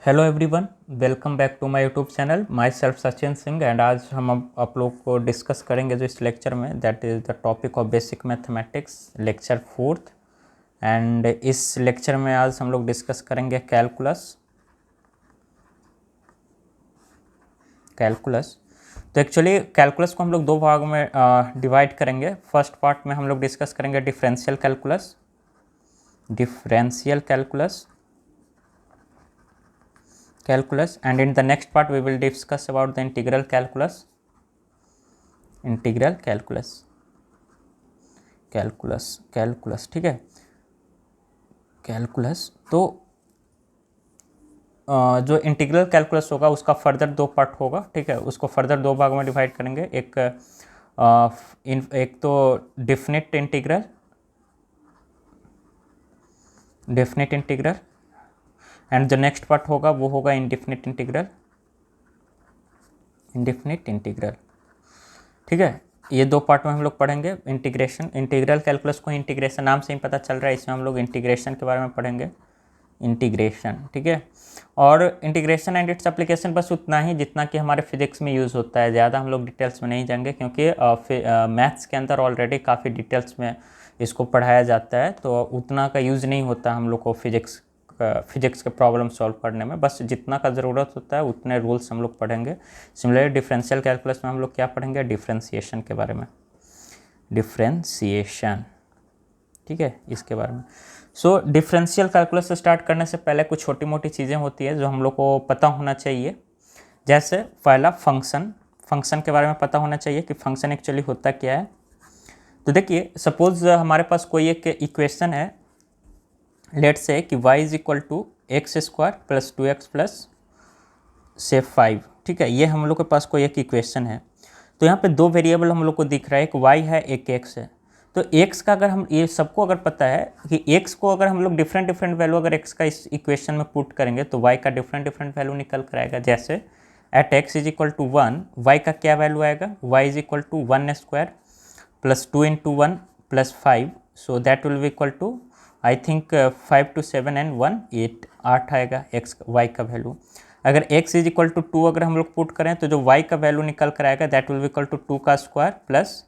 Hello everyone, welcome back to my YouTube channel. Myself Sachin Singh and आज हम आप लोग को डिस्कस करेंगे जो इस लेक्चर में, that is the topic of basic mathematics lecture 4th। And इस लेक्चर में आज हम लोग डिस्कस करेंगे कैलकुलस। तो एक्चुअली कैलकुलस को हम लोग दो भाग में डिवाइड करेंगे। फर्स्ट पार्ट में हम लोग डिस्कस करेंगे differential calculus, and in the next part we will discuss about the integral calculus, ठीक है। कैलकुलस तो जो इंटीग्रल कैलकुलस होगा उसका फर्दर दो पार्ट होगा, ठीक है। उसको फर्दर दो भाग में डिवाइड करेंगे। एक तो डेफिनेट इंटीग्रल एंड जो नेक्स्ट पार्ट होगा वो होगा इंडेफिनिट इंटीग्रल, ठीक है। ये दो पार्ट में हम लोग पढ़ेंगे। इंटीग्रल कैलकुलस को इंटीग्रेशन नाम से ही पता चल रहा है, इसमें हम लोग इंटीग्रेशन के बारे में पढ़ेंगे, ठीक है। और इंटीग्रेशन एंड इट्स एप्लीकेशन बस उतना ही जितना कि हमारे फिजिक्स में यूज़ होता है। ज़्यादा हम लोग डिटेल्स में नहीं जाएंगे क्योंकि मैथ्स के अंदर ऑलरेडी काफ़ी डिटेल्स में इसको पढ़ाया जाता है, तो उतना का यूज़ नहीं होता हम लोग को फिजिक्स के प्रॉब्लम सॉल्व करने में। बस जितना का ज़रूरत होता है उतने रूल्स हम लोग पढ़ेंगे। सिमिलरली डिफरेंशियल कैलकुलस में हम लोग क्या पढ़ेंगे, डिफरेंशिएशन के बारे में, ठीक है, इसके बारे में। सो डिफरेंशियल कैलकुलस से स्टार्ट करने से पहले कुछ छोटी मोटी चीज़ें होती है जो हम लोग को पता होना चाहिए। जैसे पहला फंक्शन के बारे में पता होना चाहिए कि फंक्शन एक्चुअली होता क्या है। तो देखिए, सपोज हमारे पास कोई एक इक्वेशन है, लेट्स से कि y is equal to x² plus 2x plus say 5, ठीक है। ये हम लोग के पास कोई एक इक्वेशन है। तो यहाँ पे दो वेरिएबल हम लोग को दिख रहा है, एक y है एक x है। तो x का अगर हम ये सबको अगर पता है कि x को अगर हम लोग डिफरेंट वैल्यू अगर x का इस इक्वेशन में पुट करेंगे तो y का डिफरेंट वैल्यू निकल कर आएगा। जैसे at x is equal to 1, y का क्या वैल्यू आएगा, y is equal to 1² plus 2 into 1 plus 5, so that will be equal to I think 5 to 7 and 1 8 आएगा y का वैल्यू। अगर x इज इक्वल टू 2 अगर हम लोग पुट करें तो जो y का वैल्यू निकल कर आएगा that will be equal to 2 का स्क्वायर प्लस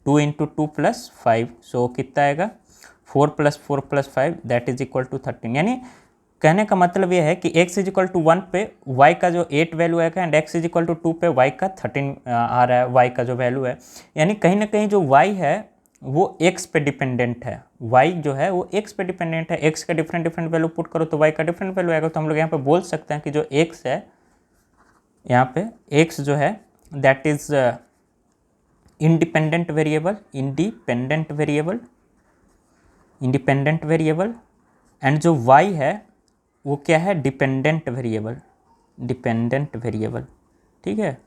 2 इंटू 2 प्लस 5, सो कितना आएगा 4 plus 4 plus 5 that is equal to 13। यानी कहने का मतलब ये है कि x इज इक्वल टू 1 पे y का जो 8 वैल्यू आएगा and x is equal to 2 पे y का 13 आ रहा है, y का जो वैल्यू है। यानी कहीं ना कहीं जो y है वो x पे डिपेंडेंट है, y जो है वो x पे डिपेंडेंट है। x का डिफरेंट वैल्यू पुट करो तो y का डिफरेंट वैल्यू आएगा। तो हम लोग यहाँ पे बोल सकते हैं कि जो x है, यहाँ पे x जो है that is independent variable and जो y है वो क्या है, डिपेंडेंट वेरिएबल, ठीक है।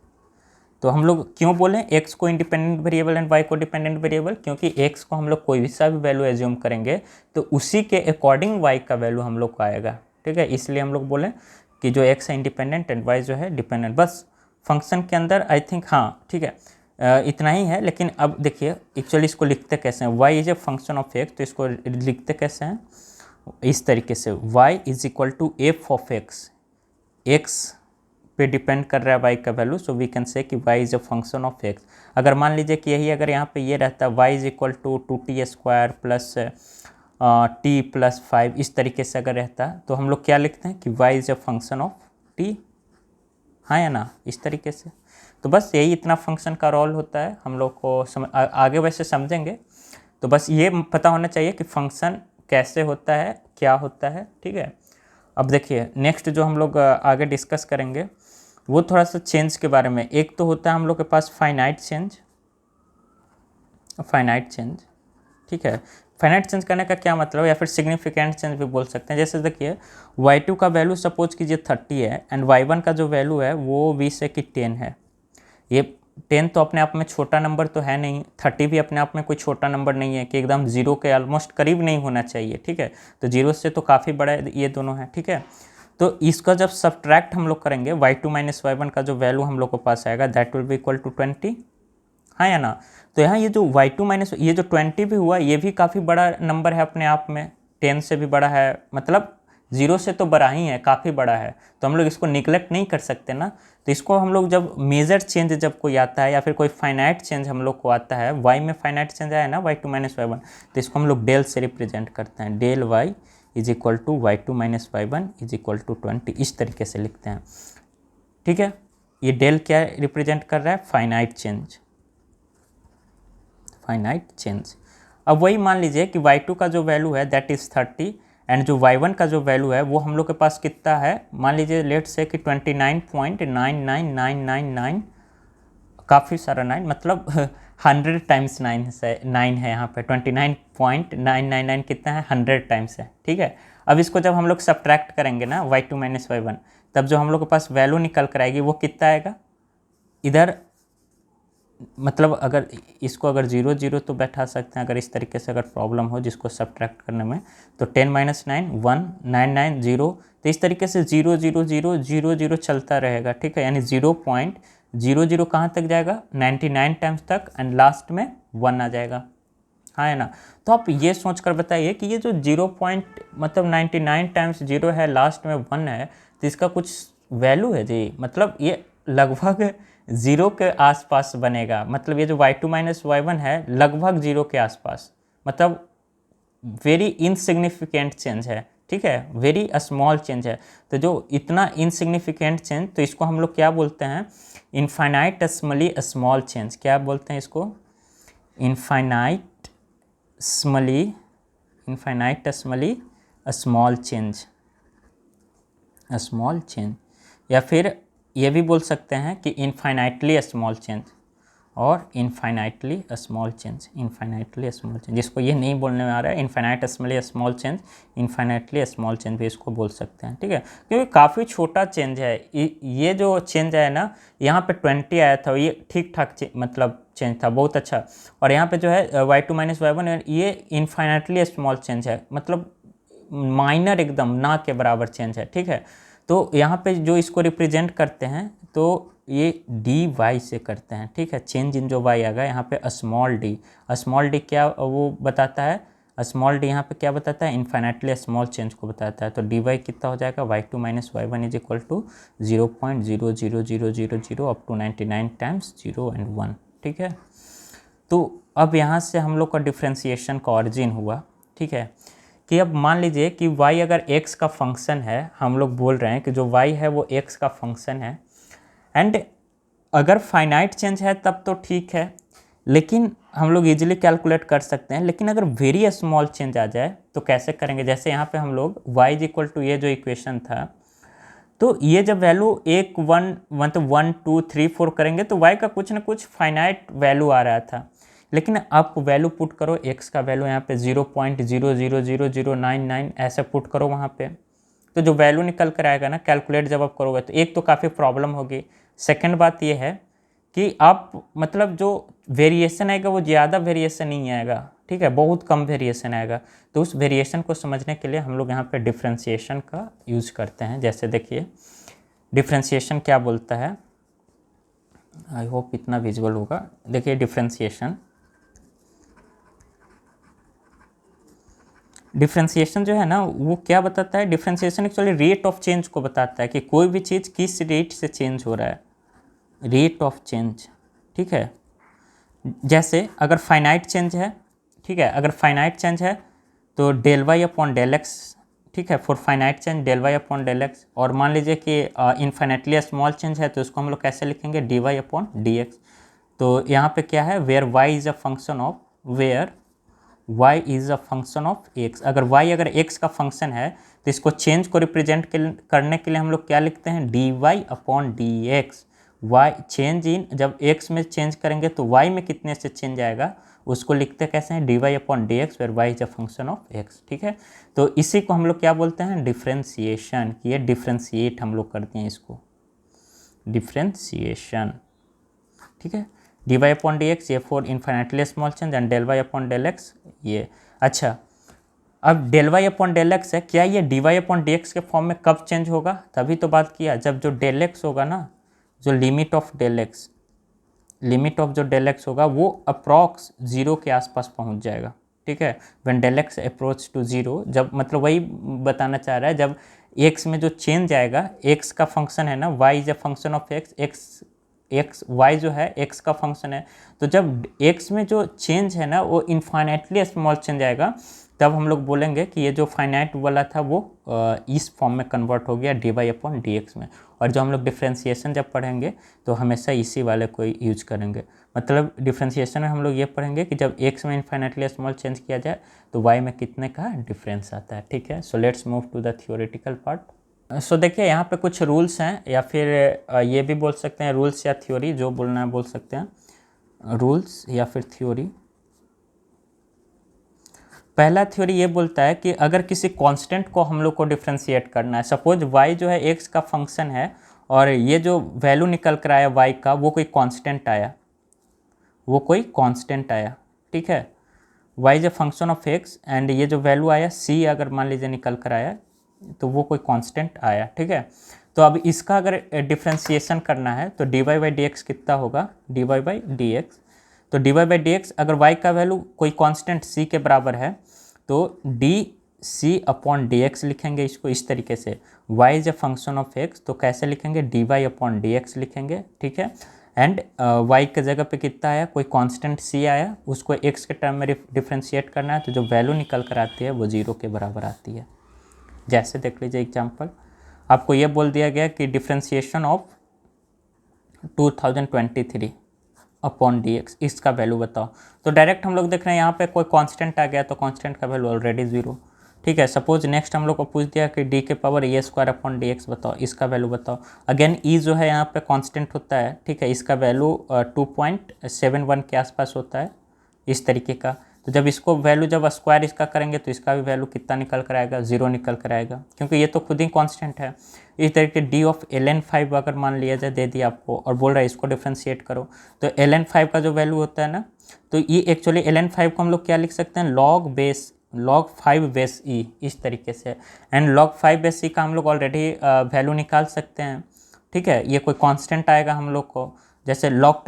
तो हम लोग क्यों बोलें x को इंडिपेंडेंट वेरिएबल एंड y को डिपेंडेंट वेरिएबल, क्योंकि x को हम लोग कोई भी सा भी वैल्यू एज्यूम करेंगे तो उसी के अकॉर्डिंग y का वैल्यू हम लोग को आएगा, ठीक है। इसलिए हम लोग बोलें कि जो x है इंडिपेंडेंट एंड y जो है डिपेंडेंट। बस फंक्शन के अंदर आई थिंक, हाँ ठीक है, इतना ही है। लेकिन अब देखिए एक्चुअली इसको लिखते कैसे हैं, y is a function of x, तो इसको लिखते कैसे हैं इस तरीके से, y is equal to F of x पे डिपेंड कर रहा है y का value, so we can say कि y is a function of x। अगर मान लीजिए कि यही अगर यहाँ पे ये रहता y is equal to 2t² plus t plus 5, इस तरीके से अगर रहता तो हम लोग क्या लिखते हैं कि y is a function of t, हाँ या ना, इस तरीके से। तो बस यही इतना फंक्शन का रोल होता है, हम लोग को आगे वैसे समझेंगे। तो बस ये पता होना चाहिए कि फंक्शन कैसे होता है, क्या होता है, ठीक है। अब देखिए नेक्स्ट जो हम लोग आगे डिस्कस करेंगे वो थोड़ा सा चेंज के बारे में। एक तो होता है हम लोग के पास फाइनाइट चेंज, ठीक है। फाइनाइट चेंज करने का क्या मतलब है, या फिर सिग्निफिकेंट चेंज भी बोल सकते हैं। जैसे देखिए y2 का वैल्यू सपोज कीजिए 30 है एंड y1 का जो वैल्यू है वो 20 है कि 10 है। ये 10 तो अपने आप में छोटा नंबर तो है नहीं, 30 भी अपने आप में कोई छोटा नंबर नहीं है कि एकदम जीरो के ऑलमोस्ट करीब नहीं होना चाहिए, ठीक है। तो जीरो से तो काफ़ी बड़ा ये दोनों है, ठीक है। तो इसका जब सब्ट्रैक्ट हम लोग करेंगे y2 माइनस y1 का जो वैल्यू हम लोग को पास आएगा that will be equal to 20, हाँ या ना। तो यहाँ ये जो y2 माइनस ये जो 20 भी हुआ ये भी काफ़ी बड़ा नंबर है अपने आप में, 10 से भी बड़ा है। मतलब जीरो से तो बड़ा ही है, काफ़ी बड़ा है, तो हम लोग इसको निगलेक्ट नहीं कर सकते ना। तो इसको हम लोग जब मेजर चेंज जब कोई आता है या फिर कोई फाइनाइट चेंज हम लोग को आता है, वाई में फाइनाइट चेंज आया ना y2 माइनस y1, तो इसको हम लोग डेल से रिप्रेजेंट करते हैं, del y is equal to y2 minus y1 is equal to 20, इस तरीके से लिखते हैं। ठीक है, ये डेल क्या रिप्रेजेंट कर रहा है, फाइनाइट चेंज, फाइनाइट चेंज। अब वही मान लीजिए कि y2 का जो वैल्यू है दैट इज़ 30 एंड जो y1 का जो वैल्यू है वो हम लोग के पास कितना है, मान लीजिए लेट से कि 29.99999, काफ़ी सारा 9, मतलब 100 टाइम्स 9 है यहाँ पे, 29.999 कितना है, 100 टाइम्स है। ठीक है, अब इसको जब हम लोग सब्ट्रैक्ट करेंगे ना y2 माइनस y1, तब जो हम लोग के पास वैल्यू निकल कर आएगी वो कितना आएगा, इधर मतलब अगर इसको अगर 0 0 तो बैठा सकते हैं, अगर इस तरीके से अगर प्रॉब्लम हो जिसको सब्ट्रैक्ट करने में, तो 10 माइनस 9 1 9 9 0, तो इस तरीके से 0 0 0 0 0 चलता रहेगा। ठीक है, यानी 0.00 कहाँ तक जाएगा, 99 टाइम्स तक, एंड लास्ट में 1 आ जाएगा, हाँ है ना। तो आप ये सोच कर बताइए कि ये जो 0 मतलब 99 टाइम्स 0 है, लास्ट में 1 है, तो इसका कुछ वैल्यू है जी, मतलब ये लगभग 0 के आसपास बनेगा, मतलब ये जो y2 माइनस y1 है लगभग 0 के आसपास, मतलब वेरी इनसिग्निफिकेंट चेंज है। ठीक है, वेरी स्मॉल चेंज है। तो जो इतना इनसिग्निफिकेंट चेंज, तो इसको हम लोग क्या बोलते हैं, इनफाइनाइटेसिमली स्मॉल चेंज। क्या बोलते हैं इसको, इनफाइनाइटेसिमली स्मॉल चेंज, स्मॉल चेंज, या फिर ये भी बोल सकते हैं कि इनफाइनाइटली स्मॉल चेंज और infinitely small change, infinitely small change, जिसको ये नहीं बोलने में आ रहा है infinitely small change, infinitely small change भी इसको बोल सकते हैं। ठीक है, क्योंकि काफ़ी छोटा चेंज है। ये जो चेंज है ना, यहाँ पे 20 आया था, ये ठीक ठाक मतलब चेंज था, बहुत अच्छा। और यहाँ पे जो है y2 माइनस y1, ये इनफाइनाइटली स्मॉल चेंज है, मतलब माइनर, एकदम ना के बराबर चेंज है। ठीक है, तो यहाँ पे जो इसको रिप्रेजेंट करते हैं तो ये डी वाई से करते हैं। ठीक है, चेंज इन जो वाई आ गया यहाँ पे स्मॉल डी, स्मॉल डी क्या वो बताता है, स्मॉल डी यहाँ पे क्या बताता है, इनफाइनाइटली स्मॉल चेंज को बताता है। तो डी वाई कितना हो जाएगा, y2 minus y1 is equal to 0.00000 up to 99 times 0 and 1। ठीक है, तो अब यहाँ से हम लोग का डिफ्रेंसिएशन का ऑरिजिन हुआ। ठीक है, कि अब मान लीजिए कि y अगर x का फंक्शन है, हम लोग बोल रहे हैं कि जो y है वो x का फंक्शन है, एंड अगर फाइनाइट चेंज है तब तो ठीक है, लेकिन हम लोग इजीली कैलकुलेट कर सकते हैं। लेकिन अगर वेरी स्मॉल चेंज आ जाए तो कैसे करेंगे, जैसे यहाँ पे हम लोग y इज इक्वल टू ये जो इक्वेशन था, तो ये जब वैल्यू 1 1 मतलब 1 2 3 4 करेंगे तो y का कुछ ना कुछ फाइनाइट वैल्यू आ रहा था। लेकिन आप वैल्यू पुट करो, x का वैल्यू यहाँ पे 0.000099 ऐसे पुट करो वहाँ पे, तो जो वैल्यू निकल कर आएगा ना, कैलकुलेट जब आप करोगे तो एक तो काफ़ी प्रॉब्लम होगी। सेकंड बात ये है कि आप मतलब जो वेरिएशन आएगा वो ज़्यादा वेरिएशन नहीं आएगा। ठीक है, बहुत कम वेरिएशन आएगा। तो उस वेरिएशन को समझने के लिए हम लोग यहाँ पे डिफ्रेंसिएशन का यूज़ करते हैं। जैसे देखिए डिफ्रेंसिएशन क्या बोलता है, आई होप इतना विजुअल होगा। देखिए डिफ्रेंसिएशन जो है ना वो क्या बताता है, differentiation actually rate of change को बताता है कि कोई भी चीज़ किस रेट से चेंज हो रहा है, रेट ऑफ चेंज। ठीक है, जैसे अगर फाइनाइट चेंज है, ठीक है, अगर फाइनाइट चेंज है तो del Y upon del X. ठीक है, for finite change del Y upon del X. और मान लीजिए कि इनफाइनाइटली स्मॉल चेंज है तो उसको हम लोग कैसे लिखेंगे, D Y upon D X. तो यहाँ पे क्या है, where Y is a function of, where y is a function of x। अगर y अगर x का फंक्शन है तो इसको चेंज को रिप्रेजेंट करने के लिए हम लोग क्या लिखते हैं, dy upon D x. y change in, जब x में चेंज करेंगे तो y में कितने से चेंज आएगा उसको लिखते कैसे हैं, dy upon D X, where y is a function of x। ठीक है, तो इसी को हम लोग क्या बोलते हैं, डिफ्रेंसिएशन। ये डिफ्रेंशिएट हम लोग करते हैं इसको, डिफ्रेंसिएशन। ठीक है, D Y upon D x, ये for infinitely small change, and del Y upon del x ये। अच्छा, अब del Y upon del x है, क्या ये d Y upon D x के फॉर्म में कब चेंज होगा, तभी तो बात किया जब जो डेल एक्स होगा ना, जो limit of del X, limit of जो डेल एक्स होगा वो अप्रॉक्स 0 के आसपास पहुंच जाएगा। ठीक है। When del X approach to zero, जब मतलब वही बताना चाह रहा है, जब एक्स में जो चेंज आएगा, एक्स का फंक्शन है ना, Y is a function of X, X Y जो है एक्स का फंक्शन है, तो जब एक्स में जो चेंज है ना वो इनफाइनाइटली स्मॉल चेंज आएगा, तब हम लोग बोलेंगे कि ये जो फाइनाइट वाला था वो इस फॉर्म में कन्वर्ट हो गया D Y upon D X में। और जो हम लोग डिफ्रेंसिएशन जब पढ़ेंगे तो हमेशा इसी वाले को यूज करेंगे। मतलब डिफ्रेंसिएशन में हम लोग ये पढ़ेंगे कि जब एक्स में इनफाइनाइटली स्मॉल चेंज किया जाए तो वाई में कितने का डिफरेंस आता है, ठीक है। So let's move to the theoretical part. So देखिए यहाँ पे कुछ रूल्स हैं, या फिर ये भी बोल सकते हैं रूल्स या थ्योरी, जो बोलना है बोल सकते हैं, रूल्स या फिर थ्योरी। पहला थ्योरी ये बोलता है कि अगर किसी कांस्टेंट को हम लोग को डिफ्रेंशिएट करना है, सपोज y जो है x का फंक्शन है और ये जो वैल्यू निकल कर आया y का वो कोई कांस्टेंट आया, ठीक है। y is a function of x and ये जो वैल्यू आया c अगर मान लीजिए निकल कर आया तो वो कोई कांस्टेंट आया, ठीक है। तो अब इसका अगर डिफ्रेंशिएशन करना है तो dy बाई डी एक्स कितना होगा, dy बाई डी एक्स। तो dy बाई डी एक्स अगर y का वैल्यू कोई कांस्टेंट c के बराबर है तो D C upon D X लिखेंगे इसको इस तरीके से। y is a function of x तो कैसे लिखेंगे, D Y upon D X लिखेंगे, ठीक है। एंड y के जगह पे कितना आया, कोई कांस्टेंट c आया, उसको x के टर्म में डिफ्रेंशिएट करना है तो जो वैल्यू निकल कर आती है वो 0 के बराबर आती है। जैसे देख लीजिए एग्जाम्पल, आपको ये बोल दिया गया कि differentiation of 2023 upon D x, इसका वैल्यू बताओ। तो डायरेक्ट हम लोग देख रहे हैं यहाँ पे कोई कांस्टेंट आ गया तो कांस्टेंट का वैल्यू ऑलरेडी 0, ठीक है। सपोज नेक्स्ट हम लोग को पूछ दिया कि डी के पावर ए स्क्वायर अपॉन डी एक्स बताओ, इसका वैल्यू बताओ। अगेन ई जो है यहाँ पे कांस्टेंट होता है, ठीक है, इसका वैल्यू 2.71 के आसपास होता है इस तरीके का। तो जब इसको वैल्यू जब स्क्वायर इसका करेंगे तो इसका भी वैल्यू कितना निकल कर आएगा, 0 निकल कर आएगा, क्योंकि ये तो खुद ही कांस्टेंट है। इस तरीके डी ऑफ ln5 अगर मान लिया जाए, दे दिया आपको और बोल रहा है इसको डिफ्रेंशिएट करो, तो ln5 का जो वैल्यू होता है ना, तो ये एक्चुअली ln5 को हम लोग क्या लिख सकते हैं, log 5 बेस ई, इस तरीके से। एंड log 5 बेस ई का हम लोग ऑलरेडी वैल्यू निकाल सकते हैं, ठीक है। ये कोई कांस्टेंट आएगा हम लोग को, जैसे log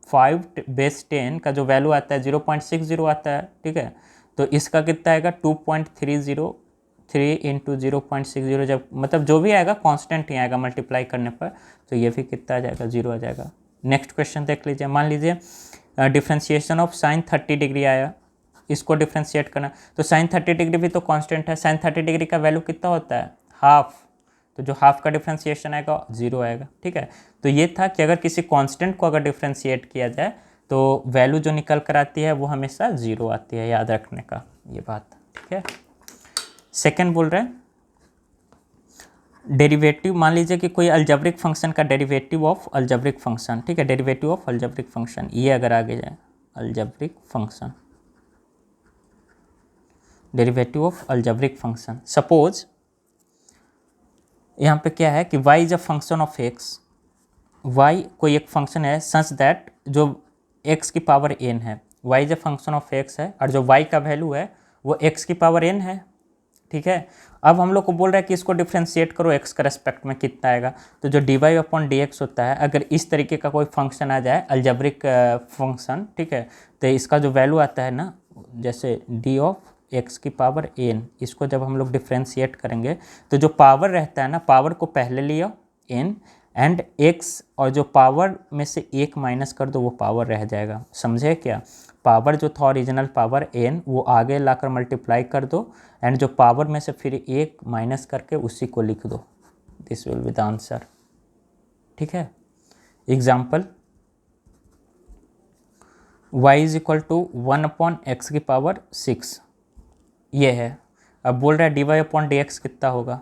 5 बेस 10 का जो वैल्यू आता है 0.60 आता है, ठीक है। तो इसका कितना आएगा 2.303 इंटू 0.60, जब मतलब जो भी आएगा कांस्टेंट ही आएगा मल्टीप्लाई करने पर, तो ये भी कितना आ जाएगा, 0 आ जाएगा। नेक्स्ट क्वेश्चन देख लीजिए, मान लीजिए डिफ्रेंशिएशन ऑफ साइन 30 डिग्री आया, इसको डिफ्रेंशिएट करना, तो साइन 30 डिग्री भी तो कांस्टेंट है, साइन 30 डिग्री का वैल्यू कितना होता है, हाफ, तो जो हाफ का डिफ्रेंशिएशन आएगा 0 आएगा, ठीक है। तो ये था कि अगर किसी कांस्टेंट को अगर डिफ्रेंशिएट किया जाए तो वैल्यू जो निकल कर आती है वो हमेशा 0 आती है, याद रखने का ये बात, ठीक है। सेकंड बोल रहे हैं डेरिवेटिव, मान लीजिए कि कोई अलजेब्रिक फंक्शन का डेरिवेटिव ऑफ अलजेब्रिक फंक्शन, ठीक है, डेरिवेटिव ऑफ अलजेब्रिक फंक्शन, ये अगर आगे जाए algebraic function, derivative of algebraic function, suppose यहाँ पे क्या है कि y is a function of x, y कोई एक फंक्शन है सच दैट जो x की पावर n है, y is a function of x है और जो y का वैल्यू है वो x की पावर n है, ठीक है। अब हम लोग को बोल रहा है कि इसको डिफ्रेंशिएट करो x का रेस्पेक्ट में कितना आएगा, तो जो dy अपॉन dx होता है, अगर इस तरीके का कोई फंक्शन आ जाए अलजेब्रिक फंक्शन, ठीक है, तो इसका जो वैल्यू आता है ना, जैसे d ऑफ x की पावर n, इसको जब हम लोग डिफ्रेंशिएट करेंगे तो जो पावर रहता है ना, पावर को पहले लिया n एंड x, और जो पावर में से एक माइनस कर दो वो पावर रह जाएगा, समझे क्या। पावर जो था ओरिजिनल पावर n वो आगे लाकर मल्टीप्लाई कर दो एंड जो पावर में से फिर एक माइनस करके उसी को लिख दो, this will be the answer, ठीक है। Example y is equal to 1 upon X की पावर 6, ये है। अब बोल रहा है D Y upon D x कितना होगा,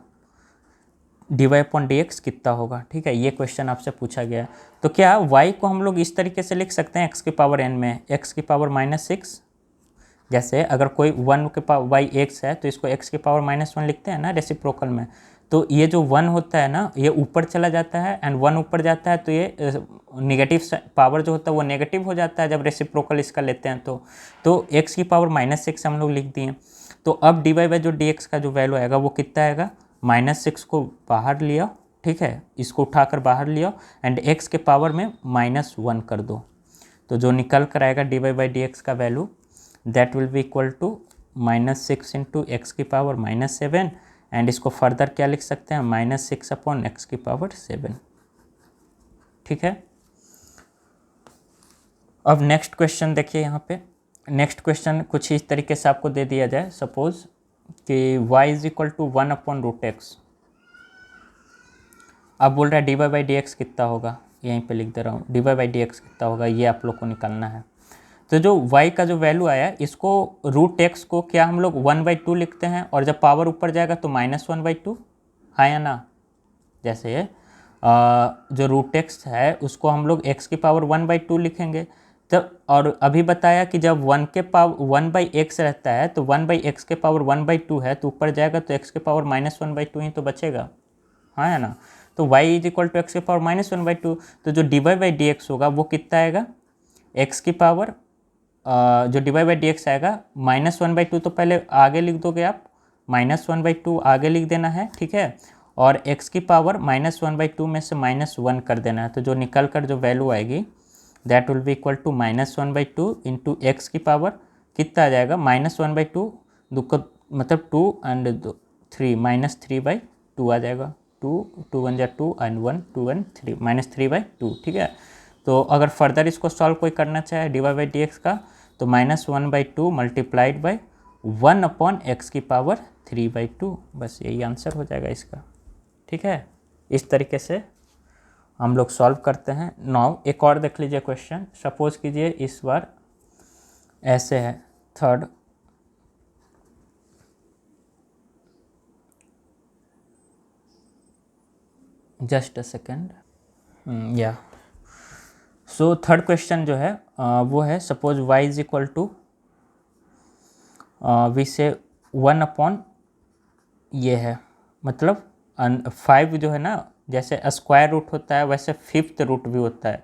D Y upon D x कितना होगा, ठीक है, ये क्वेश्चन आपसे पूछा गया है। तो क्या y को हम लोग इस तरीके से लिख सकते हैं x की पावर n में x की पावर -6, जैसे अगर कोई 1 के पावर y x है तो इसको x की पावर -1 लिखते हैं ना रेसिप्रोकल में, तो ये जो 1 होता है ना ये ऊपर चला जाता है एंड 1 ऊपर जाता है तो ये नेगेटिव पावर जो होता है वो नेगेटिव हो जाता है जब रेसिप्रोकल इसका लेते हैं, तो x की पावर -6 हम लोग लिख दिए। तो अब डी वाई बाई जो डी एक्स का जो वैल्यू आएगा वो कितना आएगा, -6 को बाहर लिया, ठीक है, इसको उठाकर बाहर लिया एंड x के पावर में -1 कर दो, तो जो निकल कर आएगा dy/dx का value that will be equal to -6 into x की पावर -7 एंड इसको फर्दर क्या लिख सकते हैं -6 अपॉन एक्स की पावर 7। ठीक है। अब नेक्स्ट क्वेश्चन देखिए यहाँ पे। नेक्स्ट क्वेश्चन कुछ इस तरीके से आपको दे दिया जाए, सपोज कि y is equal to 1 upon root X. अब बोल रहा है dy/dx कितना होगा, यहीं पे लिख दे रहा हूँ dy/dx कितना होगा, ये आप लोग को निकालना है। तो जो y का जो वैल्यू आया इसको रूट एक्स को क्या हम लोग 1/2 लिखते हैं और जब पावर ऊपर जाएगा तो -1/2, हाँ या ना। जैसे जो रूट एक्स है उसको हम लोग x की पावर 1/2 लिखेंगे। तो और अभी बताया कि जब 1/x रहता है तो 1/x के पावर 1/2 है तो ऊपर जाएगा तो x के पावर -1/2 ही तो बचेगा, हाँ या ना। तो y is equal to X के पावर -1/2। तो जो dy/dx होगा वो कितना आएगा, x की पावर जो dy/dx आएगा -1/2, तो पहले आगे लिख दोगे आप, -1/2 आगे लिख देना है, ठीक है। और x की पावर -1/2 में से -1 कर देना है। तो जो निकल कर जो वैल्यू आएगी that will be equal to -1/2 into x की पावर कितना आ जाएगा, -1/2 मतलब 2 एंड 3 -3/2 आ जाएगा। 2 2 1 2 एंड 1 2 1 3 -3/2, ठीक है। तो अगर फर्दर इसको सॉल्व कोई करना चाहे dy/dx का तो -1/2 मल्टीप्लाइड बाई 1 अपॉन एक्स की पावर 3/2, बस यही आंसर हो जाएगा इसका। ठीक है, इस तरीके से हम लोग सॉल्व करते हैं। नाउ एक और देख लीजिए क्वेश्चन। सपोज कीजिए इस बार ऐसे है, थर्ड जस्ट अ सेकेंड, या सो थर्ड क्वेश्चन जो है वो है suppose y is equal to V से 1 अपॉन ये है, मतलब 5 जो है ना, जैसे स्क्वायर रूट होता है वैसे फिफ्थ रूट भी होता है।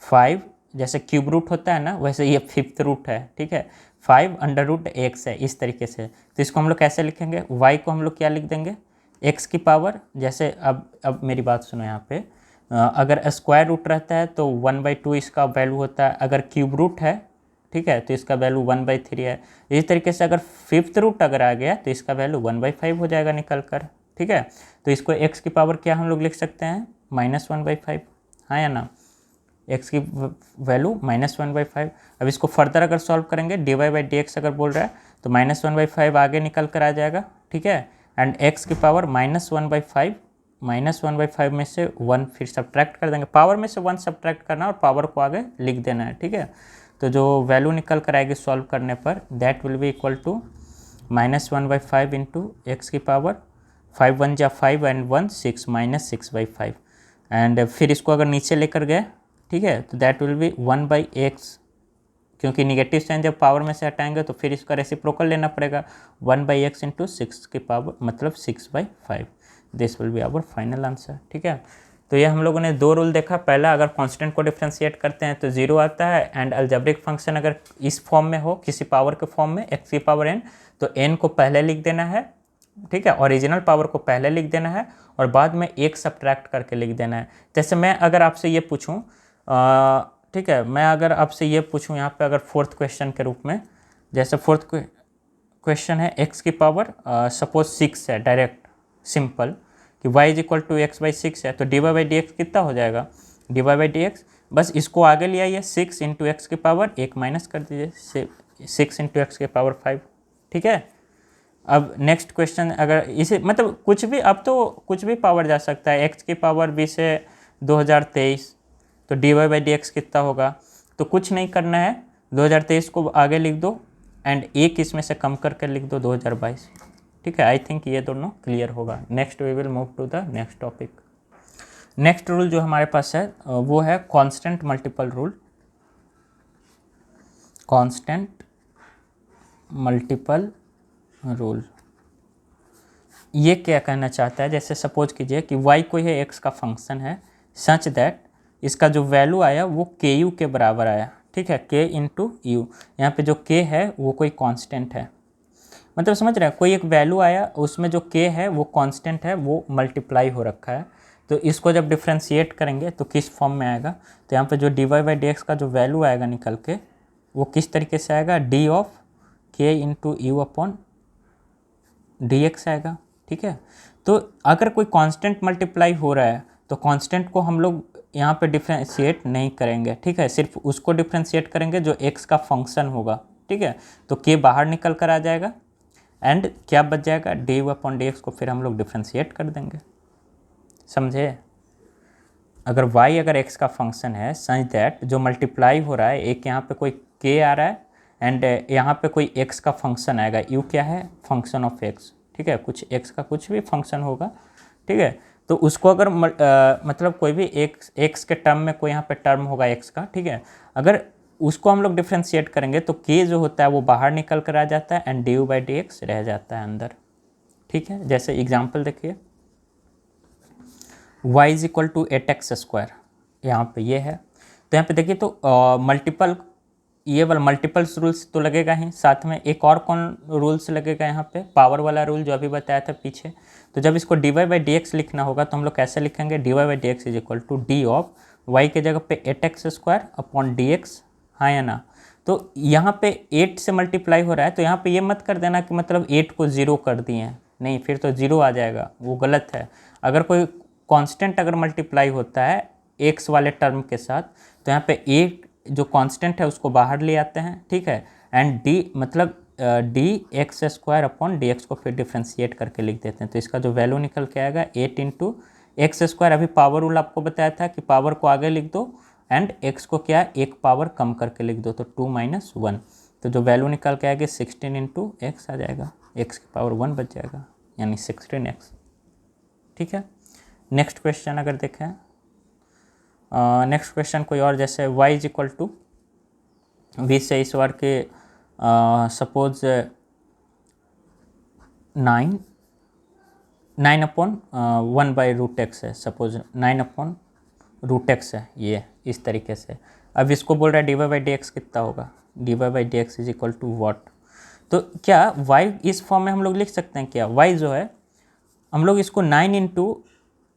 5 जैसे क्यूब रूट होता है ना वैसे ये फिफ्थ रूट है, ठीक है। 5√x है इस तरीके से। तो इसको हम लोग कैसे लिखेंगे, y को हम लोग क्या लिख देंगे, x की पावर, जैसे अब मेरी बात सुनो यहाँ पे, अगर स्क्वायर रूट रहता है तो 1/2 इसका वैल्यू होता है, अगर क्यूब रूट है, ठीक है, तो इसका वैल्यू 1/3 है। इसी तरीके से अगर फिफ्थ रूट अगर आ गया तो इसका वैल्यू 1/5 हो जाएगा निकल कर, ठीक है। तो इसको x की पावर क्या हम लोग लिख सकते हैं, -1/5, हाँ या ना। x की वैल्यू -1/5। अब इसको फर्दर अगर सॉल्व करेंगे dy/dx अगर बोल रहा है तो -1/5 आगे निकल कर आ जाएगा, ठीक है। एंड x की पावर -1/5 में से 1 फिर सब्ट्रैक्ट कर देंगे, पावर में से 1 सब्ट्रैक्ट करना और पावर को आगे लिख देना है, ठीक है। तो जो वैल्यू निकल कर आएगी सॉल्व करने पर that will be equal to -1/5 into x की पावर 5 1 जा 5 एंड 1 6 -6/5 एंड फिर इसको अगर नीचे लेकर गए, ठीक है, तो दैट विल बी 1/x, क्योंकि निगेटिव साइन जब पावर में से हटाएंगे तो फिर इसका रेसिप्रोकल लेना पड़ेगा, 1/x इंटू 6 की पावर मतलब 6/5। This will be our final answer, ठीक है। तो ये हम लोगों ने दो रूल देखा। पहला, अगर कांस्टेंट को डिफ्रेंशिएट करते हैं तो 0 आता है, एंड अलजेब्रिक फंक्शन अगर इस फॉर्म में हो, किसी पावर के फॉर्म में x की पावर n, तो n को पहले लिख देना है, ठीक है, ओरिजिनल पावर को पहले लिख देना है और बाद में एक सब्ट्रैक्ट करके लिख देना है। जैसे मैं अगर आपसे ये पूछूं, ठीक है, मैं अगर आपसे ये पूछूं यहाँ पे अगर फोर्थ क्वेश्चन के रूप में, जैसे फोर्थ क्वेश्चन है x की पावर सपोज 6 है, डायरेक्ट सिंपल कि y is equal to x/6 है, तो dy/dx कितना हो जाएगा, dy/dx बस इसको आगे ले आइए, 6 इंटू एक्स की पावर 1 माइनस कर दीजिए, 6 इंटू एक्स की पावर 5, ठीक है। अब नेक्स्ट क्वेश्चन, अगर इसे मतलब कुछ भी, अब तो कुछ भी पावर जा सकता है, x की पावर 20 से 2023, तो dy/dx कितना होगा, तो कुछ नहीं करना है, 2023 को आगे लिख दो एंड एक इसमें से कम करके लिख दो 2022, ठीक है। आई थिंक ये दोनों क्लियर होगा। Next we will move to the next topic. Next rule जो हमारे पास है वो है constant multiple rule. Constant multiple rule ये क्या कहना चाहता है, जैसे सपोज कीजिए कि y कोई है x का फंक्शन है, सच दैट इसका जो वैल्यू आया वो ku के बराबर आया, ठीक है, k इंटू यू। यहाँ पे जो k है वो कोई कांस्टेंट है, मतलब समझ रहे हैं, कोई एक वैल्यू आया उसमें जो k है वो कांस्टेंट है, वो मल्टीप्लाई हो रखा है, तो इसको जब डिफ्रेंशिएट करेंगे तो किस फॉर्म में आएगा, तो यहाँ पे जो dy बाई डी एक्स का जो वैल्यू आएगा निकल के वो किस तरीके से आएगा, डी ऑफ के into you upon D x आएगा। ठीक है, तो अगर कोई कांस्टेंट मल्टीप्लाई हो रहा है तो कांस्टेंट को हम लोग यहाँ पे डिफ्रेंशिएट नहीं करेंगे। ठीक है, सिर्फ उसको डिफ्रेंशिएट करेंगे जो x का फंक्शन होगा। ठीक है, तो k बाहर निकल कर आ जाएगा एंड क्या बच जाएगा, d u upon D x को फिर हम लोग डिफ्रेंशिएट कर देंगे। समझे, अगर y अगर x का फंक्शन है सच दैट जो मल्टीप्लाई हो रहा है, एक यहाँ पे कोई k आ रहा है एंड यहाँ पे कोई x का फंक्शन आएगा, u क्या है, फंक्शन ऑफ x। ठीक है, कुछ x का कुछ भी फंक्शन होगा। ठीक है, तो उसको अगर मतलब कोई भी x के टर्म में कोई यहाँ पे टर्म होगा x का। ठीक है, अगर उसको हम लोग डिफ्रेंशिएट करेंगे तो k जो होता है वो बाहर निकल कर आ जाता है and D u by D x रह जाता है अंदर। ठीक है, जैसे एग्जाम्पल देखिए, y is equal to 8x square, यहाँ पे ये है। तो यहाँ पे देखिए तो मल्टीपल, ये वाला मल्टीपल्स रूल्स तो लगेगा ही, साथ में एक और कौन रूल्स लगेगा यहाँ पे, पावर वाला रूल जो अभी बताया था पीछे। तो जब इसको D Y by D X लिखना होगा तो हम लोग कैसे लिखेंगे, D Y by D x is equal to D of Y के जगह पे 8x square upon D x, हाँ या ना। तो यहाँ पे 8 से मल्टीप्लाई हो रहा है तो यहाँ पे ये मत कर देना कि मतलब 8 को 0 कर दिए हैं, नहीं, फिर तो 0 आ जाएगा, वो गलत है। अगर कोई कांस्टेंट अगर मल्टीप्लाई होता है x वाले टर्म के साथ तो यहाँ पे एक जो कांस्टेंट है उसको बाहर ले आते हैं। ठीक है, एंड d मतलब D x square upon D x को फिर डिफ्रेंशिएट करके लिख देते हैं। तो इसका जो वैल्यू निकल के आएगा 8 इंटू एक्स स्क्वायर, अभी पावर रूल आपको बताया था कि पावर को आगे लिख दो एंड x को क्या एक पावर कम करके लिख दो, तो 2 माइनस 1। तो जो वैल्यू निकल के आएगी 16 इंटू एक्स आ जाएगा, x की पावर 1 बच जाएगा, यानी 16x। ठीक है, नेक्स्ट क्वेश्चन अगर देखें, नेक्स्ट क्वेश्चन कोई और, जैसे y इज इक्वल टू 20 से इस बार के suppose 9 upon 1 by root X है, सपोज 9 अपॉन रूट एक्स है ये इस तरीके से। अब इसको बोल रहा है D Y by D x कितना होगा, D Y by D x is equal to what. तो क्या y इस फॉर्म में हम लोग लिख सकते हैं, क्या y जो है हम लोग इसको 9 इंटू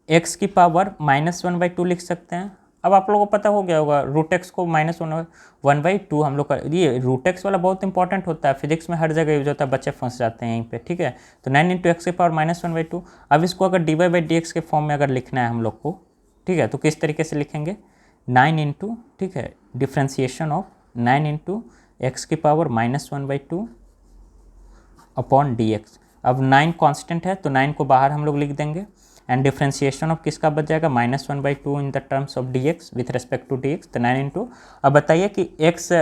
एक्स की पावर -1/2 लिख सकते हैं। अब आप लोगों को पता हो गया होगा रूट एक्स को -1/2 हम लोग का, ये रूट एक्स वाला बहुत इंपॉर्टेंट होता है, फिजिक्स में हर जगह यूज होता है, बच्चे फंस जाते हैं यहीं पे। ठीक है, तो 9 इंटू एक्स की पावर -1/2। अब इसको अगर D Y by D x के फॉर्म में अगर लिखना है हम लोग को, ठीक है, तो किस तरीके से लिखेंगे, 9 इंटू, ठीक है, डिफ्रेंशिएशन ऑफ 9 इंटू एक्स की पावर -1/2 अपॉन डी एक्स। अब 9 कॉन्स्टेंट है तो 9 को बाहर हम लोग लिख देंगे एंड डिफ्रेंशिएशन ऑफ किसका बच जाएगा, -1/2 in the terms of D X with respect to D X, तो 9 इंटू। अब बताइए कि एक्स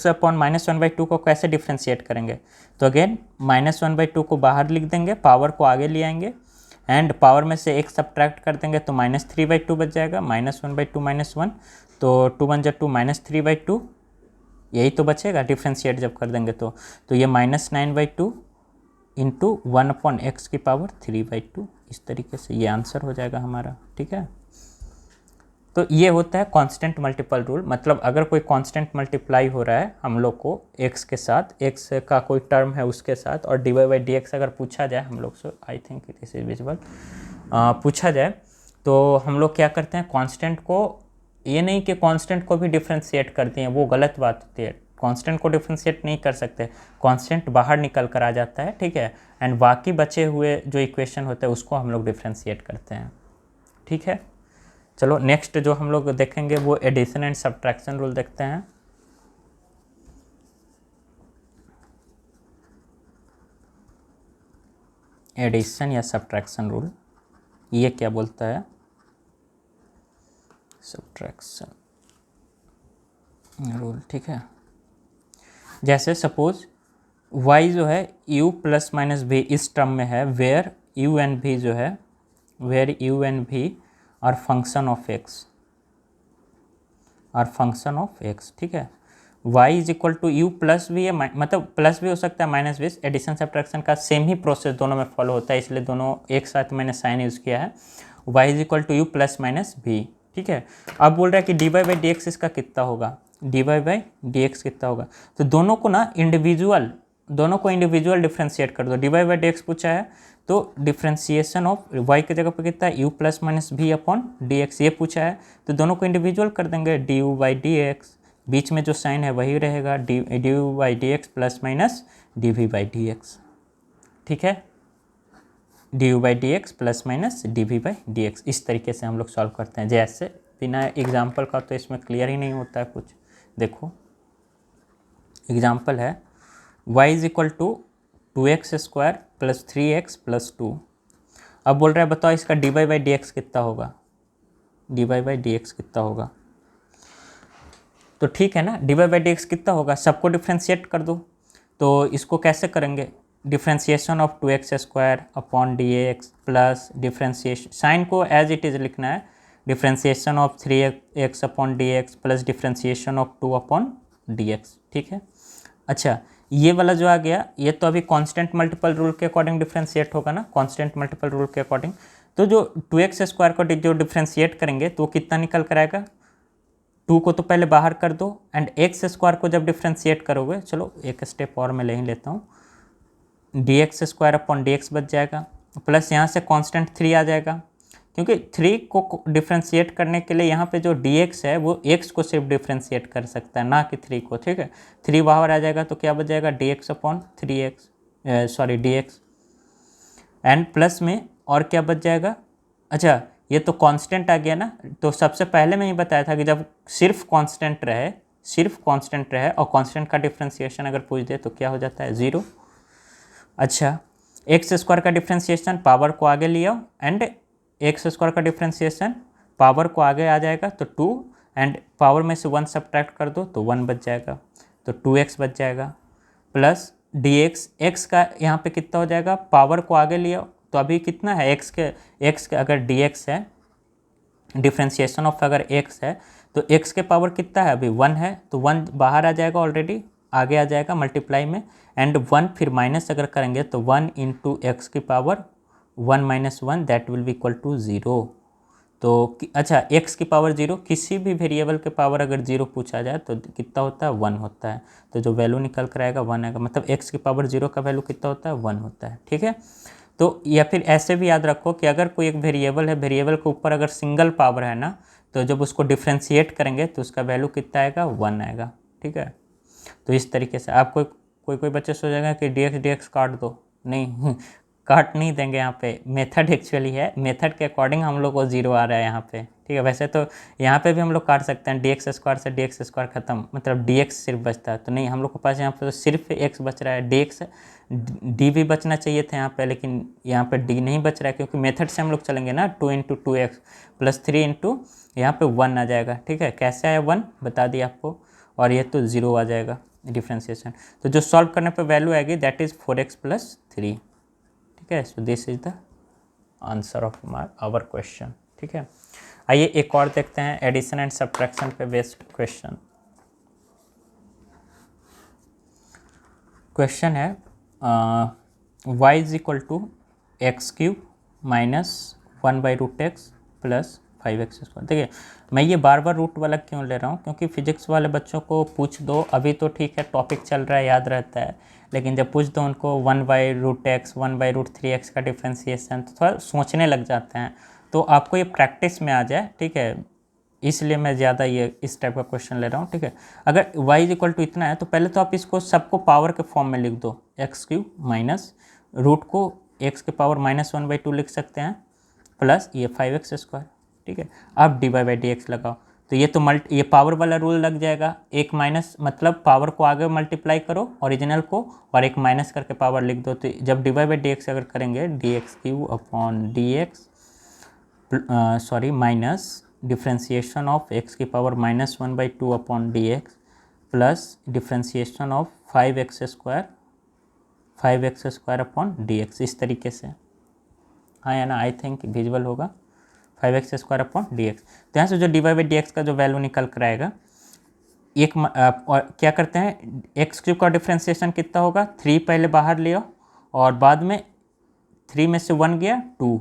अपॉन -1/2 को कैसे डिफ्रेंशिएट करेंगे, तो अगेन -1/2 को बाहर लिख देंगे, पावर को आगे ले आएंगे एंड पावर में से एक सब्ट्रैक्ट कर देंगे तो -3/2 बच जाएगा, -1/2 -1, तो 2 1 2 -3/2, यही तो बचेगा डिफ्रेंशिएट जब कर देंगे तो ये -9/2 इंटू 1 अपॉन एक्स की पावर 3/2, इस तरीके से ये आंसर हो जाएगा हमारा। ठीक है, तो ये होता है कांस्टेंट मल्टीपल रूल। मतलब अगर कोई कांस्टेंट मल्टीप्लाई हो रहा है हम लोग को x के साथ, x का कोई टर्म है उसके साथ, और d Y by D x अगर पूछा जाए हम लोग से, I think this is visible, पूछा जाए तो हम लोग क्या करते हैं, कांस्टेंट को, ये नहीं कि कांस्टेंट को भी डिफ्रेंशिएट करते हैं, वो गलत बात होती है। कांस्टेंट को डिफ्रेंशिएट नहीं कर सकते, कांस्टेंट बाहर निकल कर आ जाता है। ठीक है, एंड बाकी बचे हुए जो इक्वेशन होते हैं उसको हम लोग डिफ्रेंशिएट करते हैं। ठीक है, चलो नेक्स्ट जो हम लोग देखेंगे वो एडिशन एंड सब्ट्रैक्शन रूल देखते हैं। एडिशन या सब्ट्रैक्शन रूल, ये क्या बोलता है, सब्ट्रैक्शन रूल। ठीक है, जैसे सपोज y जो है u प्लस माइनस v इस टर्म में है, वेयर u एंड v जो है, where u and v are function of x, are function of x। ठीक है, y is equal to u plus v है, मतलब प्लस भी हो सकता है माइनस भी, एडिशन सब्ट्रैक्शन का सेम ही प्रोसेस दोनों में फॉलो होता है, इसलिए दोनों एक साथ मैंने साइन यूज़ किया है। y is equal to u plus minus v। ठीक है, अब बोल रहा है कि d Y by D x इसका कितना होगा, D Y by D x कितना होगा, तो दोनों को इंडिविजुअल डिफ्रेंशिएट कर दो। D Y by D x पूछा है तो डिफ्रेंसिएशन ऑफ y की जगह पर कितना है, u plus minus v upon D x, ये पूछा है तो दोनों को इंडिविजुअल कर देंगे, d u by D x, बीच में जो साइन है वही रहेगा, d u by D x plus minus d v by D x, ठीक है, d u by D x plus minus d v by D x. इस तरीके से हम लोग सॉल्व करते हैं, जैसे बिना एग्जाम्पल का तो इसमें क्लियर ही नहीं होता है कुछ। देखो एग्जाम्पल है y is equal to 2x square plus 3x plus 2। अब बोल रहा है बताओ इसका d Y by D x कितना होगा, D Y by D x कितना होगा। तो ठीक है ना, d Y by D x कितना होगा, सबको डिफ्रेंशिएट कर दो। तो इसको कैसे करेंगे, differentiation of 2x square upon D x plus differentiation, sign को एज इट इज़ लिखना है, differentiation of 3x upon D x plus differentiation of 2 upon D x, ठीक है। अच्छा ये वाला जो आ गया ये तो अभी कांस्टेंट मल्टीपल रूल के अकॉर्डिंग डिफ्रेंशिएट होगा ना, कांस्टेंट मल्टीपल रूल के अकॉर्डिंग। तो जो 2x स्क्वायर को जो डिफ्रेंशिएट करेंगे तो कितना निकल कर आएगा, 2 को तो पहले बाहर कर दो, एंड x स्क्वायर को जब डिफ्रेंशिएट करोगे, चलो एक स्टेप और मैं ले ही लेता हूँ, D x square upon D x बच जाएगा, प्लस यहाँ से कांस्टेंट 3 आ जाएगा, क्योंकि 3 को डिफ्रेंशिएट करने के लिए यहाँ पे जो dx है वो x को सिर्फ डिफ्रेंशिएट कर सकता है, ना कि 3 को, ठीक है। 3 बाहर आ जाएगा तो क्या बच जाएगा, dx upon 3x, sorry dx, and plus में और क्या बच जाएगा। अच्छा ये तो कांस्टेंट आ गया ना, तो सबसे पहले मैं ही बताया था कि जब सिर्फ कांस्टेंट रहे और कांस्टेंट का डिफ्रेंशिएशन अगर पूछ दे तो क्या हो जाता है, 0। अच्छा एक्स स्क्वायर का डिफ्रेंशिएशन पावर को आगे लिया, एंड एक्स स्क्वायर का डिफ्रेंशिएशन पावर को आगे आ जाएगा तो 2, एंड पावर में से 1 सब्ट्रैक्ट कर दो तो 1 बच जाएगा, तो 2x बच जाएगा, प्लस dx, x का यहाँ पे कितना हो जाएगा, पावर को आगे लिया तो अभी कितना है, x के अगर dx है, डिफ्रेंशिएशन ऑफ अगर x है तो x के पावर कितना है, अभी 1 है, तो 1 बाहर आ जाएगा ऑलरेडी, आगे आ जाएगा मल्टीप्लाई में, एंड 1 फिर माइनस अगर करेंगे तो 1 इंटू एक्स की power 1 minus 1 that will be equal to 0। तो अच्छा x की पावर 0, किसी भी वेरिएबल के पावर अगर 0 पूछा जाए तो कितना होता है, 1 होता है, तो जो वैल्यू निकल कर आएगा 1 आएगा, मतलब x की पावर 0 का वैल्यू कितना होता है, 1 होता है, ठीक है। तो या फिर ऐसे भी याद रखो कि अगर कोई एक वेरिएबल है, वेरिएबल के ऊपर अगर सिंगल पावर है ना, तो जब उसको डिफ्रेंशिएट करेंगे तो उसका वैल्यू कितना आएगा, 1 आएगा, ठीक है। तो इस तरीके से आपको कोई बच्चे सोच जाएगा कि dx काट दो, नहीं काट नहीं देंगे, यहाँ पे मेथड एक्चुअली है, मेथड के अकॉर्डिंग हम लोग को 0 आ रहा है यहाँ पे, ठीक है। वैसे तो यहाँ पे भी हम लोग काट सकते हैं, dx स्क्वायर से dx स्क्वायर खत्म, मतलब dx सिर्फ बचता है, तो नहीं हम लोग के पास यहाँ पे तो सिर्फ x बच रहा है, dx d भी बचना चाहिए था यहाँ पे, लेकिन यहाँ पे d नहीं बच रहा है, क्योंकि मेथड से हम लोग चलेंगे ना, 2 इंटू 2x प्लस 3 इंटू यहाँ पे 1 आ जाएगा, ठीक है। कैसे आया 1 बता दिया आपको, और ये तो 0 आ जाएगा डिफ्रेंशिएशन, तो जो सॉल्व करने पे वैल्यू आएगी दैट इज़ 4x प्लस 3, ठीक है। So this is the answer of our question, ठीक है। आइए एक और देखते हैं, एडिशन एंड सब्ट्रैक्शन पे बेस्ड क्वेश्चन। क्वेश्चन है y is equal to x cube minus 1/√x plus 5x square. देखिए मैं ये बार बार रूट वाला क्यों ले रहा हूँ, क्योंकि फिजिक्स वाले बच्चों को पूछ दो, अभी तो ठीक है टॉपिक चल रहा है याद रहता है, लेकिन जब पूछ दो उनको 1/√x 1/√3x का डिफ्रेंशिएशन तो थोड़ा सोचने लग जाते हैं, तो आपको ये प्रैक्टिस में आ जाए, ठीक है, इसलिए मैं ज़्यादा ये इस टाइप का क्वेश्चन ले रहा हूँ, ठीक है। अगर y इज इक्वल टू इतना है तो पहले तो आप इसको सबको पावर के फॉर्म में लिख दो, एक्स क्यूब माइनस रूट को x के पावर -1/2 लिख सकते हैं, प्लस ये 5x स्क्वायर, ठीक है। अब dy/dx लगाओ तो ये तो ये पावर वाला रूल लग जाएगा, एक माइनस मतलब पावर को आगे मल्टीप्लाई करो ओरिजिनल को, और एक माइनस करके पावर लिख दो, तो जब dy/dx अगर करेंगे dx³ upon dx sorry minus differentiation of x की power -1/2 upon dx plus differentiation of 5x square upon dx, इस तरीके से, हाँ या ना, आई थिंक विजुअल होगा, 5x स्क्वायर अपॉन dx। तो यहाँ से जो dy/dx का जो वैल्यू निकल कर आएगा, एक और क्या करते हैं, x³ का डिफ्रेंशिएशन कितना होगा, 3 पहले बाहर लिया और बाद में 3 में से 1 गया 2,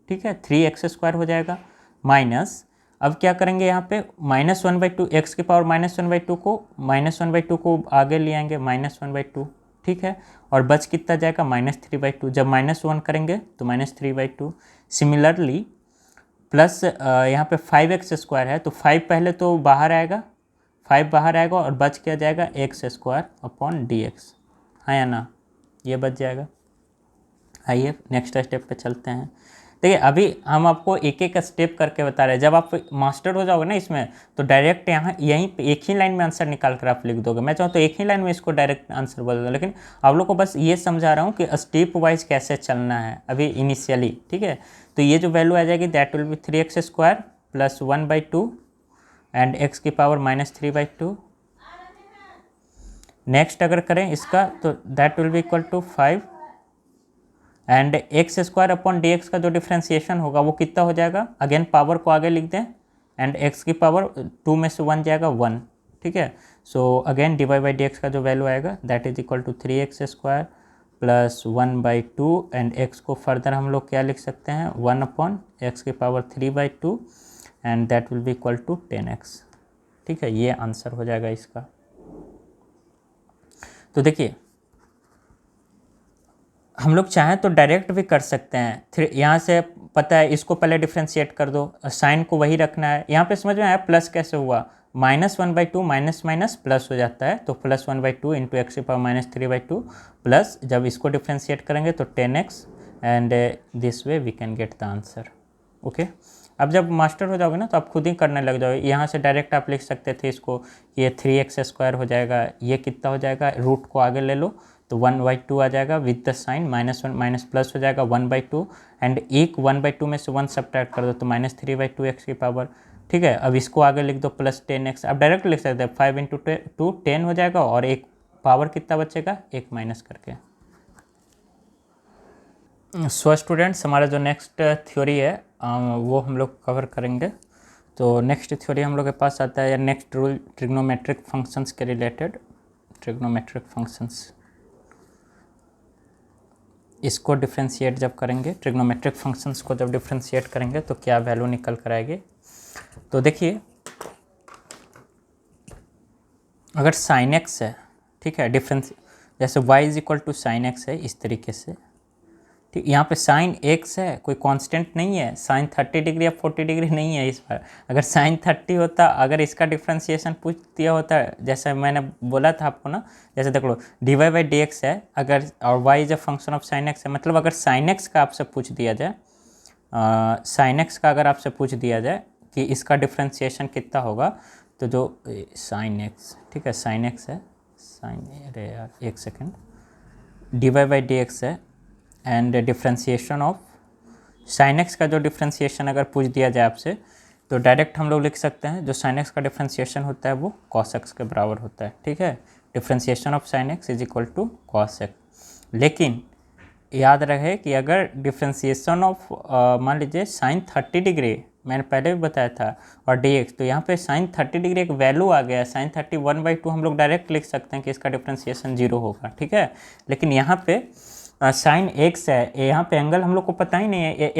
ठीक है, 3x स्क्वायर हो जाएगा, माइनस अब क्या करेंगे यहाँ पे -1/2 x की पावर -1/2 को आगे ले आएंगे -1/2, ठीक है, और बच कितना जाएगा -3/2। जब -1 करेंगे तो -3/2। सिमिलरली प्लस यहाँ पे 5x² है तो 5 पहले तो बाहर आएगा, 5 बाहर आएगा और बच क्या जाएगा x²/dx, हाँ या ना, ये बच जाएगा। आइए नेक्स्ट स्टेप पे चलते हैं। देखिए अभी हम आपको एक एक स्टेप करके बता रहे हैं, जब आप मास्टर हो जाओगे ना इसमें तो डायरेक्ट यहाँ यहीं पे एक ही लाइन में आंसर निकाल कर आप लिख दोगे। मैं चाहूँ तो एक ही लाइन में इसको डायरेक्ट आंसर बोल दो, लेकिन आप लोग को बस ये समझा रहा हूँ कि स्टेप वाइज कैसे चलना है अभी इनिशियली, ठीक है। तो ये जो वैल्यू आ जाएगी that will be 3x² + 1/2 and x की पावर -3/2। नेक्स्ट अगर करें इसका तो that will be equal to 5 and x²/dx का जो डिफ्रेंसिएशन होगा वो कितना हो जाएगा, अगेन पावर को आगे लिख दें एंड x की पावर 2 में से 1 जाएगा 1, ठीक है। सो अगेन dy/dx का जो वैल्यू आएगा that is equal to 3x² + 1/2 and x को फर्दर हम लोग क्या लिख सकते हैं 1/x की power 3/2 and that will be equal to 10x, ठीक है। ये आंसर हो जाएगा इसका। तो देखिए हम लोग चाहें तो डायरेक्ट भी कर सकते हैं, यहाँ से पता है इसको पहले डिफ्रेंशिएट कर दो, साइन को वही रखना है। यहाँ पे समझ में आया प्लस कैसे हुआ, -1/2 माइनस माइनस प्लस हो जाता है, तो +1/2 इंटू x की पावर -3/2 प्लस जब इसको डिफ्रेंशिएट करेंगे तो 10x and this way we can get the answer. Okay, अब जब मास्टर हो जाओगे ना तो आप खुद ही करने लग जाओगे। यहाँ से डायरेक्ट आप लिख सकते थे इसको, ये 3x² हो जाएगा, ये कितना हो जाएगा, रूट को आगे ले लो तो 1/2 आ जाएगा with the sign -1 minus plus हो जाएगा 1/2 एंड एक 1/2 में से 1 सब्ट्रैक्ट कर दो तो -3/2 x की पावर, ठीक है। अब इसको आगे लिख दो प्लस 10x, आप डायरेक्ट लिख सकते हैं 5 × 2 10 हो जाएगा और एक पावर कितना बचेगा, एक माइनस करके। सो स्टूडेंट्स हमारा जो नेक्स्ट थ्योरी है वो हम लोग कवर करेंगे। तो नेक्स्ट थ्योरी हम लोग के पास आता है, या नेक्स्ट रूल ट्रिग्नोमेट्रिक फंक्शंस के रिलेटेड, ट्रिग्नोमेट्रिक फंक्शंस। इसको डिफ्रेंशिएट जब करेंगे, ट्रिग्नोमेट्रिक फंक्शंस को जब डिफ्रेंशिएट करेंगे तो क्या वैल्यू निकल कर आएगी। तो देखिए अगर sin x है, ठीक है, डिफरेंस जैसे y = sin x है इस तरीके से, ठीक। यहाँ पे sin x है, कोई कांस्टेंट नहीं है, sin 30 डिग्री या 40 डिग्री नहीं है इस बार। अगर sin 30 होता, अगर इसका डिफ्रेंशिएशन पूछ दिया होता, जैसे मैंने बोला था आपको ना, जैसे देख लो dy/dx है अगर, और y is a function of sin x है, मतलब अगर sin x का आपसे पूछ दिया जाए, sin x का अगर आपसे पूछ दिया जाए कि इसका डिफ्रेंशिएशन कितना होगा, तो जो sin x, ठीक है, sin x है, अरे यार एक सेकेंड, dy/dx है and differentiation of sin x का जो डिफ्रेंशिएशन अगर पूछ दिया जाए आपसे तो डायरेक्ट हम लोग लिख सकते हैं जो sin x का डिफ्रेंशिएशन होता है वो cos x के बराबर होता है, ठीक है। Differentiation of sin x = cos x। लेकिन याद रहे कि अगर डिफ्रेंशिएशन ऑफ मान लीजिए sin 30 डिग्री, मैंने पहले भी बताया था, और dx, तो यहाँ पे sin 30 डिग्री एक वैल्यू आ गया है, sin 30 1/2 हम लोग डायरेक्ट लिख सकते हैं कि इसका डिफ्रेंशिएशन 0 होगा, ठीक है। लेकिन यहाँ पे sin x है, यहाँ पे एंगल हम लोग को पता ही नहीं है,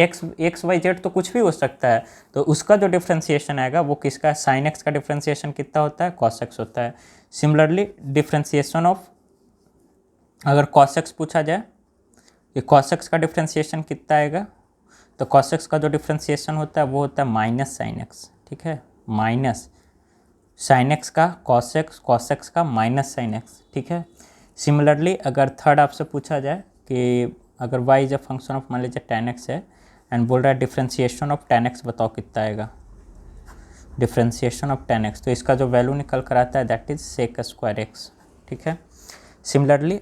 x y z तो कुछ भी हो सकता है, तो उसका जो डिफ्रेंशिएशन आएगा वो किसका, sin x का डिफ्रेंशिएशन कितना होता है, cos x होता है। सिमिलरली डिफ्रेंशिएशन ऑफ, अगर cos x पूछा जाए कि cos x का डिफ्रेंशिएशन कितना आएगा, तो cos x का जो डिफ्रेंशिएशन होता है वो होता है -sin x, ठीक है, माइनस sin x का cos x का -sin x, ठीक है। सिमिलरली अगर थर्ड आपसे पूछा जाए कि अगर y is a function of मान लीजिए tan x है एंड बोल रहा है डिफ्रेंशिएशन ऑफ tan x बताओ कितना आएगा, डिफ्रेंशिएशन ऑफ tan x, तो इसका जो वैल्यू निकल कर आता है दैट इज sec², ठीक है। सिमिलरली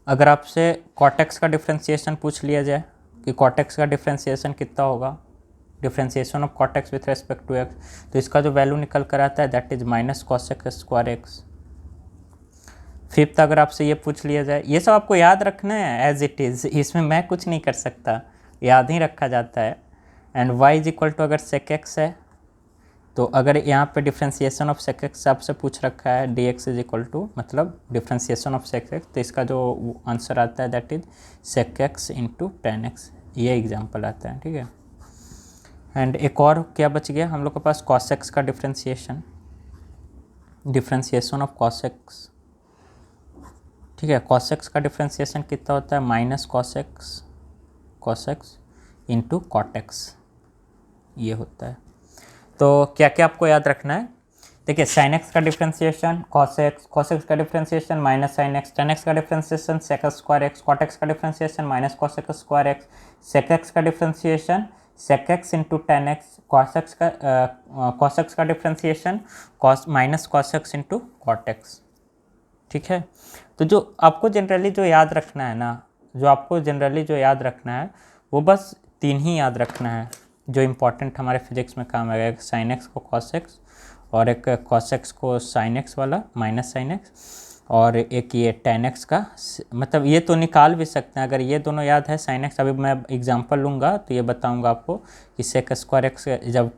अगर आपसे cot x का डिफ्रेंशिएशन पूछ लिया जाए कि cot x का डिफ्रेंशिएशन कितना होगा, differentiation of cot x with respect to x, तो इसका जो वैल्यू निकल कर आता है that is -cos x²। Fifth अगर आपसे ये पूछ लिया जाए, ये सब आपको याद रखना है एज इट इज़, इसमें मैं कुछ नहीं कर सकता, याद ही रखा जाता है। एंड y = अगर sec x है, तो अगर यहाँ पे डिफ्रेंशिएशन ऑफ sec x आपसे पूछ रखा है dx = मतलब डिफ्रेंशिएशन ऑफ sec x, तो इसका जो आंसर आता है that is sec x × tan x, ये एग्जाम्पल आता है, ठीक है। एंड एक और क्या बच गया हम लोग के पास, cos x का डिफ्रेंशिएशन ऑफ cos x, ठीक है। cos x का डिफ्रेंसिएशन कितना होता है, minus cos x into cot x, ये होता है। तो क्या क्या आपको याद रखना है, देखिए sin x का डिफ्रेंसिएशन cos x का differentiation minus sin x, tan x का differentiation sec square x, cot x का differentiation minus cos x square x, sec x का differentiation sec x into tan x, cos x का differentiation minus cos x into cot x। ठीक है। तो जो आपको generally जो याद रखना है ना, याद रखना है वो बस 3 ही याद रखना है जो इम्पोर्टेंट हमारे फिजिक्स में काम आएगा, एक sin x को cos x और एक cos x को sin x वाला माइनस sin x, और एक ये tan x का, मतलब ये तो निकाल भी सकते हैं अगर ये दोनों याद है sin x। अभी मैं एग्जांपल लूँगा तो ये बताऊँगा आपको कि sec स्क्वायर x, जब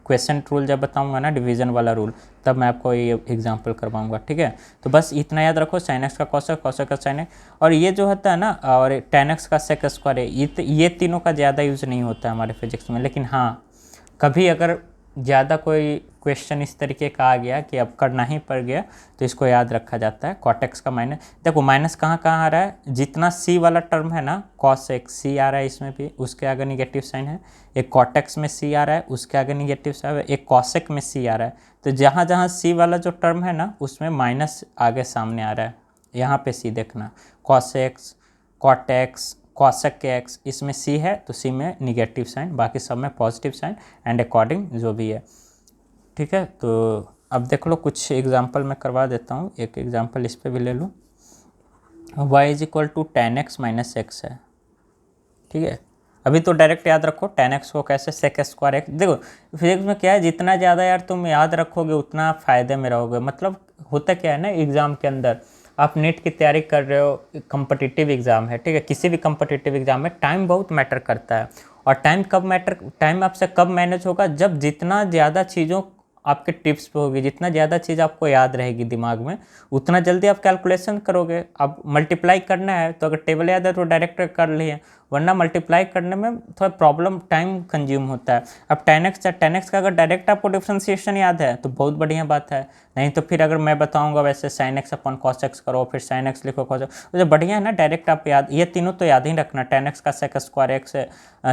क्वेश्चन रूल जब बताऊँगा ना, डिवीज़न वाला रूल, तब मैं आपको ये एग्जांपल करवाऊँगा। ठीक है। तो बस इतना याद रखो, sin x का cos x का sin x, और ये जो होता है ना, और tan x का sec स्क्वायर है, ये तीनों का ज़्यादा यूज़ नहीं होता है हमारे फिजिक्स में। लेकिन हाँ, कभी अगर ज़्यादा कोई क्वेश्चन इस तरीके का आ गया कि अब करना ही पड़ गया तो इसको याद रखा जाता है। cot x का माइनस, देखो माइनस कहाँ कहाँ आ रहा है, जितना c वाला टर्म है ना, cos x c आ रहा है इसमें भी, उसके आगे निगेटिव साइन है। एक cot x में c आ रहा है, उसके आगे निगेटिव साइन है। एक cos x में c आ रहा है। तो जहाँ जहाँ c वाला जो टर्म है ना, उसमें माइनस आगे सामने आ रहा है, यहाँ पे c देखना, cos x, cot x, cosec x, इसमें c है तो c में निगेटिव साइन, बाकी सब में पॉजिटिव साइन एंड अकॉर्डिंग जो भी है। ठीक है। तो अब देख लो, कुछ एग्जांपल मैं करवा देता हूँ, एक एग्जांपल इस पे भी ले लूँ। y is equal to tan x minus x है। ठीक है। अभी तो डायरेक्ट याद रखो tan x को कैसे, sec स्क्वायर x। देखो फिजिक्स में क्या है, जितना ज़्यादा यार तुम याद रखोगे उतना फ़ायदे में रहोगे। मतलब होता क्या है ना, एग्ज़ाम के अंदर आप नेट की तैयारी कर रहे हो, कम्पिटिटिव एग्ज़ाम है, ठीक है, किसी भी कम्पिटिटिव एग्ज़ाम में टाइम बहुत मैटर करता है। और टाइम आपसे कब मैनेज होगा, जब जितना ज़्यादा चीज़ों आपके टिप्स पे होगी, जितना ज़्यादा चीज़ आपको याद रहेगी दिमाग में, उतना जल्दी आप कैलकुलेशन करोगे। अब मल्टीप्लाई करना है तो अगर टेबल याद है तो डायरेक्ट कर लिए, वरना मल्टीप्लाई करने में थोड़ा प्रॉब्लम, टाइम कंज्यूम होता है। अब tan x का अगर डायरेक्ट आपको डिफ्रेंसिएशन याद है तो बहुत बढ़िया बात है, नहीं तो फिर अगर मैं बताऊंगा वैसे sin x अपन cos x करो, फिर sin x लिखो cos x, तो जो बढ़िया है ना, डायरेक्ट आप याद, ये तीनों तो याद ही रखना, tan x का sec स्क्वायर x,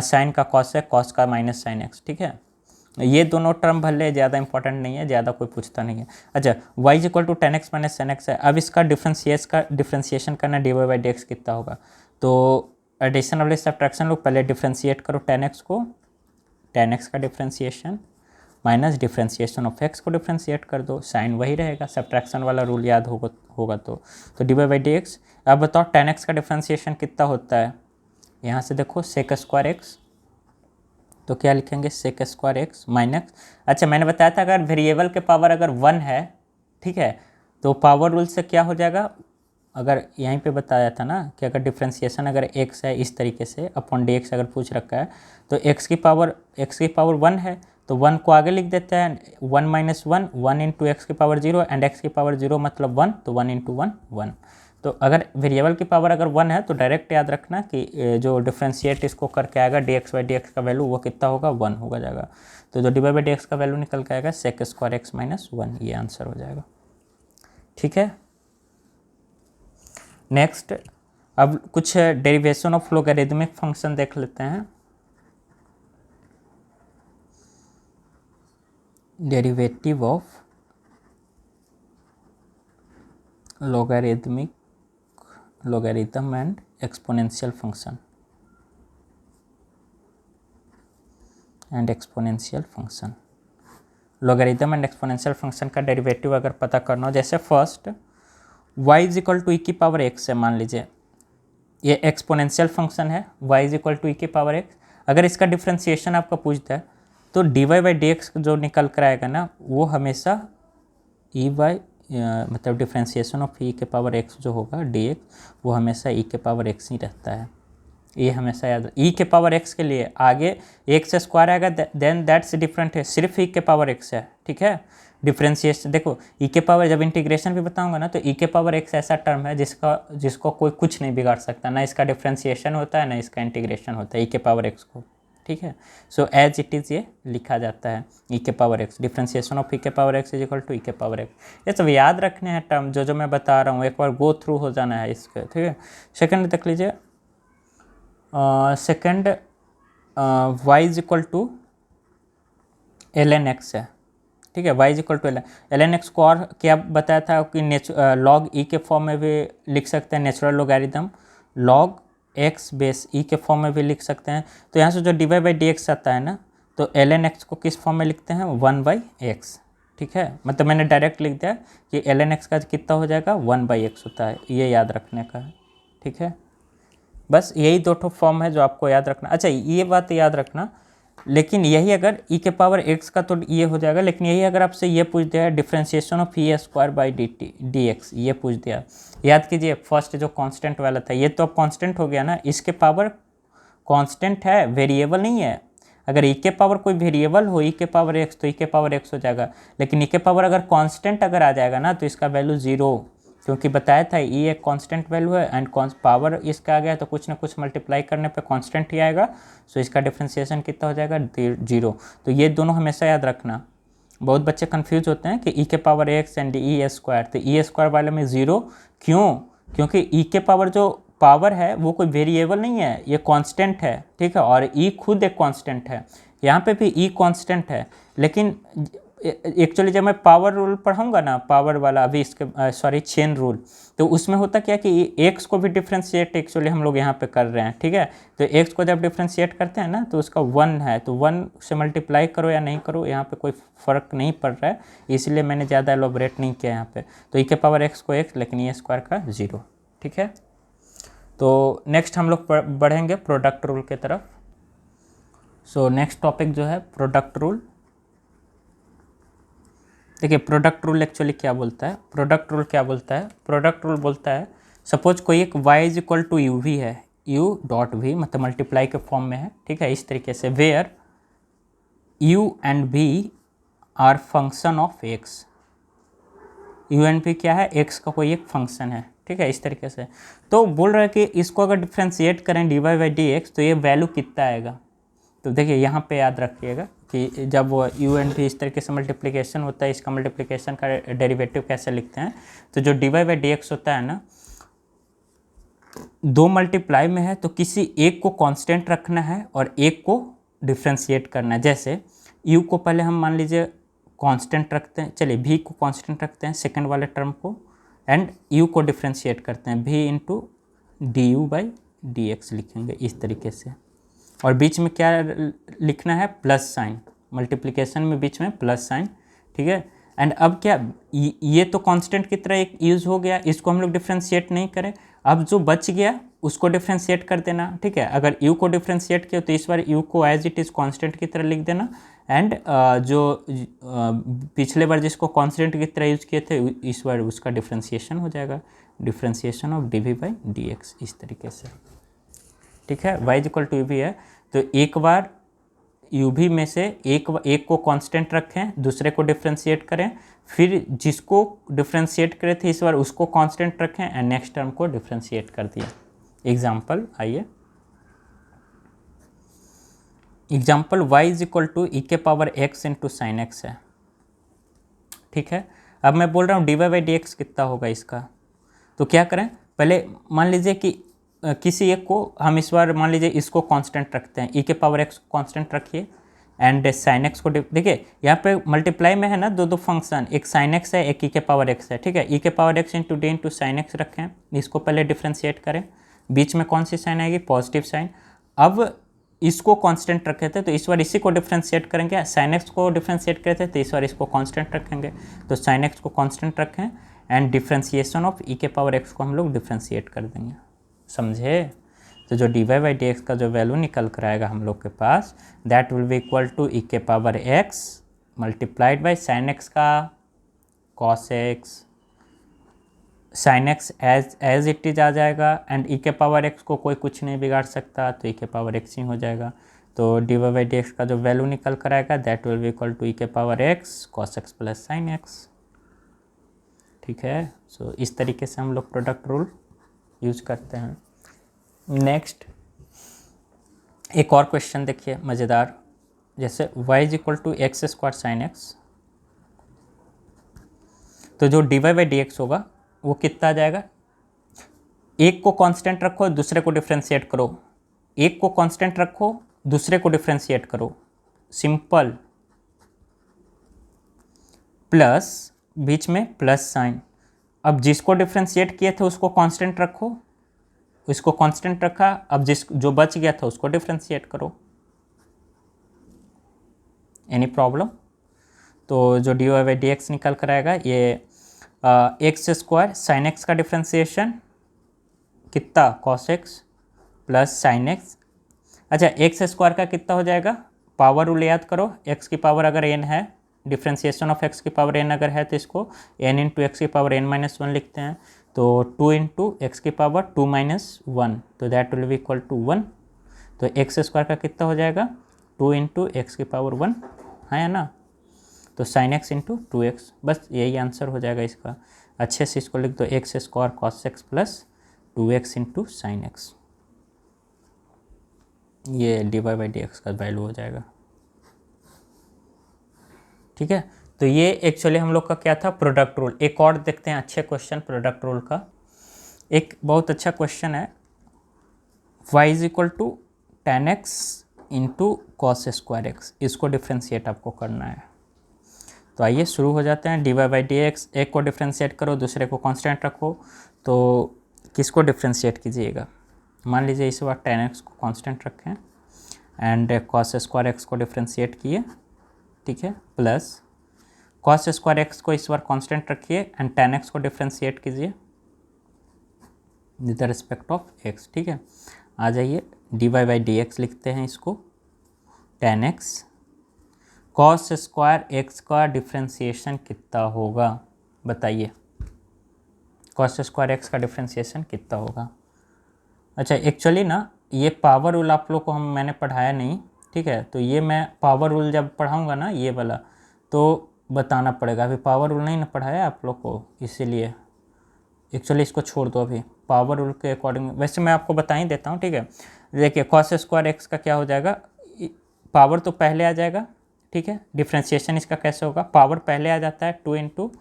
sin का cos x, cos का माइनस sin x। ठीक है। ये दोनों टर्म भले ज़्यादा इंपॉर्टेंट नहीं है, ज़्यादा कोई पूछता नहीं है। अच्छा, y is equal to tan x minus sin x है। अब इसका डिफ्रेंसिएशन करना, dy बाई dx कितना होगा, तो एडिशन वाले सब्ट्रैक्शन लोग पहले डिफ्रेंशिएट करो tan x को, tan x का differentiation minus differentiation of x को डिफ्रेंशिएट कर दो, साइन वही रहेगा, सब्ट्रैक्शन वाला रूल याद होगा तो dy बाई dx। अब बताओ tan x का डिफ्रेंसिएशन कितना होता है, यहाँ से देखो sec स्क्वायर x, तो क्या लिखेंगे sec स्क्वायर x माइनस, अच्छा मैंने बताया था अगर वेरिएबल के पावर अगर 1 है, ठीक है, तो पावर रूल से क्या हो जाएगा, अगर यहीं पे बताया था ना कि अगर डिफ्रेंसिएशन अगर x है इस तरीके से अपॉन dx अगर पूछ रखा है, तो x की पावर 1 है तो 1 को आगे लिख देते हैं, 1 माइनस 1 इंटू एक्स की पावर 0 एंड x की पावर 0 मतलब 1, तो 1 इंटू 1। तो अगर वेरिएबल की पावर अगर 1 है तो डायरेक्ट याद रखना कि जो डिफ्रेंशिएट इसको करके आएगा dx बाई dx का वैल्यू वो कितना होगा, 1 होगा जाएगा। तो जो dy बाई dx का वैल्यू निकल के आएगा sec स्क्वायर x माइनस 1, ये आंसर हो जाएगा। ठीक है। नेक्स्ट, अब कुछ डेरिवेशन ऑफ लोगरिथमिक फंक्शन देख लेते हैं। Derivative of logarithm and exponential function logarithm and exponential function का डेरिवेटिव अगर पता करना हो, जैसे first y is equal to e की पावर x है, मान लीजिए ये एक्सपोनेंशियल फंक्शन है, y is equal to e की पावर x। अगर इसका डिफ्रेंसिएशन आपका पूछता है तो dy बाई dx जो निकल कर आएगा ना, वो हमेशा e बाई मतलब डिफ्रेंसिएशन ऑफ e के पावर x जो होगा dx, वो हमेशा e के पावर x ही रहता है। ये हमेशा याद, e के पावर x के लिए आगे x स्क्वायर आएगा, देन दैट्स डिफरेंट है, सिर्फ e के पावर x है। ठीक है। डिफ्रेंशिएशन देखो, e के पावर, जब इंटीग्रेशन भी बताऊंगा ना, तो e के पावर x ऐसा टर्म है जिसको कोई कुछ नहीं बिगाड़ सकता, ना इसका डिफ्रेंशिएशन होता है ना इसका इंटीग्रेशन होता है e के पावर x को। ठीक है। सो एज इट इज़ ये लिखा जाता है ई के पावर एक्स, डिफ्रेंसिएशन ऑफ ई के power x is equal to e के पावर एक्स। ये सब याद रखने हैं टर्म जो मैं बता रहा हूँ, एक बार गो थ्रू हो जाना है इसके, ठीक है। सेकंड देख लीजिए, second y is equal to l N x है, ठीक है। y is equal to l N x को और क्या बताया था कि लॉग ई के फॉर्म में भी लिख सकते हैं, natural logarithm log x base e के फॉर्म में भी लिख सकते हैं। तो यहाँ से जो dy बाई डी एक्स आता है ना, तो एल एन एक्स को किस फॉर्म में लिखते हैं, 1 बाई एक्स, ठीक है। मतलब मैंने डायरेक्ट लिख दिया कि एल एन एक्स का कितना हो जाएगा, 1 बाई एक्स होता है, ये याद रखने का है, ठीक है। बस यही दो ठो फॉर्म है जो आपको याद रखना। अच्छा ये बात याद रखना, लेकिन यही अगर ई के पावर एक्स का तो ये हो जाएगा, लेकिन यही अगर आपसे ये पूछ दिया है differentiation of E square by D x, ये पूछ दिया, याद कीजिए फर्स्ट जो कांस्टेंट वाला था ये तो अब कांस्टेंट हो गया ना, इसके पावर कांस्टेंट है, वेरिएबल नहीं है। अगर ई के पावर कोई वेरिएबल हो ई के पावर एक्स तो ई के पावर एक्स हो जाएगा, लेकिन ई के पावर अगर कांस्टेंट अगर आ जाएगा ना तो इसका वैल्यू 0, क्योंकि बताया था ई एक कांस्टेंट वैल्यू है एंड पावर इसका आ गया तो कुछ ना कुछ मल्टीप्लाई करने पे कांस्टेंट ही आएगा। सो इसका डिफरेंशिएशन कितना हो जाएगा, 0। तो ये दोनों हमेशा याद रखना। बहुत बच्चे कंफ्यूज होते हैं कि ई के power x and E square, तो ई स्क्वायर वाले में 0 क्यों, क्योंकि ई के पावर जो पावर है वो कोई वेरिएबल नहीं है, ये कांस्टेंट है, ठीक है। और ई खुद एक कांस्टेंट है, यहाँ पे भी ई कांस्टेंट है। लेकिन एक्चुअली जब मैं पावर रूल पढ़ाऊंगा ना, पावर वाला अभी इसके सॉरी चेन रूल, तो उसमें होता क्या कि एक्स को भी डिफ्रेंशिएट एक्चुअली हम लोग यहाँ पे कर रहे हैं, ठीक है। तो एक्स को जब डिफ्रेंशिएट करते हैं ना तो उसका 1 है, तो 1 से मल्टीप्लाई करो या नहीं करो यहाँ पे कोई फ़र्क नहीं पड़ रहा है, इसलिए मैंने ज़्यादा एलोबरेट नहीं किया यहाँ पे। तो ई के पावर एक्स को एक्स, लेकिन ई स्क्वायर का 0, ठीक है। तो नेक्स्ट हम लोग बढ़ेंगे प्रोडक्ट रूल के तरफ। सो नेक्स्ट टॉपिक जो है प्रोडक्ट रूल। देखिए प्रोडक्ट रूल एक्चुअली क्या बोलता है, प्रोडक्ट रूल क्या बोलता है, प्रोडक्ट रूल बोलता है सपोज कोई एक y is equal to u v है, u डॉट वी मतलब मल्टीप्लाई के फॉर्म में है, ठीक है। इस तरीके से where u and v are function of x, u and v क्या है, x का कोई एक फंक्शन है, ठीक है। इस तरीके से तो बोल रहा है कि इसको अगर डिफ्रेंशिएट करें dy बाई डी एक्स तो ये वैल्यू कितना आएगा। तो देखिए यहाँ पे याद रखिएगा कि जब u एंड v इस तरीके से मल्टीप्लिकेशन होता है, इसका मल्टीप्लिकेशन का डेरिवेटिव कैसे लिखते हैं, तो जो dy बाई डी एक्स होता है ना, 2 मल्टीप्लाई में है तो किसी एक को कांस्टेंट रखना है और एक को डिफ्रेंशिएट करना है। जैसे u को पहले हम मान लीजिए कांस्टेंट रखते हैं, चलिए v को कांस्टेंट रखते हैं सेकंड वाले टर्म को, एंड u को डिफ्रेंशिएट करते हैं v into D u by D X लिखेंगे इस तरीके से, और बीच में क्या लिखना है, प्लस साइन, मल्टीप्लिकेशन में बीच में प्लस साइन, ठीक है। एंड अब क्या ये तो कांस्टेंट की तरह एक यूज़ हो गया, इसको हम लोग डिफ्रेंशिएट नहीं करें, अब जो बच गया उसको डिफ्रेंशिएट कर देना, ठीक है। अगर u को डिफ्रेंशिएट किया तो इस बार u को एज इट इज़ कांस्टेंट की तरह लिख देना, एंड जो पिछले बार जिसको कांस्टेंट की तरह यूज़ किए थे इस बार उसका डिफ्रेंशिएशन हो जाएगा, differentiation of d v by D x इस तरीके से, ठीक है। y इक्वल टू वी है तो एक बार u भी में से एक को कांस्टेंट रखें, दूसरे को डिफ्रेंशिएट करें, फिर जिसको डिफ्रेंशिएट करे थे इस बार उसको कांस्टेंट रखें एंड नेक्स्ट टर्म को डिफ्रेंशिएट कर दिया। एग्जांपल आइए, example y is equal to e के power x into sine x है, ठीक है। अब मैं बोल रहा हूँ d Y by D x कितना होगा इसका, तो क्या करें, पहले मान लीजिए कि किसी एक को हम इस बार मान लीजिए इसको कांस्टेंट रखते हैं, ई के पावर एक्स को कांस्टेंट रखिए एंड साइन एक्स को, देखिए यहाँ पे मल्टीप्लाई में है ना दो फंक्शन, एक साइन एक्स है एक ई के पावर एक्स है, ठीक है। ई के power x into D into sine x रखें, इसको पहले डिफ्रेंशिएट करें, बीच में कौन सी साइन आएगी, पॉजिटिव साइन। अब इसको कांस्टेंट रखे थे तो इस बार इसी को डिफ्रेंशिएट करेंगे, साइन एक्स को डिफ्रेंशिएट करे थे तो इस बार इसको कांस्टेंट रखेंगे, तो साइन एक्स को कांस्टेंट रखें एंड डिफ्रेंशिएशन ऑफ ई के पावर एक्स को हम लोग डिफ्रेंशिएट कर देंगे, समझे। तो जो D Y by D x का जो वैल्यू निकल कर आएगा हम लोग के पास, that will be equal to e के power x multiplied by sine x का cos x, sine x as it is आ जाएगा, एंड ई के पावर एक्स को कोई कुछ नहीं बिगाड़ सकता तो ई के पावर एक्स ही हो जाएगा। तो D Y by D x का जो वैल्यू निकल कर आएगा that will be equal to e के power x cos x plus sine x, ठीक है। सो इस तरीके से हम लोग प्रोडक्ट रूल यूज करते हैं। नेक्स्ट एक और क्वेश्चन देखिए मज़ेदार, जैसे y is equal to x square sine x, तो जो dy बाई डी एक्स होगा वो कितना आ जाएगा, एक को कांस्टेंट रखो दूसरे को डिफ्रेंशिएट करो, एक को कांस्टेंट रखो दूसरे को डिफ्रेंशिएट करो, सिंपल, प्लस बीच में प्लस साइन। अब जिसको डिफ्रेंशिएट किए थे उसको कांस्टेंट रखो, इसको कांस्टेंट रखा, अब जो बच गया था उसको डिफ्रेंशिएट करो। Any problem? तो जो D Y by D x निकल कर आएगा ये एक्स स्क्वायर साइन एक्स का डिफ्रेंशिएशन कितना, cos x plus sine x. अच्छा, एक्स स्क्वायर का कितना हो जाएगा, पावर रूल याद करो, एक्स की पावर अगर एन है, डिफ्रेंशिएशन ऑफ एक्स की पावर एन अगर है तो इसको एन इंटू एक्स की पावर एन माइनस वन लिखते हैं, तो 2 इंटू एक्स की पावर 2 माइनस वन, तो that will be equal to 1। तो एक्स स्क्वायर का कितना हो जाएगा, 2 इंटू एक्स की पावर 1 है ना, तो साइन एक्स इंटू 2x, बस यही आंसर हो जाएगा इसका। अच्छे से इसको लिख दो, x square cos x plus 2x into sine x, ये d Y by D x का वैल्यू हो जाएगा। ठीक है, तो ये एक्चुअली हम लोग का क्या था, प्रोडक्ट रूल। एक और देखते हैं अच्छे क्वेश्चन प्रोडक्ट रूल का। एक बहुत अच्छा क्वेश्चन है, y is equal to ten x into cos square x, इसको डिफ्रेंशिएट आपको करना है। तो आइए शुरू हो जाते हैं। D Y by D x, एक को डिफ्रेंशिएट करो दूसरे को कांस्टेंट रखो, तो किसको डिफ्रेंशिएट कीजिएगा, मान लीजिए इस बार टेन एक्स को कांस्टेंट रखें एंड कॉस स्क्वायर एक्स को डिफ्रेंशिएट किए, ठीक है, प्लस कॉस स्क्वायर एक्स को इस बार कांस्टेंट रखिए एंड टेन एक्स को डिफ्रेंशिएट कीजिए with the respect of x. ठीक है, आ जाइए d Y by D x लिखते हैं इसको, ten x cos square x का डिफ्रेंशिएशन कितना होगा, बताइए कॉस स्क्वायर एक्स का डिफ्रेंशिएशन कितना होगा। अच्छा, एक्चुअली ना ये पावर रूल आप लोग को मैंने पढ़ाया नहीं, ठीक है, तो ये मैं पावर रूल जब पढ़ाऊँगा ना ये वाला तो बताना पड़ेगा, अभी पावर रूल नहीं ना पढ़ाया आप लोग को, इसीलिए एक्चुअली इसको छोड़ दो अभी, पावर रूल के अकॉर्डिंग वैसे मैं आपको बता ही देता हूँ। ठीक है, देखिए कॉस स्क्वायर एक्स का क्या हो जाएगा, पावर तो पहले आ जाएगा, ठीक है, डिफ्रेंशिएशन इसका कैसे होगा, पावर पहले आ जाता है 2 into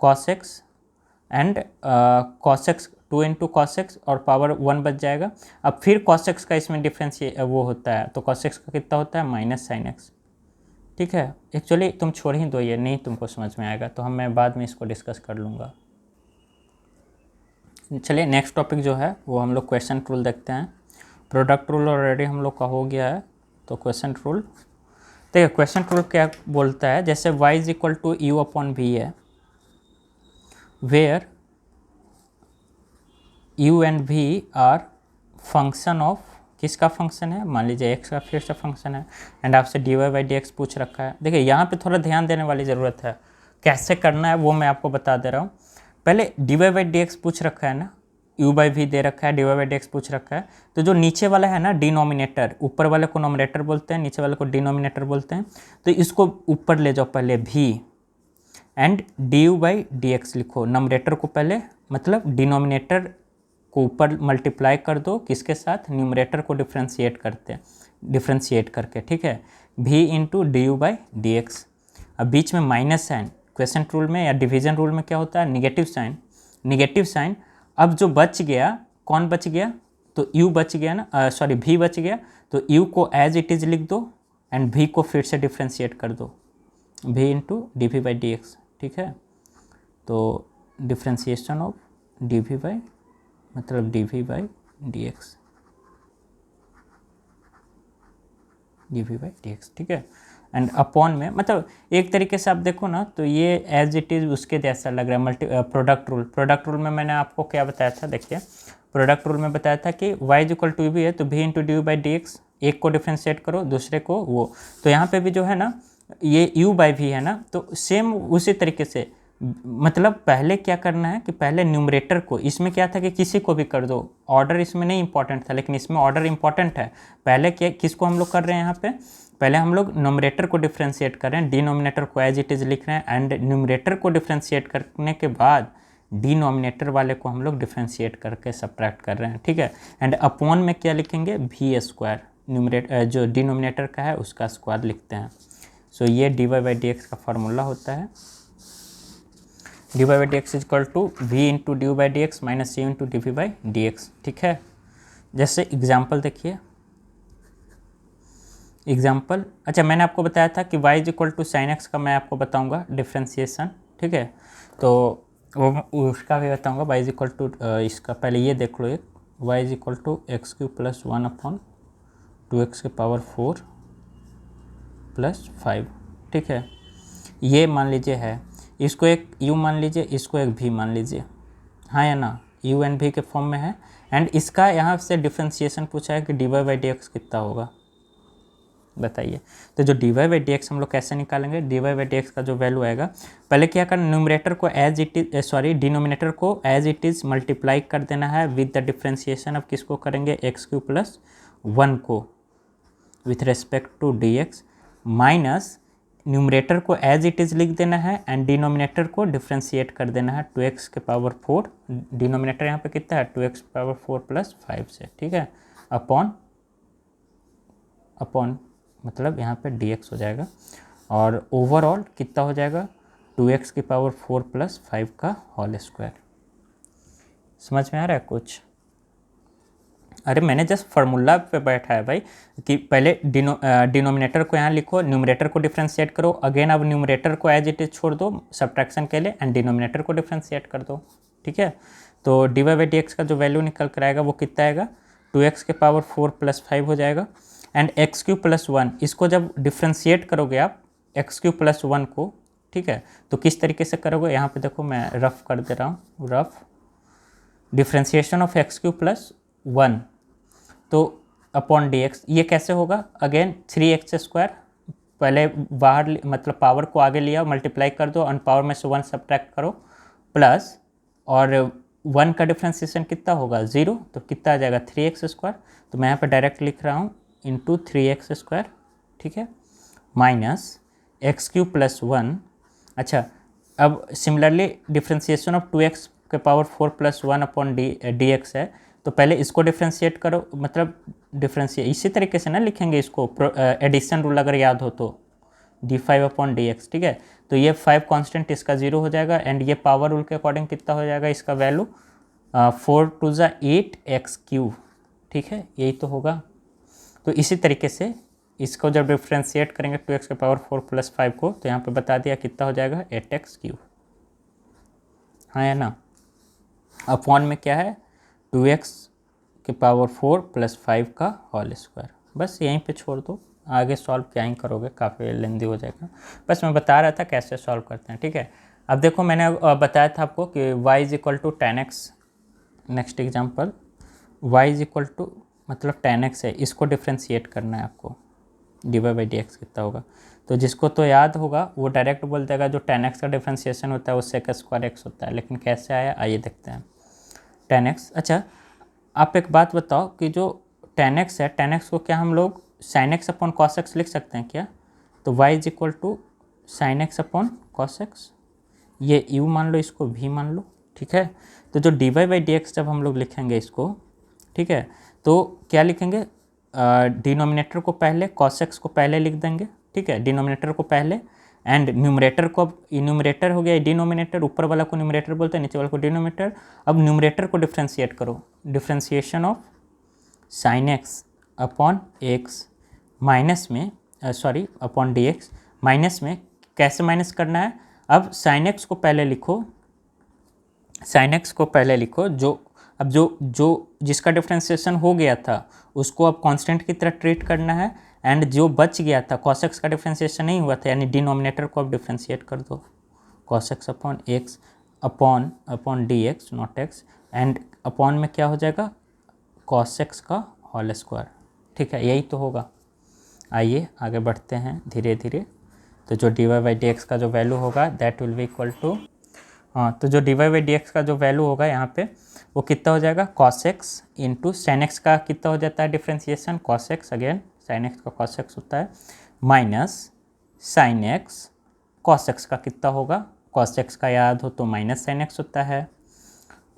cos x and cos x 2 into cos x और पावर 1 बच जाएगा। अब फिर कॉस एक्स का इसमें डिफ्रेंशिए वो होता है, तो कॉस एक्स का कितना होता है, माइनस साइन एक्स। ठीक है, एक्चुअली तुम छोड़ ही दो, ये नहीं तुमको समझ में आएगा तो मैं बाद में इसको डिस्कस कर लूँगा। चलिए नेक्स्ट टॉपिक जो है वो हम लोग क्वेश्चन रूल देखते हैं। प्रोडक्ट रूल ऑलरेडी हम लोग का हो गया है, तो क्वेश्चन रूल देखिए, क्वेश्चन रूल क्या बोलता है, जैसे y is equal to u upon v है, where u and v are function of, किसका फंक्शन है, मान लीजिए x का फिर से फंक्शन है एंड आपसे d Y by D x पूछ रखा है। देखिए यहाँ पे थोड़ा ध्यान देने वाली ज़रूरत है, कैसे करना है वो मैं आपको बता दे रहा हूँ। पहले d Y by D x पूछ रखा है ना, u बाई वी दे रखा है, D Y by D x पूछ रखा है, तो जो नीचे वाला है ना डिनोमिनेटर, ऊपर वाले को नोमिनेटर बोलते हैं, नीचे वाले को डिनोमिनेटर बोलते हैं, तो इसको ऊपर ले जाओ पहले v and D u by D x लिखो, नोमिनेटर को पहले मतलब डिनोमिनेटर को ऊपर मल्टीप्लाई कर दो किसके साथ, न्यूमरेटर को डिफ्रेंशिएट करके, ठीक है, v into D u by D x. अब बीच में माइनस साइन, क्वेश्चन रूल में या डिवीजन रूल में क्या होता है, निगेटिव साइन, निगेटिव साइन। अब जो बच गया, कौन बच गया, तो u बच गया ना, सॉरी v बच गया, तो u को एज इट इज़ लिख दो एंड v को फिर से डिफ्रेंशिएट कर दो, v into d v by D x. ठीक है, तो differentiation of d v by मतलब d v by D x, d v by D x, ठीक है, एंड अपॉन में मतलब एक तरीके से आप देखो ना तो ये एज इट इज़ उसके जैसा लग रहा है। प्रोडक्ट रूल में मैंने आपको क्या बताया था, देखिए प्रोडक्ट रूल में बताया था कि y इज इक्वल टू भी है तो v into D u by D x, एक को डिफ्रेंशिएट करो दूसरे को वो, तो यहाँ पे भी जो है ना ये u बाई वी है ना, तो सेम उसी तरीके से मतलब पहले क्या करना है कि पहले न्यूमरेटर को, इसमें क्या था कि किसी को भी कर दो, ऑर्डर इसमें नहीं इंपॉर्टेंट था लेकिन इसमें ऑर्डर इंपॉर्टेंट है। पहले क्या किसको हम लोग कर रहे हैं यहाँ पे, पहले हम लोग नोमिनेटर को डिफ्रेंशिएट कर रहे हैं, डिनोमिनेटर को एज इट इज़ लिख रहे हैं एंड न्यूमरेटर को डिफ्रेंशिएट करने के बाद डिनोमिनेटर वाले को हम लोग डिफ्रेंशिएट करके सब्ट्रैक्ट कर रहे हैं, ठीक है, एंड अपॉन में क्या लिखेंगे, वी स्क्वायर, जो डिनोमिनेटर का है उसका स्क्वायर लिखते हैं। सो ये d Y by D x का फार्मूला होता है। D Y by D x is equal to v into d by D x minus c into d v by D x. ठीक है, जैसे एग्जाम्पल देखिए, एग्जाम्पल, अच्छा मैंने आपको बताया था कि y is equal to sine x का मैं आपको बताऊंगा डिफ्रेंसिएशन। ठीक है, तो वो उसका भी बताऊंगा। y इज इक्वल टू इसका पहले ये देख लो, एक y is equal to x cube plus 1 upon 2x के पावर 4 प्लस 5। ठीक है, ये मान लीजिए है, इसको एक u मान लीजिए, इसको एक v मान लीजिए, हाँ या ना, u एंड v के फॉर्म में है। एंड इसका यहाँ से डिफ्रेंसिएशन पूछा है कि d Y by D x कितना होगा, बताइए। तो जो D Y by D x हम लोग कैसे निकालेंगे, d Y by D x का जो वैल्यू आएगा, पहले क्या करना, न्यूमरेटर को as it is, sorry denominator को एज इट इज़ मल्टीप्लाई कर देना है विद द डिफ्रेंसिएशन। अब किसको करेंगे, एक्स क्यू प्लस 1 को with respect to D x, minus numerator को एज इट इज़ लिख देना है एंड डिनोमिनेटर को डिफ्रेंशिएट कर देना है 2x के पावर 4, डिनोमिनेटर यहाँ पे कितना है 2x पावर 4 प्लस 5 से। ठीक है, अपॉन मतलब यहाँ पे dx हो जाएगा, और ओवरऑल कितना हो जाएगा 2x की पावर 4 प्लस 5 का होल स्क्वायर। समझ में आ रहा है कुछ? अरे मैंने जस्ट फार्मूला पे बैठा है भाई कि पहले डिनोमिनेटर को यहाँ लिखो, न्यूमरेटर को डिफ्रेंशिएट करो, अगेन अब न्यूमरेटर को एज इट इज छोड़ दो सब्ट्रैक्शन के लिए एंड डिनोमिनेटर को डिफ्रेंशिएट कर दो। ठीक है, तो D Y by D x का जो वैल्यू निकल कर आएगा वो कितना आएगा, 2x के पावर 4 प्लस 5 हो जाएगा। एंड एक्स क्यू प्लस 1, इसको जब डिफ्रेंशिएट करोगे आप एक्स क्यू प्लस 1 को, ठीक है, तो किस तरीके से करोगे, यहाँ पे देखो मैं रफ कर दे रहा हूँ, rough differentiation of x cube plus 1 तो अपॉन डी एक्स, ये कैसे होगा, अगेन 3x स्क्वायर, पहले बाहर मतलब पावर को आगे लिया, मल्टीप्लाई कर दो, और पावर में से 1 सब्ट्रैक्ट करो, प्लस और 1 का डिफ्रेंशिएशन कितना होगा 0, तो कितना आ जाएगा 3x स्क्वायर। तो मैं यहाँ पे डायरेक्ट लिख रहा हूँ इंटू 3x स्क्वायर। ठीक है, माइनस एक्स क्यू प्लस 1। अच्छा, अब सिमिलरली डिफ्रेंशिएशन ऑफ 2x के power 4 plus 1 upon D x है, तो पहले इसको डिफ्रेंशिएट करो, मतलब डिफ्रेंशिएट इसी तरीके से ना लिखेंगे इसको, एडिशन रूल अगर याद हो तो d5 अपॉन डी एक्स। ठीक है, तो ये 5 कांस्टेंट इसका 0 हो जाएगा, एंड ये पावर रूल के अकॉर्डिंग कितना हो जाएगा इसका वैल्यू 4 टू ज़ा 8x क्यूब। ठीक है, यही तो होगा। तो इसी तरीके से इसको जब डिफ्रेंशिएट करेंगे 2x के पावर 4 प्लस 5 को, तो यहाँ पे बता दिया कितना हो जाएगा 8x क्यूब, हाँ या ना। अपॉन में क्या है 2x के पावर 4 प्लस 5 का होल स्क्वायर। बस यहीं पे छोड़ दो, आगे सॉल्व क्या ही करोगे, काफ़ी लेंदी हो जाएगा। बस मैं बता रहा था कैसे सॉल्व करते हैं। ठीक है, अब देखो मैंने बताया था आपको कि y is equal to 10x। Next example, y is equal to मतलब 10x है, इसको डिफ्रेंशिएट करना है आपको, d Y by D x कितना होगा। तो जिसको तो याद होगा वो डायरेक्ट बोल देगा जो 10x का डिफ्रेंशिएशन होता है वो सेक स्क्वायर एक्स होता है, लेकिन कैसे आया आइए देखते हैं। 10x, अच्छा आप एक बात बताओ कि जो 10x है, 10x को क्या हम लोग sin x upon cos x लिख सकते हैं क्या? तो y is equal to sin x upon cos x, ये u मान लो, इसको v मान लो। ठीक है, तो जो D Y by D x जब हम लोग लिखेंगे इसको, ठीक है, तो क्या लिखेंगे, डिनोमिनेटर को पहले, cos x को पहले लिख देंगे। ठीक है, डिनोमिनेटर को पहले, एंड न्यूमरेटर को, अब न्यूमरेटर हो गया डिनोमिनेटर, ऊपर वाला को न्यूमरेटर बोलते हैं, नीचे वाला को डिनोमिनेटर। अब न्यूमरेटर को डिफ्रेंशिएट करो, differentiation of sine x upon x minus में sorry upon D x, minus में कैसे माइनस करना है, अब साइन एक्स को पहले लिखो, साइन एक्स को पहले लिखो, अब जो जिसका डिफ्रेंशिएशन हो गया था उसको अब कांस्टेंट की तरह ट्रीट करना है, एंड जो बच गया था cos x का डिफ्रेंशिएशन नहीं हुआ था, यानी डिनोमिनेटर को अब डिफ्रेंशिएट कर दो, cos x upon x upon D x not x, and upon में क्या हो जाएगा cos x का होल स्क्वायर। ठीक है, यही तो होगा। आइए आगे बढ़ते हैं धीरे धीरे। तो जो D Y by D x का जो वैल्यू होगा that will be equal to, हाँ, तो जो D Y by D x का जो वैल्यू होगा यहाँ पे वो कितना हो जाएगा cos x into sine x का कितना हो जाता है differentiation cos x, again sine x का cos x होता है, minus sine X cos x का कितना होगा, cos x का याद हो तो माइनस साइन एक्स होता है,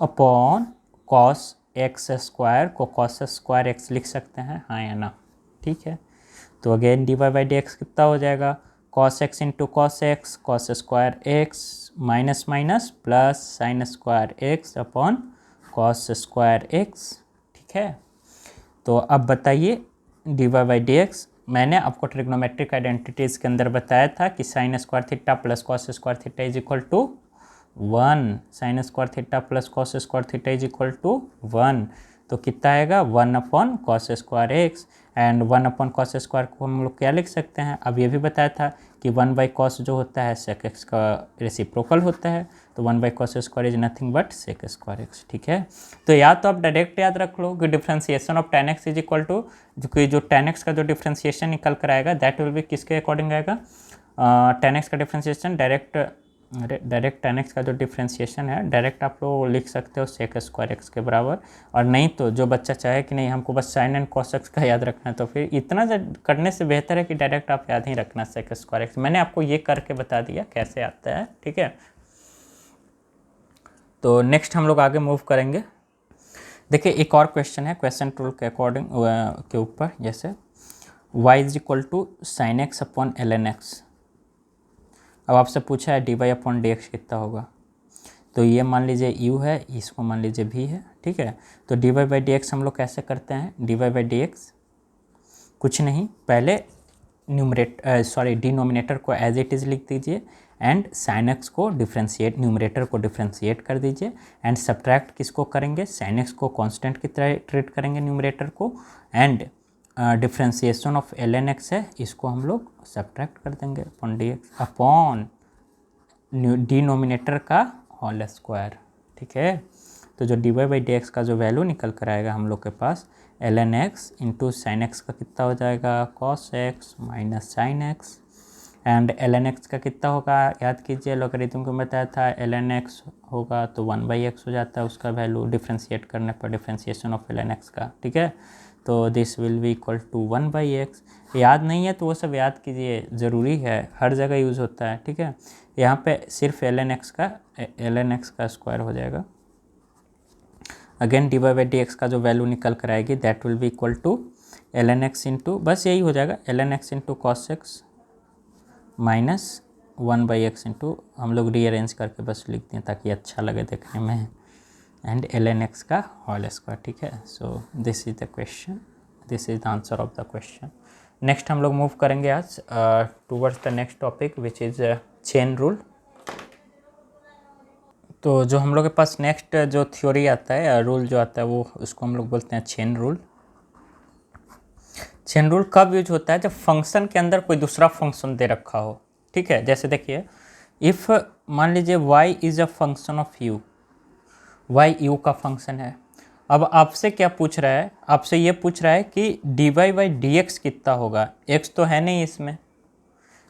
अपॉन cos x स्क्वायर को cos स्क्वायर x लिख सकते हैं, हाँ या ना। ठीक है। तो again d Y by D x कितना हो जाएगा, cos x into cos x, cos square x minus minus plus sine square x upon cos square x, ठीक है। तो अब बताइए d Y by D x, मैंने आपको ट्रिग्नोमेट्रिक आइडेंटिटीज़ के अंदर बताया था कि sine square theta plus cos square theta is equal to 1, sine square theta plus cos square theta is equal to 1। तो कितना आएगा 1 upon cos square x, and 1 upon cos square को हम लोग क्या लिख सकते हैं, अब ये भी बताया था कि 1 बाई कॉस जो होता है सेक एक्स का रेसिप्रोकल होता है, तो 1 by cos square is nothing but sec square x, ठीक है। तो या तो आप डायरेक्ट याद रख लो कि differentiation of tan x is equal to जो tan x का जो डिफ्रेंसिएशन निकल कर आएगा दैट विल बी किसके अकॉर्डिंग आएगा, tan x का डिफ्रेंसिएशन डायरेक्ट tan x का जो डिफ्रेंसिएशन है डायरेक्ट आप लोग लिख सकते हो सेक स्क्वायर एक्स के बराबर, और नहीं तो जो बच्चा चाहे कि नहीं हमको बस साइन एंड कॉस एक्स का याद रखना है, तो फिर इतना करने से बेहतर है कि डायरेक्ट आप याद ही रखना सेक स्क्वायर एक्स। मैंने आपको ये करके बता दिया कैसे आता है, ठीक है। तो नेक्स्ट हम लोग आगे मूव करेंगे। देखिए एक और क्वेश्चन है क्वेश्चन रूल के अकॉर्डिंग के ऊपर, जैसे y is equal to sine x upon l N x. अब आपसे पूछा है D Y upon D x कितना होगा, तो ये मान लीजिए u है, इसको मान लीजिए v है, ठीक है। तो D Y by D x हम लोग कैसे करते हैं, d Y by D x कुछ नहीं, पहले डिनोमिनेटर को एज इट इज़ लिख दीजिए एंड साइन एक्स को डिफ्रेंशिएट, न्यूमरेटर को डिफ्रेंशिएट कर दीजिए, एंड सब्ट्रैक्ट किसको करेंगे, साइन एक्स को कांस्टेंट की तरह ट्रीट करेंगे न्यूमरेटर को, and differentiation of L N x है इसको हम लोग सब्ट्रैक्ट कर देंगे upon D X upon denominator का होल स्क्वायर, ठीक है। तो जो D Y by D x का जो वैल्यू निकल कर आएगा हम लोग के पास L N x into sine x का कितना हो जाएगा cos x minus sine X, and L N x का कितना होगा याद कीजिए, लोगरिथम को बताया था एल एन एक्स होगा तो 1 बाई एक्स हो जाता है उसका वैल्यू डिफ्रेंशिएट करने पर, differentiation of L N x का, ठीक है। तो this will be equal to 1 by x. याद नहीं है तो वो सब याद कीजिए, ज़रूरी है, हर जगह यूज़ होता है, ठीक है। यहाँ पे सिर्फ एल एन एक्स का स्क्वायर हो जाएगा, again d Y by D x का जो वैल्यू निकल कर आएगी that will be equal to l N x into, बस यही हो जाएगा l N x into cos x minus 1 by x into, हम लोग रीअरेंज करके बस लिख दें ताकि अच्छा लगे देखने में, एंड एल एन एक्स का होल स्क्वायर, ठीक है। So this is the question, this is the answer of the question. Next हम लोग मूव करेंगे आज towards the next topic which is chain rule. तो जो हम लोग के पास नेक्स्ट जो थ्योरी आता है रूल जो आता है वो उसको हम लोग बोलते हैं चेन रूल। चेन रूल कब यूज होता है, जब फंक्शन के अंदर कोई दूसरा फंक्शन दे रखा हो, ठीक है। जैसे देखिए इफ़ मान लीजिए y is a function of u, y u का फंक्शन है, अब आपसे क्या पूछ रहा है, आपसे ये पूछ रहा है कि d Y by D x कितना होगा, x तो है नहीं इसमें।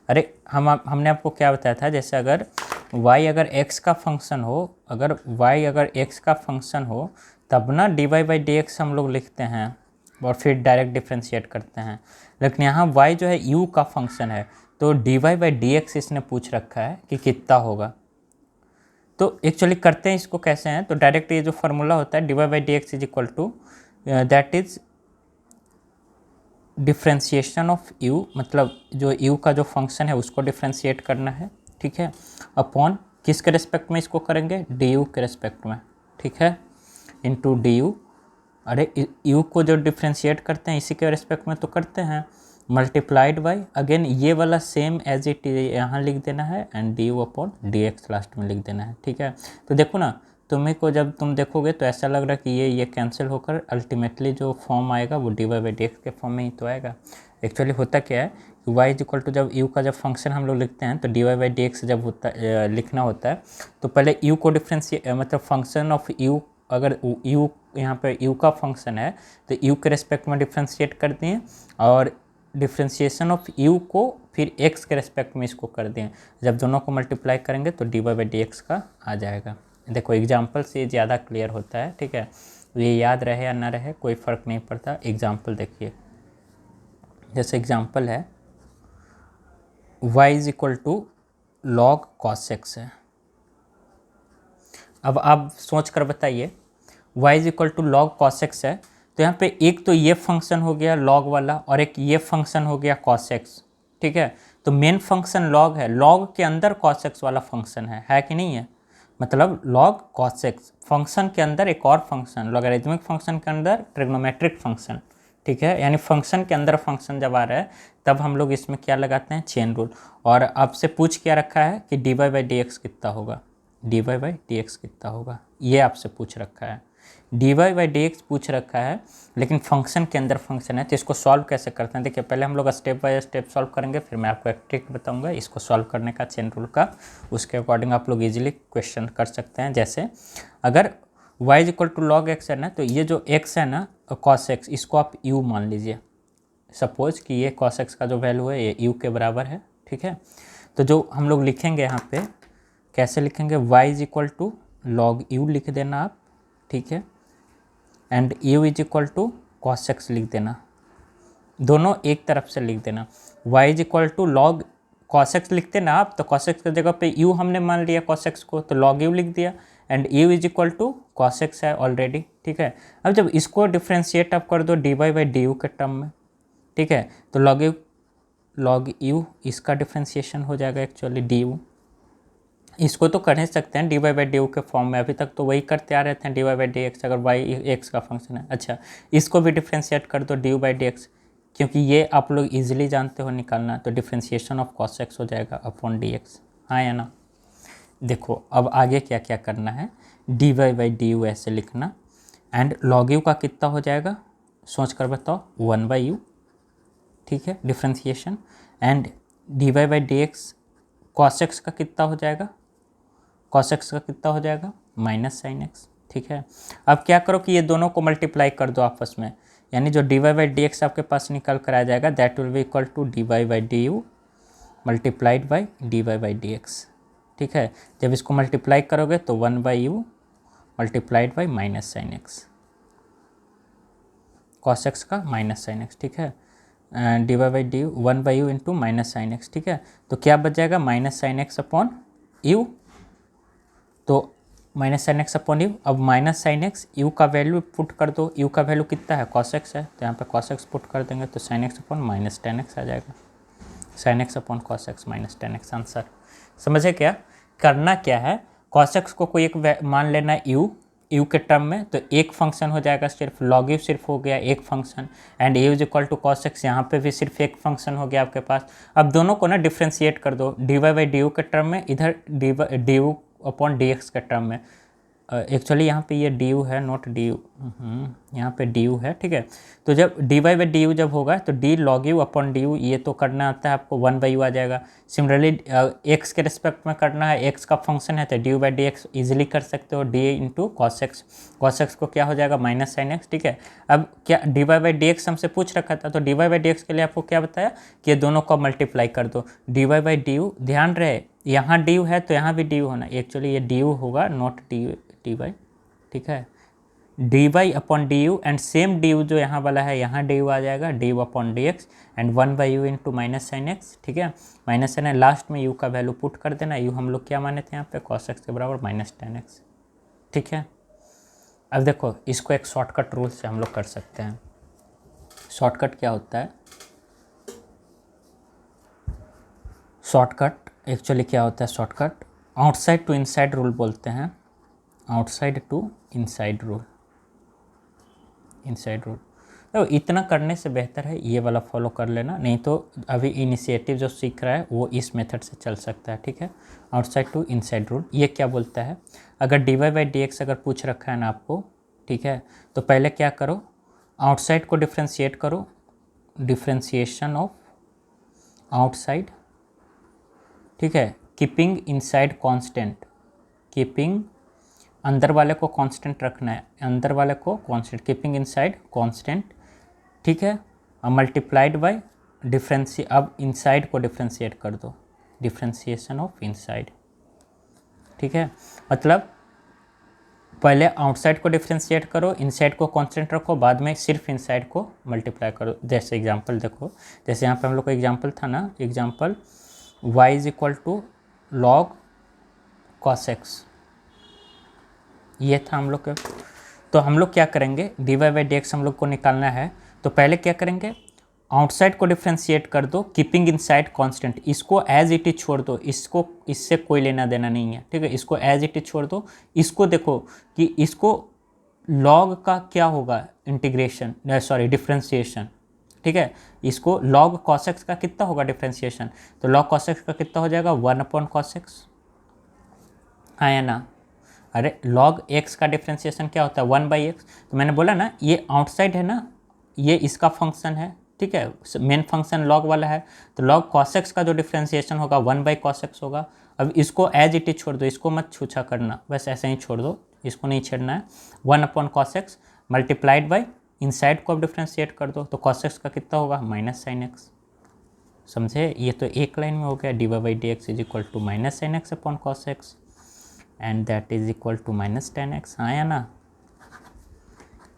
अरे हमने आपको क्या बताया था, जैसे अगर y अगर x का फंक्शन हो, अगर y अगर x का फंक्शन हो तब ना d Y by D x हम लोग लिखते हैं और फिर डायरेक्ट डिफ्रेंशिएट करते हैं, लेकिन यहाँ y जो है u का फंक्शन है, तो D Y by D x इसने पूछ रखा है कि कितना होगा। तो एक्चुअली करते हैं इसको कैसे हैं, तो डायरेक्ट ये जो फार्मूला होता है D Y by D x is equal to that is differentiation of u, मतलब जो u का जो फंक्शन है उसको डिफ्रेंशिएट करना है, ठीक है, अपॉन किसके रिस्पेक्ट में इसको करेंगे, डी यू के रिस्पेक्ट में, ठीक है, इंटू डी यू। अरे u को जो डिफ्रेंशिएट करते हैं इसी के रिस्पेक्ट में तो करते हैं, मल्टीप्लाइड बाई अगेन ये वाला सेम एज इट यहाँ लिख देना है, and D u upon D x last में लिख देना है, ठीक है। तो देखो ना तुम्हें को जब तुम देखोगे तो ऐसा लग रहा है कि ये कैंसिल होकर अल्टीमेटली जो फॉर्म आएगा वो d Y by D x के फॉर्म में ही तो आएगा। एक्चुअली होता क्या है कि y इज इक्वल टू जब u का जब फंक्शन हम लोग लिखते हैं तो D Y by D x जब होता लिखना होता है तो पहले u को डिफ्रेंशिएट मतलब फंक्शन ऑफ u, अगर u यहाँ पे u का फंक्शन है तो u के रेस्पेक्ट में डिफ्रेंशिएट कर दिए, और डिफ्रेंशिएशन ऑफ u को फिर x के रेस्पेक्ट में इसको कर दिए, जब दोनों को मल्टीप्लाई करेंगे तो D Y by D x का आ जाएगा। देखो एग्जाम्पल से ज़्यादा क्लियर होता है, ठीक है। ये याद रहे या ना रहे कोई फ़र्क नहीं पड़ता, एग्जाम्पल देखिए, जैसे एग्जाम्पल है y is equal to log cos x है। अब आप सोच कर बताइए y is equal to log cos x है तो यहाँ पे एक तो ये फंक्शन हो गया लॉग वाला और एक ये फंक्शन हो गया cos x, ठीक है। तो मेन फंक्शन लॉग है, लॉग के अंदर cos x वाला फंक्शन है कि नहीं है, मतलब log cos x फंक्शन के अंदर एक और फंक्शन, लॉगरिथमिक फंक्शन के अंदर ट्रिग्नोमेट्रिक फंक्शन, ठीक है। यानी फंक्शन के अंदर फंक्शन जब आ रहा है तब हम लोग इसमें क्या लगाते हैं, चेन रूल। और आपसे पूछ क्या रखा है कि dy बाई डी एक्स कितना होगा, dy बाई डी एक्स कितना होगा, ये आपसे पूछ रखा है। dy बाई डी एक्स पूछ रखा है, लेकिन फंक्शन के अंदर फंक्शन है, तो इसको सॉल्व कैसे करते हैं। देखिए पहले हम लोग स्टेप बाय स्टेप सॉल्व करेंगे, फिर मैं आपको एक ट्रिक बताऊंगा इसको सॉल्व करने का चेन रूल का, उसके अकॉर्डिंग आप लोग इजीली क्वेश्चन कर सकते हैं। जैसे अगर y is equal to log x है ना, तो ये जो x है ना cos x, इसको आप u मान लीजिए। सपोज कि ये cos x का जो वैल्यू है ये u के बराबर है, ठीक है। तो जो हम लोग लिखेंगे यहाँ पे कैसे लिखेंगे, y is equal to log u लिख देना आप, ठीक है, and u is equal to cos x लिख देना, दोनों एक तरफ से लिख देना। y is equal to log cos x लिखते ना आप, तो cos x की जगह पे u हमने मान लिया cos x को, तो log u लिख दिया, and u is equal to cos x है ऑलरेडी, ठीक है। अब जब इसको डिफ्रेंशिएट आप कर दो dy बाई डी यू के टर्म में, ठीक है, तो log u इसका डिफ्रेंशिएशन हो जाएगा एक्चुअली du। इसको तो कर ही सकते हैं dy बाई डी यू के फॉर्म में, अभी तक तो वही करते आ रहे थे dy बाई डी एक्स, अगर y x का फंक्शन है। अच्छा, इसको भी डिफ्रेंशिएट कर दो dy बाई डी एक्स, क्योंकि ये आप लोग इजीली जानते हो निकालना, तो डिफ्रेंशिएशन ऑफ cos x हो जाएगा अपॉन dx, हाँ या ना। देखो अब आगे क्या क्या करना है, dy बाई डी यू ऐसे लिखना, एंड log u का कितना हो जाएगा सोच कर बताओ, 1 बाई यू, ठीक है, differentiation, and dy by D x cos x का कितना हो जाएगा, cos x का कितना हो जाएगा माइनस साइन एक्स, ठीक है। अब क्या करो कि ये दोनों को मल्टीप्लाई कर दो आपस में, यानी जो dy बाई डी एक्स आपके पास निकल कर आ जाएगा that will be equal to dy by D you multiplied by dy by D x, ठीक है। जब इसको मल्टीप्लाई करोगे तो 1 by U multiplied by minus sine X, cos x का माइनस साइन एक्स, ठीक है, dy by D 1 by you into minus sine x, ठीक है। तो क्या बच जाएगा minus sine x upon U, तो minus sine x upon U. अब माइनस साइन एक्स यू का वैल्यू पुट कर दो, यू का वैल्यू कितना है cos x है, तो यहाँ पे cos x पुट कर देंगे, तो sine x upon minus ten X आ जाएगा, sine x upon cos x minus ten X answer. समझे क्या करना क्या है, cos x को कोई एक मान लेना है u के टर्म में, तो एक फंक्शन हो जाएगा सिर्फ, log u सिर्फ हो गया एक function, and u is equal to cos x, यहाँ पे भी सिर्फ एक फंक्शन हो गया आपके पास। अब दोनों को ना डिफ्रेंशिएट कर दो, dy बाई डी यू के टर्म में, इधर D u upon D x के टर्म में। एक्चुअली यहाँ पे ये डी यू है नॉट डी यू, यहाँ पे डी यू है, ठीक है। तो जब D by by D you जब होगा तो D log you upon d you, ये तो करना आता है आपको, 1 बाई यू आ जाएगा। सिमिलरली एक्स के रिस्पेक्ट में करना है, एक्स का फंक्शन है तो D by D x easily कर सकते हो, D into cos x, cos x को क्या हो जाएगा माइनस साइन एक्स, ठीक है। अब क्या डी बाई डी एक्स हमसे पूछ रखा था, तो डी बाई डी एक्स के लिए आपको क्या बताया कि ये दोनों को मल्टीप्लाई कर दो, डी बाई डी यू, ध्यान रहे यहाँ डी यू है तो यहाँ भी डी यू होना, एक्चुअली ये डी यू होगा नॉट डी वाई, ठीक है, D Y upon d u, and same d u जो यहाँ वाला है यहाँ डी यू आ जाएगा, d u upon D x, and 1 by you into minus sine x, ठीक है। माइनस साइन लास्ट में यू का वैल्यू पुट कर देना, यू हम लोग क्या माने थे यहाँ पे कॉस एक्स के बराबर माइनस टेन एक्स, ठीक है। अब देखो इसको एक शॉर्टकट रूल से हम लोग कर सकते हैं। शॉर्टकट क्या होता है, शॉर्टकट एक्चुअली क्या होता है, shortcut outside to inside rule बोलते हैं, outside to inside rule, inside rule. तो इतना करने से बेहतर है ये वाला फॉलो कर लेना, नहीं तो अभी इनिशिएटिव जो सीख रहा है वो इस मेथड से चल सकता है, ठीक है। आउटसाइड टू इनसाइड रूल ये क्या बोलता है, अगर D Y by D x अगर पूछ रखा है ना आपको, ठीक है, तो पहले क्या करो, आउटसाइड को डिफ्रेंशिएट करो, डिफ्रेंशिएशन ऑफ आउटसाइड, ठीक है, कीपिंग इनसाइड कांस्टेंट, कीपिंग अंदर वाले को कांस्टेंट रखना है, अंदर वाले को कांस्टेंट, कीपिंग इनसाइड कांस्टेंट, ठीक है, मल्टीप्लाइड बाय डिफरेंसी, अब इनसाइड को डिफ्रेंशिएट कर दो, डिफ्रेंशिएशन ऑफ इनसाइड, ठीक है। मतलब पहले आउटसाइड को डिफ्रेंशिएट करो, इनसाइड को कांस्टेंट रखो, बाद में सिर्फ इनसाइड को मल्टीप्लाई करो। जैसे एग्जांपल देखो, जैसे यहाँ पे हम लोग का एग्जांपल था ना, example y is equal to log cos x, ये था हम लोग का। तो हम लोग क्या करेंगे, dy बाई डी एक्स हम लोग को निकालना है, तो पहले क्या करेंगे, आउटसाइड को डिफ्रेंशिएट कर दो, कीपिंग इनसाइड कांस्टेंट, इसको एज इट इज छोड़ दो, इसको इससे कोई लेना देना नहीं है, ठीक है, इसको एज इट इज छोड़ दो। इसको देखो कि इसको लॉग का क्या होगा, इंटीग्रेशन सॉरी डिफ्रेंशिएशन, ठीक है, इसको लॉग cos x का कितना होगा डिफ्रेंशिएशन, तो लॉग cos x का कितना हो जाएगा 1/cos x, हाँ या ना, अरे log x का डिफ्रेंशिएशन क्या होता है 1/x, तो मैंने बोला ना ये आउटसाइड है ना, ये इसका फंक्शन है, ठीक है, मेन फंक्शन log वाला है, तो log cos x का जो डिफ्रेंशिएशन होगा 1/cos x होगा। अब इसको एज इट इज छोड़ दो, इसको मत छूछा करना, बस ऐसे ही छोड़ दो, इसको नहीं छेड़ना है, 1/cos x multiplied by inside को अब डिफ्रेंशिएट कर दो, तो cos x का कितना होगा -sin x, समझे, ये तो एक लाइन में हो गया, dy by D x is equal to -sin x upon cos x and that is equal to -tan x, हाँ या ना,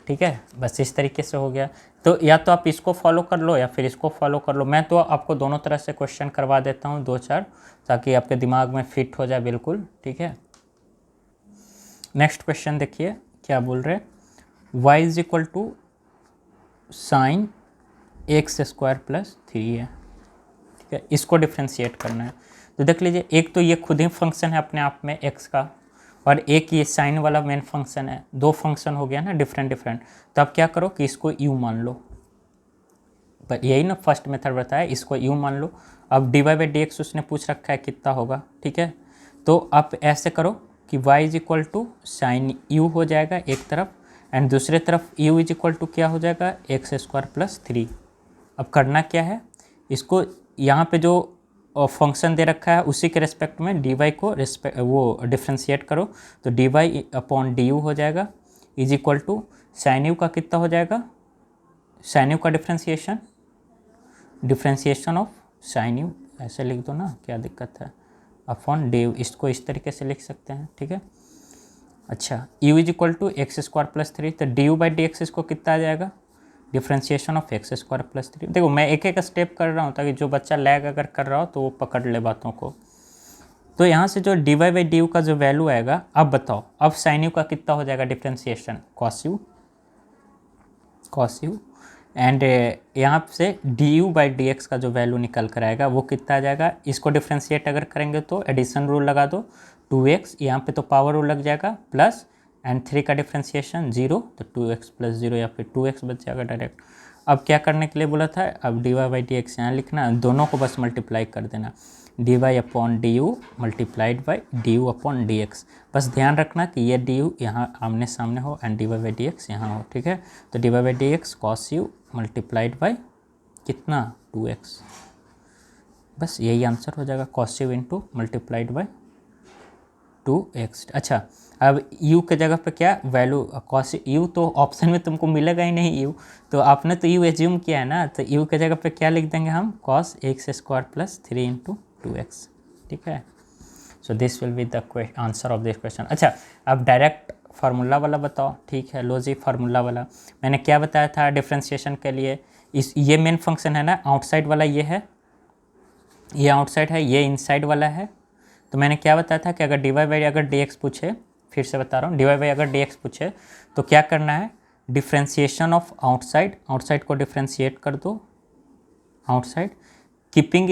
ठीक है, बस इस तरीके से हो गया। तो या तो आप इसको फॉलो कर लो या फिर इसको फॉलो कर लो, मैं तो आपको दोनों तरह से क्वेश्चन करवा देता हूँ 2-4, ताकि आपके दिमाग में फिट हो जाए बिल्कुल, ठीक है। नेक्स्ट क्वेश्चन देखिए क्या बोल रहे हैं, y is equal to sine x² plus 3 है, ठीक है, इसको डिफ्रेंशिएट करना है। तो देख लीजिए, एक तो ये खुद ही फंक्शन है अपने आप में x का, और एक ये साइन वाला मेन फंक्शन है, दो फंक्शन हो गया ना डिफरेंट। तो अब क्या करो कि इसको u मान लो, पर यही ना फर्स्ट मेथड बताया, इसको u मान लो। अब dy बाई डी एक्स उसने पूछ रखा है कितना होगा, ठीक है, तो आप ऐसे करो कि y is equal to sine u हो जाएगा एक तरफ, एंड दूसरे तरफ u इज इक्वल टू क्या हो जाएगा x² प्लस 3। अब करना क्या है, इसको यहाँ पे जो फंक्शन दे रखा है उसी के रेस्पेक्ट में dy को वो डिफ्रेंशिएट करो, तो dy अपॉन du हो जाएगा is equal to sine u का कितना हो जाएगा, साइन u का डिफ्रेंशिएशन ऑफ साइन u, ऐसे लिख दो ना, क्या दिक्कत है, अपॉन du, इसको इस तरीके से लिख सकते हैं, ठीक है। अच्छा, u is equal to x² plus 3, तो du बाई डी एक्स इसको कितना आ जाएगा, डिफ्रेंशिएशन ऑफ x² प्लस 3। देखो मैं एक एक स्टेप कर रहा हूँ ताकि जो बच्चा लैग अगर कर रहा हो तो वो पकड़ ले बातों को। तो यहाँ से जो dy बाई डी का जो वैल्यू आएगा, अब बताओ, अब साइन u का कितना हो जाएगा डिफ्रेंशिएशन, cos u, एंड यहाँ से du बाई डी एक्स का जो वैल्यू निकल कर आएगा वो कितना आ जाएगा, इसको डिफ्रेंशिएट अगर करेंगे तो एडिशन रूल लगा दो, 2x यहाँ पे तो पावर रूल लग जाएगा, प्लस एंड 3 का डिफ्रेंशिएशन 0, तो 2x प्लस 0 या फिर 2x बच जाएगा डायरेक्ट। अब क्या करने के लिए बोला था, अब dy बाई डी एक्स यहाँ लिखना, दोनों को बस मल्टीप्लाई कर देना, dy upon d you multiplied by D u upon D x. बस ध्यान रखना कि ये डी यू यहाँ आमने सामने हो and dy by D x यहाँ हो, ठीक है। तो dy by D x cos u multiplied by कितना 2x, बस यही आंसर हो जाएगा, cos u into multiplied by 2x। अच्छा, अब u के जगह पे क्या वैल्यू, कॉस u तो ऑप्शन में तुमको मिलेगा ही नहीं u, तो आपने तो u एज्यूम किया है ना, तो u के जगह पे क्या लिख देंगे हम, cos x² plus 3 into 2x, ठीक है। So this will be the answer of this question. अच्छा, अब डायरेक्ट फार्मूला वाला बताओ, ठीक है, लो जी फार्मूला वाला मैंने क्या बताया था डिफ्रेंशिएशन के लिए, ये मेन फंक्शन है ना, आउटसाइड वाला ये है, ये आउटसाइड है, ये इनसाइड वाला है। तो मैंने क्या बताया था कि अगर dy बाई अगर dx पूछे, फिर से बता रहा हूँ, dy बाई अगर dx पूछे तो क्या करना है, डिफ्रेंशिएशन ऑफ आउटसाइड, आउटसाइड को डिफ्रेंशिएट कर दो, outside keeping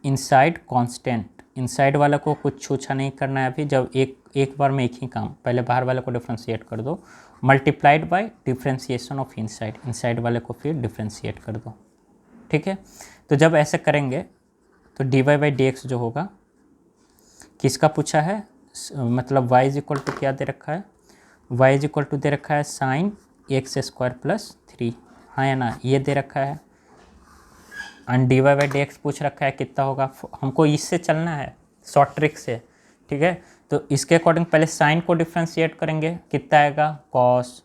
inside constant, inside वाला को कुछ छूछा नहीं करना है अभी, जब एक बार में एक ही काम, पहले बाहर वाले को डिफ्रेंशिएट कर दो, multiplied by differentiation of inside, inside वाले को फिर डिफ्रेंशिएट कर दो, ठीक है। तो जब ऐसे करेंगे तो dy बाई डी एक्स जो होगा, किसका पूछा है, मतलब y इज इक्वल टू क्या दे रखा है, y इज इक्वल टू दे रखा है साइन x² प्लस 3, हाँ या ना, ये दे रखा है, and dy by D x पूछ रखा है कितना होगा, हमको इससे चलना है शॉर्ट ट्रिक से, ठीक है। तो इसके अकॉर्डिंग पहले साइन को डिफ्रेंशिएट करेंगे, कितना आएगा कॉस,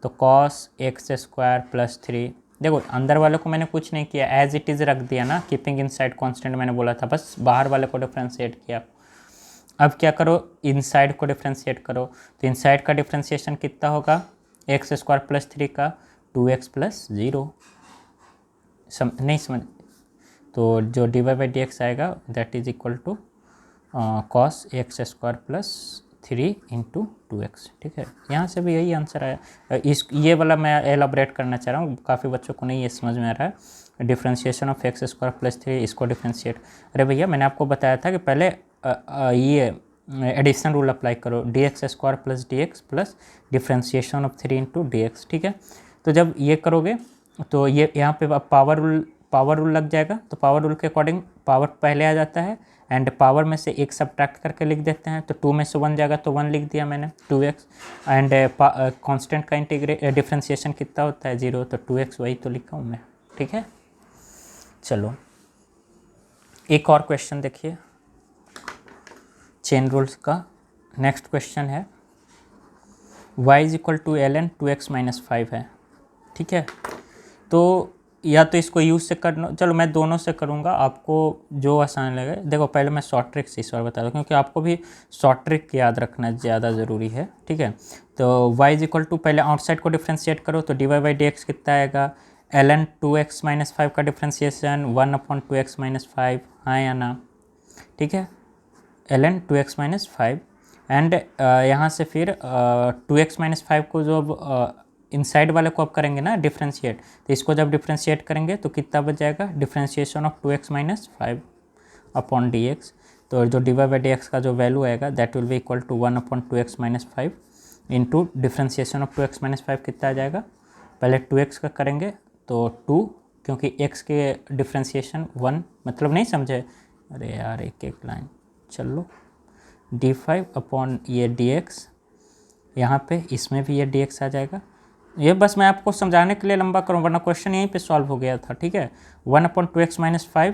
तो कॉस x² प्लस 3, देखो अंदर वाले को मैंने कुछ नहीं किया, एज इट इज़ रख दिया ना, कीपिंग इनसाइड कांस्टेंट मैंने बोला था, बस बाहर वाले को डिफ्रेंशिएट किया। अब क्या करो, इनसाइड को डिफ्रेंशिएट करो, तो इनसाइड का डिफ्रेंशिएशन कितना होगा, x² प्लस 3 का 2x प्लस 0, नहीं समझ, तो जो dy बाई डी एक्स आएगा that is equal to cos x² plus 3 into 2x, ठीक है। यहाँ से भी यही आंसर आया। इस ये वाला मैं एलाबरेट करना चाह रहा हूँ, काफ़ी बच्चों को नहीं ये समझ में आ रहा है। Differentiation of x square plus 3, इसको डिफ्रेंशिएट, अरे भैया मैंने आपको बताया था कि पहले ये एडिशन रूल अप्लाई करो, D x square plus D x plus differentiation of 3 into D x, ठीक है। तो जब ये करोगे तो ये यहाँ पे पावर रूल लग जाएगा, तो पावर रूल के अकॉर्डिंग पावर पहले आ जाता है एंड पावर में से एक सब्ट्रैक्ट करके लिख देते हैं, तो 2 में से 1 जाएगा तो 1 लिख दिया मैंने 2x, एंड कांस्टेंट का डिफ्रेंशिएशन कितना होता है 0, तो 2x वही तो लिखा हूँ मैं, ठीक है। चलो एक और क्वेश्चन देखिए चेन रूल्स का। नेक्स्ट क्वेश्चन है y is equal to ln 2x minus 5 है, ठीक है। तो या तो इसको यूज से करना, चलो मैं दोनों से करूँगा, आपको जो आसान लगे। देखो पहले मैं शॉर्ट ट्रिक्स इस बार बता दूँ, क्योंकि आपको भी शॉर्ट ट्रिक याद रखना ज़्यादा ज़रूरी है, ठीक है। तो y इज इक्वल टू, पहले आउटसाइड को डिफ्रेंशिएट करो, तो dy बाई dx कितना आएगा, ln 2x माइनस 5 का डिफ्रेंशिएशन 1/2x माइनस 5, हाँ या ना, ठीक है, ln 2x माइनस 5। एंड यहाँ से फिर 2x माइनस 5 को जो इनसाइड वाले को अब करेंगे ना डिफ्रेंशिएट, तो इसको जब डिफ्रेंशिएट करेंगे तो कितना बच जाएगा, differentiation of 2x minus 5 upon dx। तो जो dy बाई dx का जो वैल्यू आएगा that will be equal to 1/2x minus 5 into differentiation of 2x minus 5 कितना आ जाएगा, पहले 2x का करेंगे तो 2, क्योंकि x के डिफ्रेंशिएशन 1, मतलब नहीं समझे, अरे यार एक एक लाइन, चलो d5 अपॉन ये dx, यहाँ पे इसमें भी ये dx आ जाएगा। ये बस मैं आपको समझाने के लिए लंबा करूँ, वरना क्वेश्चन यहीं पे सॉल्व हो गया था, ठीक है। 1/2x minus 5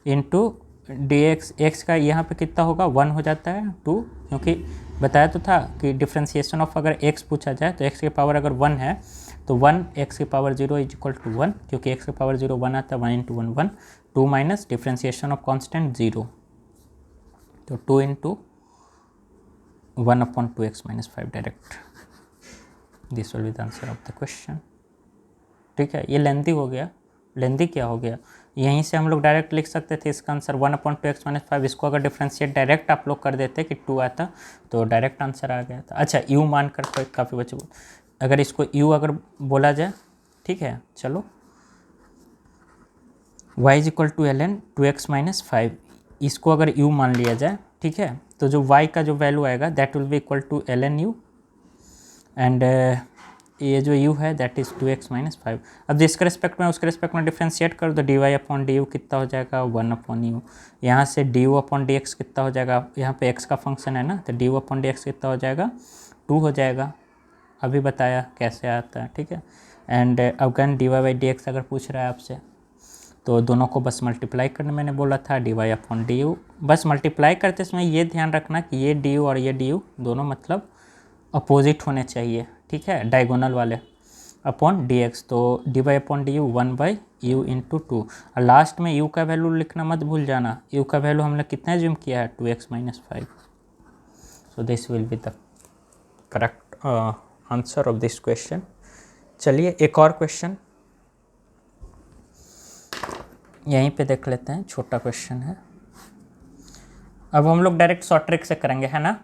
into dx, x का यहाँ पे कितना होगा 1 हो जाता है 2, क्योंकि बताया तो था कि डिफ्रेंशिएशन ऑफ अगर x पूछा जाए तो x की पावर अगर 1 है तो 1 x की पावर 0 इज इक्वल टू 1, क्योंकि x की पावर 0 1 आता है, 1 into 1 1, 2 minus differentiation of constant 0, तो 2 into 1/2x minus 5 direct, this will be the answer of the question, ठीक है। ये लेंथी हो गया, लेंथी क्या हो गया, यहीं से हम लोग डायरेक्ट लिख सकते थे इसका आंसर 1/2x माइनस 5, इसको अगर डिफ्रेंशिएट डायरेक्ट आप लोग कर देते कि 2 आता तो डायरेक्ट आंसर आ गया था। अच्छा u मान कर तो काफ़ी बच्चे अगर इसको u अगर बोला जाए, ठीक है, चलो y is equal to ln 2x minus 5, इसको अगर u मान लिया जाए, ठीक है, तो जो y का जो वैल्यू आएगा that will be equal to ln u, and ये जो u है दैट इज़ 2x माइनस 5। अब जिसके रिस्पेक्ट में उसके रिस्पेक्ट में डिफ्रेंशिएट करो तो dy अपॉन डी कितना हो जाएगा 1/u, यहाँ से du अपॉन dx कितना हो जाएगा, यहाँ पे x का फंक्शन है ना, तो du अपॉन dx कितना हो जाएगा 2 हो जाएगा, अभी बताया कैसे आता है, ठीक है। And again dy by dx अगर पूछ रहा है आपसे तो दोनों को बस मल्टीप्लाई करने मैंने बोला था, dy अपॉन du, बस मल्टीप्लाई करते समय ये ध्यान रखना कि ये du और ये du दोनों मतलब अपोजिट होने चाहिए, ठीक है, डायगोनल वाले, अपॉन dx, तो dy upon du 1/u into 2, और लास्ट में u का वैल्यू लिखना मत भूल जाना, u का वैल्यू हमने कितना एज्यूम किया है 2x minus 5, so this will be the correct answer of this question. चलिए एक और क्वेश्चन यहीं पे देख लेते हैं, छोटा क्वेश्चन है। अब हम लोग डायरेक्ट शॉर्ट ट्रिक से करेंगे, है ना,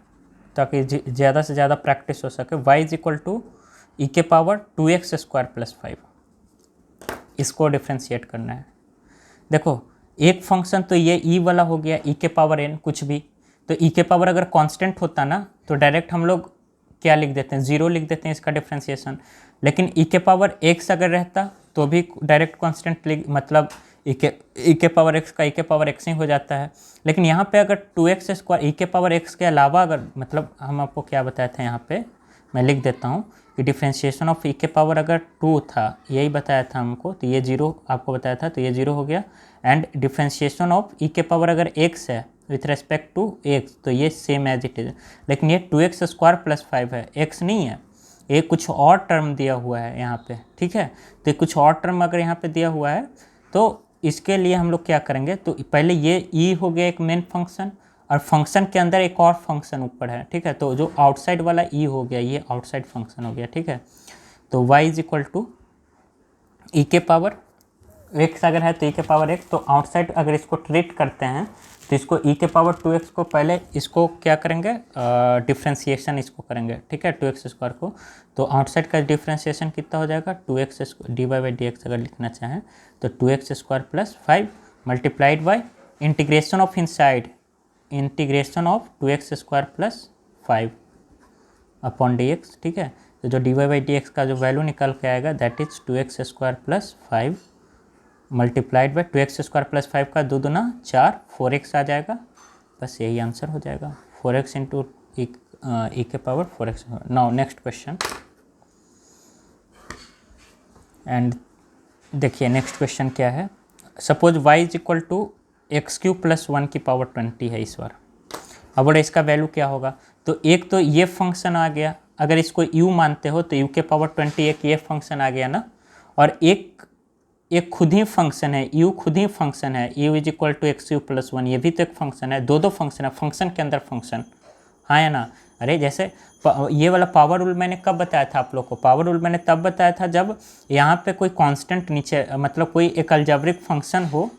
ताकि ज़्यादा से ज़्यादा प्रैक्टिस हो सके। y is equal to e के पावर 2x स्क्वायर प्लस 5, इसको डिफ्रेंशिएट करना है। देखो एक फंक्शन तो ये e वाला हो गया, e के पावर n कुछ भी, तो e के पावर अगर कांस्टेंट होता ना तो डायरेक्ट हम लोग क्या लिख देते हैं 0 लिख देते हैं इसका डिफ्रेंशिएशन, लेकिन e के पावर x अगर रहता तो भी डायरेक्ट कांस्टेंट मतलब e के पावर x का e के पावर x ही हो जाता है। लेकिन यहाँ पे अगर 2x स्क्वायर e के पावर x के अलावा अगर, मतलब हम आपको क्या बताया था, यहाँ पे मैं लिख देता हूँ कि डिफ्रेंशिएशन ऑफ e के पावर अगर 2 था, यही बताया था हमको, तो ये 0 आपको बताया था, तो ये 0 हो गया। एंड डिफ्रेंशिएशन ऑफ e के पावर अगर x है विथ रेस्पेक्ट टू x, तो ये सेम एज इट इज, लेकिन ये 2x स्क्वायर प्लस 5 है, x नहीं है, ये कुछ और टर्म दिया हुआ है यहाँ पे, ठीक है। तो कुछ और टर्म अगर यहाँ पे दिया हुआ है तो इसके लिए हम लोग क्या करेंगे, तो पहले ये e हो गया एक मेन फंक्शन, और फंक्शन के अंदर एक और फंक्शन ऊपर है, ठीक है, तो जो आउटसाइड वाला e हो गया ये आउटसाइड फंक्शन हो गया, ठीक है। तो y is equal to e के पावर x अगर है तो e के पावर x, तो आउटसाइड अगर इसको ट्रीट करते हैं तो इसको e के पावर 2x को पहले इसको क्या करेंगे, डिफ्रेंशिएशन इसको करेंगे, ठीक है, 2x स्क्वायर को। तो आउटसाइड का डिफ्रेंशिएशन कितना हो जाएगा, 2x d Y by D x अगर लिखना चाहें तो 2x square plus 5 multiplied by integration of inside, integration of 2x square plus 5 upon D x, ठीक है। तो जो D Y by D x का जो वैल्यू निकल के आएगा that is 2x square plus 5 multiplied by 2x square plus 5 का 2 दूना 4, 4x आ जाएगा, बस यही आंसर हो जाएगा, 4x इंटू ई के power 4x। Now next question, and देखिए नेक्स्ट क्वेश्चन क्या है। Suppose y is equal to x cube plus 1 की पावर 20 है इस बार। अब बोले इसका वैल्यू क्या होगा, तो एक तो ये फंक्शन आ गया, अगर इसको u मानते हो तो u के पावर 20 एक ये फंक्शन आ गया ना, और एक खुद ही फंक्शन है, u खुद ही फंक्शन है, u is equal to x cube plus 1, ये भी तो एक फंक्शन है, दो फंक्शन है, फंक्शन के अंदर फंक्शन, हाँ या ना। अरे जैसे ये वाला पावर रूल मैंने कब बताया था आप लोग को, पावर रूल मैंने तब बताया था जब यहाँ पे कोई कांस्टेंट नीचे, मतलब कोई एक अलजेब्रिक फंक्शन हो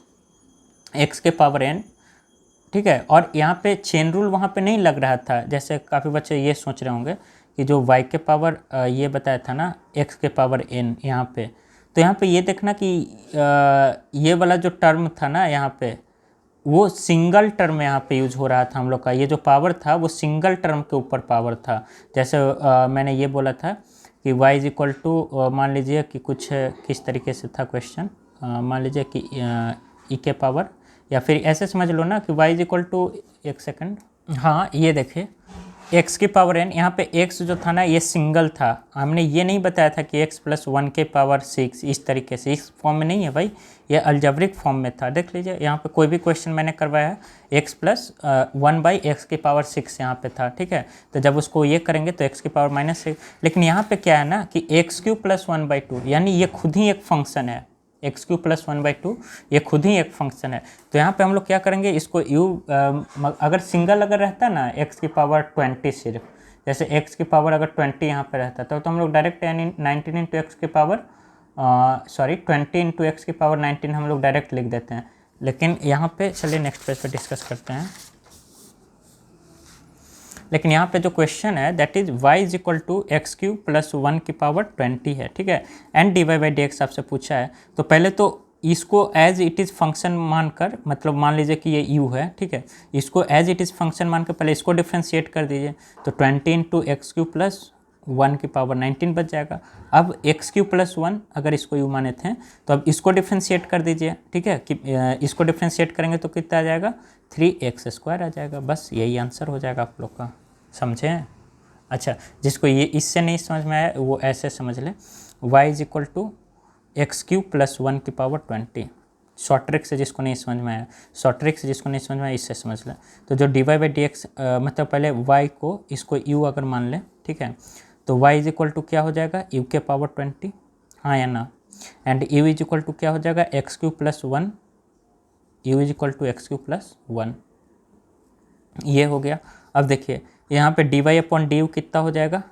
x के पावर n, ठीक है, और यहाँ पे चेन रूल वहाँ पे नहीं लग रहा था। जैसे काफ़ी बच्चे ये सोच रहे होंगे कि जो y के पावर ये बताया था ना x के पावर n यहाँ पे, तो यहाँ पे ये देखना कि ये वाला जो टर्म था ना यहाँ पे, वो सिंगल टर्म यहाँ पे यूज हो रहा था हम लोग का, ये जो पावर था वो सिंगल टर्म के ऊपर पावर था। जैसे मैंने ये बोला था कि y इज इक्वल टू, मान लीजिए कि कुछ किस तरीके से था क्वेश्चन, मान लीजिए कि e के पावर, या फिर ऐसे समझ लो ना कि y इज इक्वल टू, एक सेकंड, हाँ ये देखिए x की पावर n, यहाँ पे x जो था ना ये सिंगल था, हमने ये नहीं बताया था कि x प्लस 1 के पावर 6 इस तरीके से, इस फॉर्म में नहीं है भाई, ये अल्जेब्रिक फॉर्म में था। देख लीजिए यहाँ पे कोई भी क्वेश्चन मैंने करवाया है x प्लस 1 बाई एक्स की पावर 6 यहाँ पे था, ठीक है। तो जब उसको ये करेंगे तो x की पावर -6, लेकिन यहाँ पे क्या है ना कि एक्स क्यू प्लस 1/2, यानी ये खुद ही एक फंक्शन है, एक्स क्यू प्लस 1/2 ये खुद ही एक फंक्शन है। तो यहाँ पे हम लोग क्या करेंगे, इसको अगर सिंगल अगर रहता ना x की पावर 20 सिर्फ, जैसे x की पावर अगर 20 यहाँ पे रहता तो हम लोग डायरेक्ट 19 इंटू एक्स की पावर 20 इंटू एक्स की पावर 19 हम लोग डायरेक्ट लिख देते हैं। लेकिन यहाँ पे चलिए नेक्स्ट पेज पे डिस्कस करते हैं। लेकिन यहाँ पे जो क्वेश्चन है that is y is equal to x cube plus 1 की पावर 20 है, ठीक है, and d Y by D x आपसे पूछा है। तो पहले तो इसको एज इट इज़ फंक्शन मानकर, मतलब मान लीजिए कि ये u है, ठीक है, इसको एज इट इज़ फंक्शन मानकर पहले इसको डिफ्रेंशिएट कर दीजिए, तो 20 इंटू एक्स क्यू प्लस 1 की पावर 19 बच जाएगा। अब एक्स क्यू प्लस 1 अगर इसको u माने थे तो अब इसको डिफ्रेंशिएट कर दीजिए, ठीक है, कि इसको डिफ्रेंशिएट करेंगे तो कितना आ जाएगा, 3x स्क्वायर आ जाएगा, बस यही आंसर हो जाएगा आप लोग का, समझे। अच्छा, जिसको ये इससे नहीं समझ में आया वो ऐसे समझ ले, y is equal to x cube plus 1 की पावर 20, शॉर्ट ट्रिक से जिसको नहीं समझ में आया, शॉर्ट ट्रिक से जिसको नहीं समझ में आया इससे समझ ले। तो जो D Y by D x, मतलब पहले y को इसको u अगर मान ले, ठीक है, तो y इज इक्वल टू क्या हो जाएगा, u के पावर 20, हाँ या ना, and u is equal to क्या हो जाएगा, x cube plus 1, u is equal to x cube plus 1, ये हो गया। अब देखिए यहाँ पे d Y upon d u कितना हो जाएगा,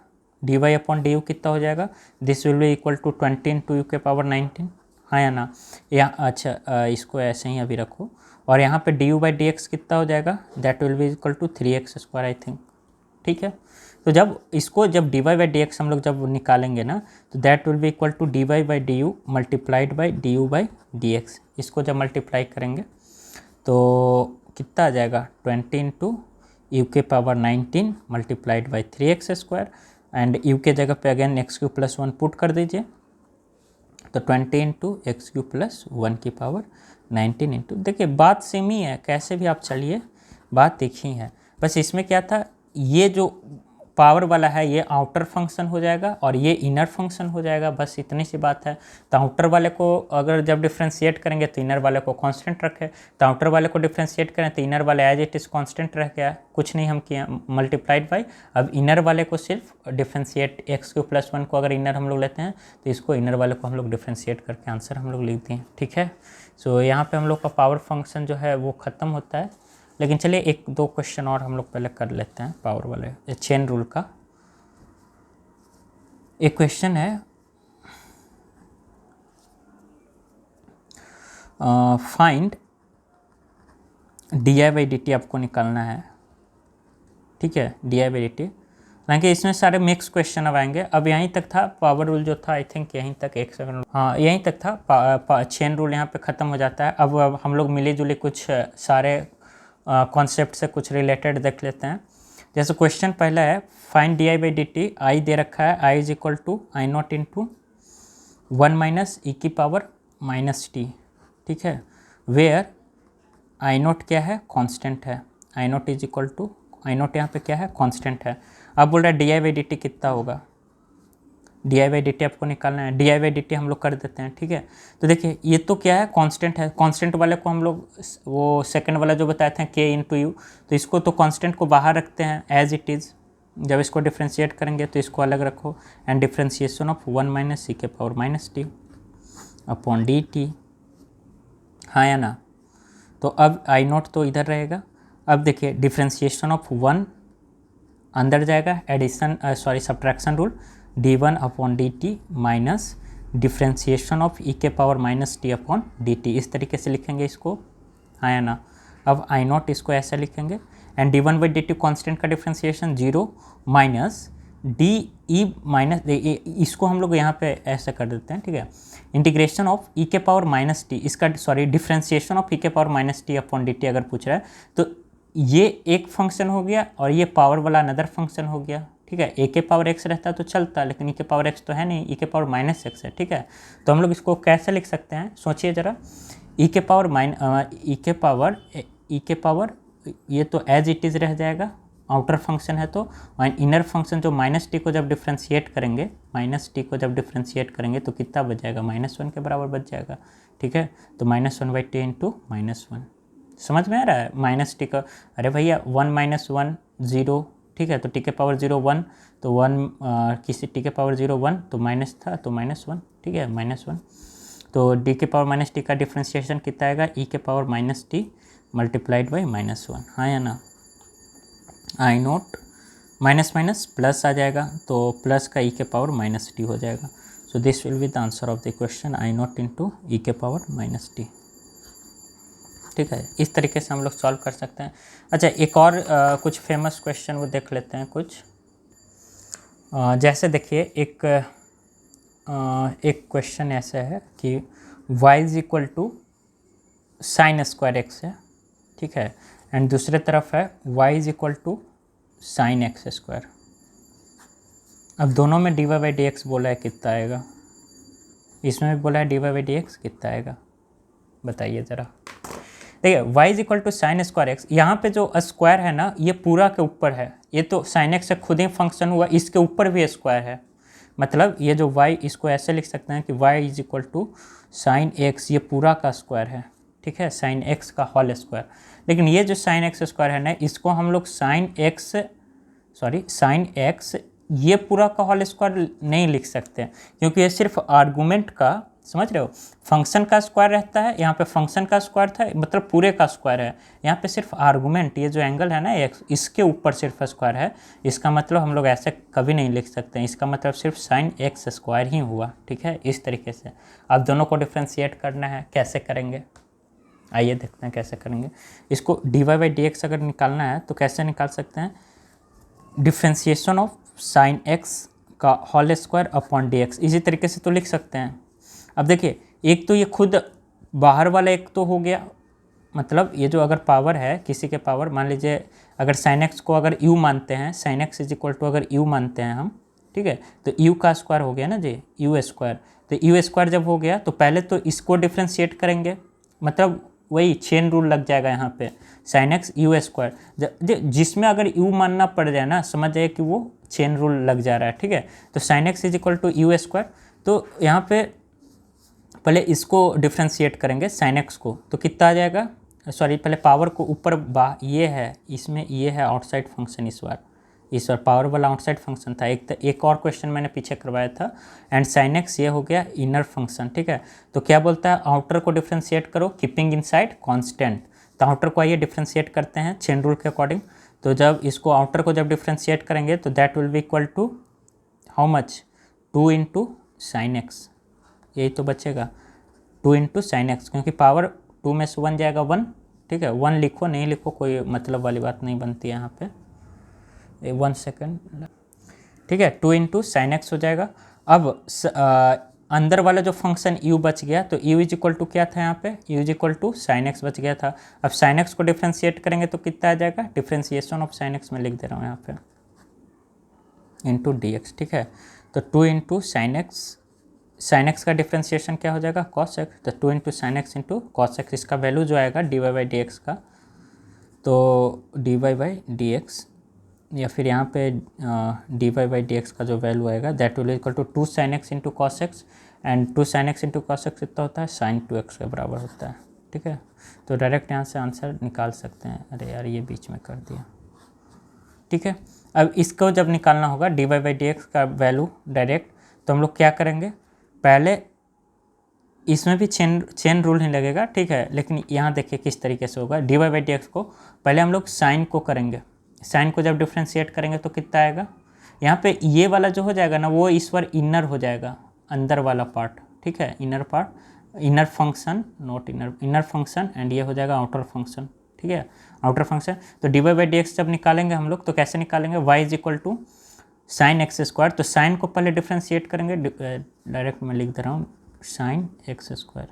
d Y upon d u कितना हो जाएगा, this will be equal to 20 into u के पावर 19, हाँ या ना। या अच्छा इसको ऐसे ही अभी रखो, और यहाँ पे d u by D x कितना हो जाएगा, that will be equal to 3x square I think, ठीक है। तो जब d Y by D x हम लोग जब निकालेंगे ना, तो that will be equal to d Y by D you multiplied by D u by D x, इसको जब मल्टीप्लाई करेंगे तो कितना आ जाएगा, 20 इंटू यू के power 19 multiplied by 3x square, and you के जगह पे again x cube plus 1 put कर दीजिए, तो 20 इंटू एक्स क्यू प्लस 1 की पावर 19 इंटू, देखिए बात सेम ही है, कैसे भी आप चलिए बात एक ही है। बस इसमें क्या था, ये जो पावर वाला है ये आउटर फंक्शन हो जाएगा और ये इनर फंक्शन हो जाएगा, बस इतनी सी बात है। तो आउटर वाले को अगर जब डिफ्रेंशिएट करेंगे तो इनर वाले को कांस्टेंट रखे, तो आउटर वाले को डिफ्रेंशिएट करें तो इनर वाले एज इट इज़ कांस्टेंट रह गया, कुछ नहीं हम किए, मल्टीप्लाइड बाई, अब इनर वाले को सिर्फ डिफ्रेंशिएट एक्स क्यू प्लस 1 को अगर इनर हम लोग लेते हैं तो इसको इनर वाले को हम लोग डिफ्रेंशिएट करके आंसर हम लोग लिखते हैं, ठीक है। सो यहाँ पर हम लोग का पावर फंक्शन जो है वो ख़त्म होता है। लेकिन चलिए एक दो क्वेश्चन और हम लोग पहले कर लेते हैं पावर वाले चेन रूल का। एक क्वेश्चन है, find D I by D T आपको निकालना है, ठीक है, D I by D T. हालांकि इसमें सारे मिक्स क्वेश्चन अब आएंगे। अब यहीं तक था पावर रूल जो था, आई थिंक यहीं तक, एक सेकंड, हाँ यहीं तक था। चेन रूल यहाँ पे ख़त्म हो जाता है। अब हम लोग मिले जुले कुछ सारे कॉन्सेप्ट से कुछ रिलेटेड देख लेते हैं। जैसे क्वेश्चन पहला है, find D I by D T. I दे रखा है, I is equal to I naught into 1 माइनस ई की पावर माइनस टी, ठीक है, वेयर आई नोट क्या है, कांस्टेंट है। I naught is equal to, I naught यहाँ पे क्या है, कांस्टेंट है। अब बोल रहा है D I by D T कितना होगा, D I by D T आपको निकालना है। D I by D T हम लोग कर देते हैं, ठीक है। तो देखिए ये तो क्या है, कांस्टेंट है। कांस्टेंट वाले को हम लोग वो सेकंड वाला जो बताए थे के इंटू यू, तो इसको तो कांस्टेंट को बाहर रखते हैं एज इट इज़। जब इसको डिफ्रेंशिएट करेंगे तो इसको अलग रखो, एंड डिफ्रेंशिएशन ऑफ 1 माइनस सी के power minus T upon D T, हाँ या ना। तो अब आई नोट तो इधर रहेगा। अब देखिए डिफ्रेंशिएशन ऑफ 1 अंदर जाएगा, addition sorry subtraction rule, d1 upon D T minus differentiation of ई के power minus T upon D T, इस तरीके से लिखेंगे इसको, हाँ या ना। अब आई नॉट इसको ऐसा लिखेंगे, and d1 by D T constant का differentiation 0 minus D E minus, इसको हम लोग यहाँ पे ऐसा कर देते हैं, ठीक है, इंटीग्रेशन ऑफ ई के पावर माइनस टी, इसका सॉरी डिफ्रेंशिएशन ऑफ ई के power minus T upon D T अगर पूछ रहा है तो ये एक फंक्शन हो गया और ये पावर वाला अनदर फंक्शन हो गया, ठीक है। ए के पावर एक्स रहता तो चलता, लेकिन ई के पावर एक्स तो है नहीं, ई के पावर माइनस एक्स है, ठीक है। तो हम लोग इसको कैसे लिख सकते हैं, सोचिए ज़रा, ई के पावर ये तो एज इट इज़ रह जाएगा, आउटर फंक्शन है तो, और इनर फंक्शन जो माइनस टी को जब डिफ्रेंशिएट करेंगे, तो कितना बच जाएगा, -1 के बराबर बच जाएगा, ठीक है। तो -1 बाई टी इंटू -1, समझ में आ रहा है, माइनस टी का, अरे भैया 1 माइनस 1 0, ठीक है, तो टी के पावर 0 1, तो 1 किसी टी के पावर 0 1 तो माइनस था तो -1, ठीक है, -1। तो डी के पावर माइनस टी का डिफ्रेंशिएशन कितना आएगा, ई के power minus T multiplied by -1, हाँ या ना। आई नोट माइनस माइनस प्लस आ जाएगा, तो प्लस का ई के पावर माइनस टी हो जाएगा। So this will be the answer of the question, I note into e के पावर माइनस टी, ठीक है। इस तरीके से हम लोग सॉल्व कर सकते हैं। अच्छा एक और कुछ फेमस क्वेश्चन वो देख लेते हैं कुछ, जैसे देखिए एक क्वेश्चन ऐसा है कि y is equal to sine square x है, ठीक है, एंड दूसरे तरफ है y is equal to sine x square. अब दोनों में d Y by D x बोला है, कितना आएगा, इसमें भी बोला है D Y by D x, कितना आएगा बताइए ज़रा। देखिए y is equal to sine square x, यहाँ पे जो स्क्वायर है ना ये पूरा के ऊपर है, ये तो साइन एक्स से खुद ही फंक्शन हुआ, इसके ऊपर भी स्क्वायर है, मतलब ये जो y, इसको ऐसे लिख सकते हैं कि y is equal to sine x, ये पूरा का स्क्वायर है, ठीक है, साइन एक्स का होल स्क्वायर। लेकिन ये जो साइन एक्स स्क्वायर है ना, इसको हम लोग साइन एक्स ये पूरा का होल स्क्वायर नहीं लिख सकते, क्योंकि ये सिर्फ आर्गूमेंट का, समझ रहे हो, फंक्शन का स्क्वायर रहता है, यहाँ पे फंक्शन का स्क्वायर था, मतलब पूरे का स्क्वायर है, यहाँ पे सिर्फ आर्गूमेंट, ये जो एंगल है ना एक्स, इसके ऊपर सिर्फ स्क्वायर है, इसका मतलब हम लोग ऐसे कभी नहीं लिख सकते हैं, इसका मतलब सिर्फ साइन एक्स स्क्वायर ही हुआ, ठीक है। इस तरीके से अब दोनों को डिफ्रेंशिएट करना है, कैसे करेंगे आइए देखते हैं कैसे करेंगे। इसको D Y by D x अगर निकालना है तो कैसे निकाल सकते हैं, डिफ्रेंशिएशन ऑफ साइन एक्स का whole square upon D x, इसी तरीके से तो लिख सकते हैं। अब देखिए एक तो ये खुद बाहर वाला एक तो हो गया, मतलब ये जो अगर पावर है किसी के पावर, मान लीजिए अगर साइन एक्स को अगर यू मानते हैं, sine x is equal to अगर यू मानते हैं हम, ठीक है, तो यू का स्क्वायर हो गया ना जी, यू स्क्वायर। तो यू स्क्वायर जब हो गया तो पहले तो इसको डिफ्रेंशिएट करेंगे, मतलब वही चेन रूल लग जाएगा यहाँ पे, साइन एक्स यू स्क्वायर, जिसमें अगर यू मानना पड़ जाए ना, समझ जाए कि वो चेन रूल लग जा रहा है, ठीक है। तो sine x is equal to u square, तो यहाँ पे पहले इसको डिफ्रेंशिएट करेंगे साइन एक्स को, तो कितना आ जाएगा, सॉरी पहले पावर को ऊपर ये है, इसमें ये है आउटसाइड फंक्शन, इस बार पावर वाला आउटसाइड फंक्शन था, एक और क्वेश्चन मैंने पीछे करवाया था, एंड साइन एक्स ये हो गया इनर फंक्शन, ठीक है। तो क्या बोलता है, आउटर को डिफ्रेंशिएट करो कीपिंग इनसाइड कांस्टेंट, तो आउटर को आइए डिफ्रेंशिएट करते हैं चेन रूल के अकॉर्डिंग। तो जब इसको आउटर को जब डिफ्रेंशिएट करेंगे तो that will be equal to how much, 2 into sine x, यही तो बचेगा 2 इंटू साइन एक्स, क्योंकि पावर 2 में से 1 जाएगा 1, ठीक है, 1 लिखो, नहीं लिखो कोई मतलब वाली बात नहीं बनती है यहाँ पे। 1 सेकेंड, ठीक है। 2 इंटू साइन एक्स हो जाएगा। अब अंदर वाला जो फंक्शन u बच गया, तो u इज इक्वल टू क्या था यहाँ पे, u is equal to sine x बच गया था। अब साइन एक्स को डिफ्रेंशिएट करेंगे तो कितना आ जाएगा, डिफ्रेंशिएशन ऑफ साइन एक्स में लिख दे रहा हूँ यहाँ पे, इंटू डी एक्स, ठीक है। तो 2 इंटू साइन एक्स का डिफ्रेंशिएशन क्या हो जाएगा, कॉस एक्स, तो 2 into sine x into cos x, इसका वैल्यू जो आएगा d Y by D x का, तो D Y by D x, या फिर यहाँ पे d Y by D x का जो वैल्यू आएगा that will equal to 2 sine x into cos x, and 2 sine x into cos x कितना होता है, साइन 2x के बराबर होता है, ठीक है। तो डायरेक्ट यहाँ से आंसर निकाल सकते हैं। अरे यार ये बीच में कर दिया, ठीक है। अब इसको जब निकालना होगा D Y by D x का वैल्यू डायरेक्ट, तो हम लोग क्या करेंगे, पहले इसमें भी चेन रूल नहीं लगेगा, ठीक है, लेकिन यहाँ देखिए किस तरीके से होगा। D Y by D x को पहले हम लोग साइन को करेंगे, साइन को जब डिफ्रेंशिएट करेंगे तो कितना आएगा, यहाँ पे ये वाला जो हो जाएगा ना वो इस बार इनर हो जाएगा, अंदर वाला पार्ट, ठीक है, inner part, inner function, not inner function, and ये हो जाएगा आउटर फंक्शन, ठीक है, आउटर फंक्शन। तो D Y by D x जब निकालेंगे हम लोग तो कैसे निकालेंगे, y is equal to sine x square, तो साइन को पहले डिफ्रेंशिएट करेंगे, डायरेक्ट मैं लिख दे रहा हूँ sine x square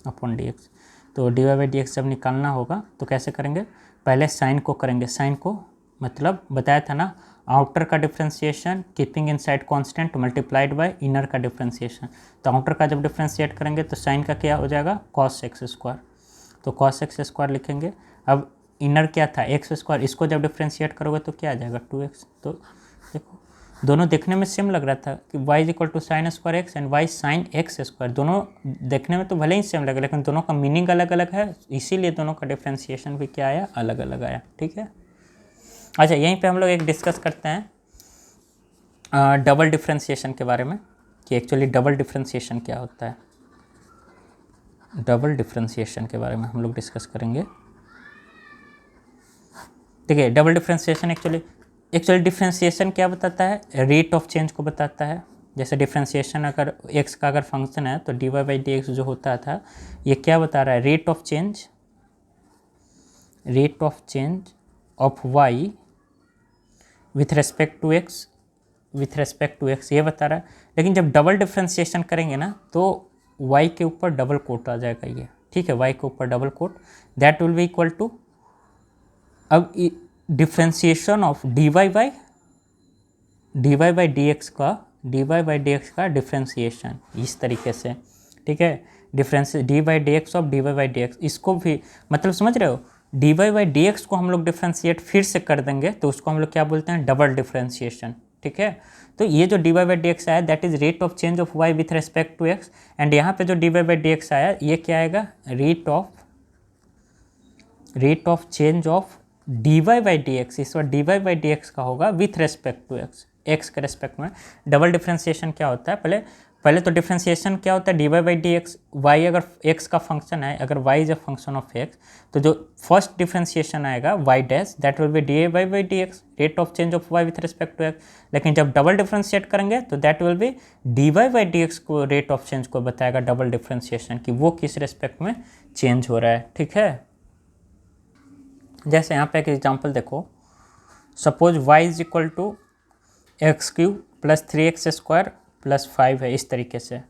upon D X. तो D Y by D x जब निकालना होगा तो कैसे करेंगे, पहले साइन को करेंगे, साइन को मतलब बताया था ना, आउटर का differentiation keeping inside constant multiplied by inner का डिफ्रेंशिएशन। तो आउटर का जब डिफ्रेंशिएट करेंगे तो साइन का क्या हो जाएगा, कॉस एक्स स्क्वायर, तो कॉस एक्स स्क्वायर लिखेंगे। अब इनर क्या था, एक्स स्क्वायर, इसको जब डिफ्रेंशिएट करोगे तो क्या आ जाएगा, 2x। तो देखो दोनों देखने में सेम लग रहा था कि y is equal to sine square x and y sine x square, दोनों देखने में तो भले ही सेम लगे लेकिन दोनों का मीनिंग अलग अलग है, इसीलिए दोनों का डिफ्रेंशिएशन भी क्या आया, अलग अलग आया, ठीक है। अच्छा यहीं पे हम लोग एक डिस्कस करते हैं डबल डिफ्रेंशिएशन के बारे में, कि एक्चुअली डबल डिफ्रेंशिएशन क्या होता है। डबल डिफ्रेंशिएशन के बारे में हम लोग डिस्कस करेंगे, ठीक है। डबल डिफ्रेंशिएशन एक्चुअली डिफ्रेंशिएशन क्या बताता है, रेट ऑफ चेंज को बताता है। जैसे डिफ्रेंशिएशन अगर x का अगर फंक्शन है तो D Y by D x जो होता था ये क्या बता रहा है, rate of change of y with respect to x, ये बता रहा है। लेकिन जब डबल डिफ्रेंशिएशन करेंगे ना तो y के ऊपर डबल कोट आ जाएगा ये, ठीक है, y के ऊपर double quote, that will be equal to, अब differentiation of D Y by D x का डिफ्रेंशिएशन इस तरीके से, ठीक है, difference D by D X of D Y by D x, इसको भी मतलब समझ रहे हो, D Y by D x को हम लोग डिफ्रेंशिएट फिर से कर देंगे तो उसको हम लोग क्या बोलते हैं, डबल डिफ्रेंशिएशन, ठीक है। तो ये जो D Y by D X आया that is rate of change of Y with respect to X, and यहाँ पे जो D Y by D X आया ये क्या आएगा, rate of change of D Y by D x, इस बार D Y by D x का होगा विथ रेस्पेक्ट टू एक्स के रेस्पेक्ट में। डबल डिफ्रेंशिएशन क्या होता है, पहले तो डिफ्रेंशिएशन क्या होता है, D Y by D x, y अगर एक्स का फंक्शन है, अगर y is a function of x, तो जो फर्स्ट डिफ्रेंशिएशन आएगा y dash that will be d Y by D x, rate of change of Y with respect to x. लेकिन जब double differentiate करेंगे तो that will be d Y by D x को rate of change को बताएगा double differentiation की वो किस रिस्पेक्ट में चेंज हो रहा है, ठीक है। जैसे यहाँ पे एक एग्जाम्पल देखो, suppose y is equal to x cube plus 3x square plus 5 है, इस तरीके से।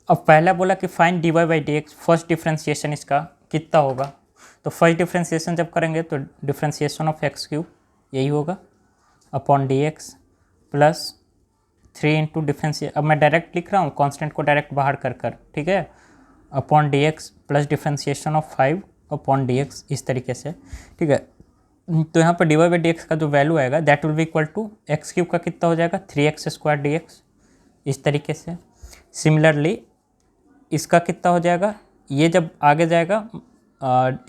अब पहला बोला कि find d Y by D x, first differentiation इसका कितना होगा, तो फर्स्ट डिफ्रेंशिएशन जब करेंगे तो डिफ्रेंशिएशन ऑफ एक्स क्यूब यही होगा upon D x plus 3 into differentiation, अब मैं डायरेक्ट लिख रहा हूँ कॉन्स्टेंट को डायरेक्ट बाहर कर, ठीक है, upon D x plus differentiation of 5 upon D x, इस तरीके से, ठीक है। तो यहाँ पर d Y by D x का जो वैल्यू आएगा that will be equal to x cube का कितना हो जाएगा 3x स्क्वायर डी एक्स, इस तरीके से। सिमिलरली इसका कितना हो जाएगा, ये जब आगे जाएगा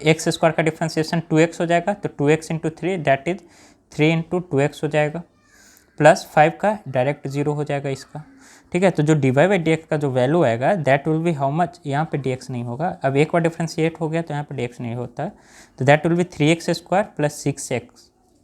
एक्स स्क्वायर का डिफ्रेंशिएशन 2x हो जाएगा, तो 2x into 3 that is 3 into 2x हो जाएगा, प्लस 5 का डायरेक्ट 0 हो जाएगा इसका, ठीक है। तो जो D Y by D x का जो वैल्यू आएगा that will be how much, यहाँ पे डी एक्स नहीं होगा, अब एक बार डिफ्रेंशिएट हो गया तो यहाँ पे डी एक्स नहीं होता है, तो that will B 3x square plus 6x,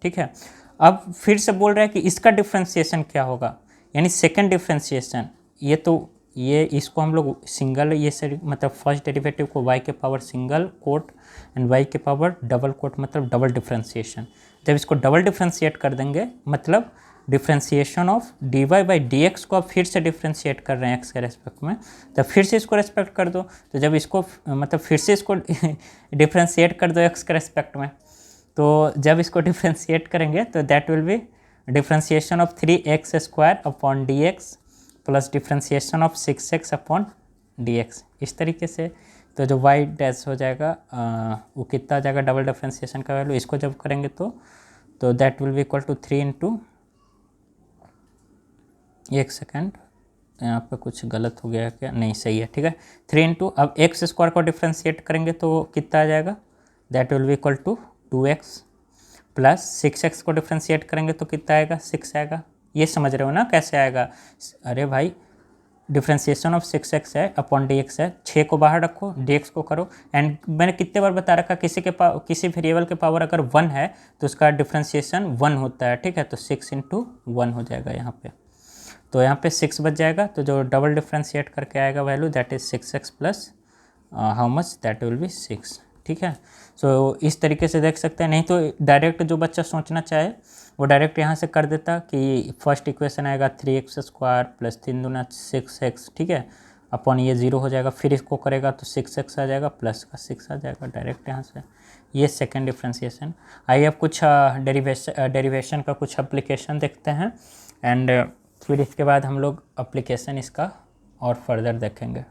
ठीक है। अब फिर से बोल रहा है कि इसका डिफ्रेंशिएशन क्या होगा, यानी सेकेंड डिफ्रेंशिएशन, ये तो ये इसको हम लोग सिंगल ये से मतलब फर्स्ट डेरिवेटिव को y के power single quote and y के पावर डबल कोट मतलब डबल डिफ्रेंशिएशन। जब इसको डबल डिफ्रेंशिएट कर देंगे मतलब differentiation of D Y by D x को आप फिर से डिफ्रेंशिएट कर रहे हैं एक्स के रेस्पेक्ट में, तब फिर से इसको रेस्पेक्ट कर दो। तो जब इसको मतलब फिर से इसको डिफ्रेंशिएट कर दो एक्स के रेस्पेक्ट में, तो जब इसको डिफ्रेंशिएट करेंगे तो that will B differentiation of 3x² upon D x plus differentiation of 6x upon D x. इस तरीके से तो जो y डैश हो जाएगा वो कितना आ जाएगा डबल डिफ्रेंशिएशन का वैल्यू, इसको जब करेंगे तो that will be equal to 3 into, एक सेकेंड यहाँ पे कुछ गलत हो गया क्या, नहीं सही है, ठीक है 3 इंटू, अब x² को डिफ्रेंशिएट करेंगे तो कितना आ जाएगा, that will be equal to 2x plus 6x को डिफ्रेंशिएट करेंगे तो कितना आएगा 6 आएगा। ये समझ रहे हो ना कैसे आएगा, अरे भाई डिफ्रेंशिएशन ऑफ 6x है अपॉन dx है, 6 को बाहर रखो dx को करो, एंड मैंने कितने बार बता रखा किसी वेरिएबल के पावर अगर 1 है तो उसका डिफ्रेंशिएशन 1 होता है, ठीक है। तो 6 इंटू 1 हो जाएगा यहाँ पे, तो यहाँ पे 6 बच जाएगा, तो जो डबल डिफ्रेंशिएट करके आएगा value that is 6x plus how much, that will B 6, ठीक है। सो इस तरीके से देख सकते हैं, नहीं तो डायरेक्ट जो बच्चा सोचना चाहे वो डायरेक्ट यहाँ से कर देता कि फर्स्ट इक्वेशन आएगा 3x² प्लस 3 दूना 6x, ठीक है, अपॉन ये 0 हो जाएगा, फिर इसको करेगा तो 6x आ जाएगा प्लस का 6 आ जाएगा डायरेक्ट यहाँ से। ये सेकेंड डिफ्रेंशिएशन। आइए अब कुछ डेरिवेशन का कुछ एप्लीकेशन देखते हैं एंड फिर इसके बाद हम लोग एप्लीकेशन इसका और फर्दर देखेंगे।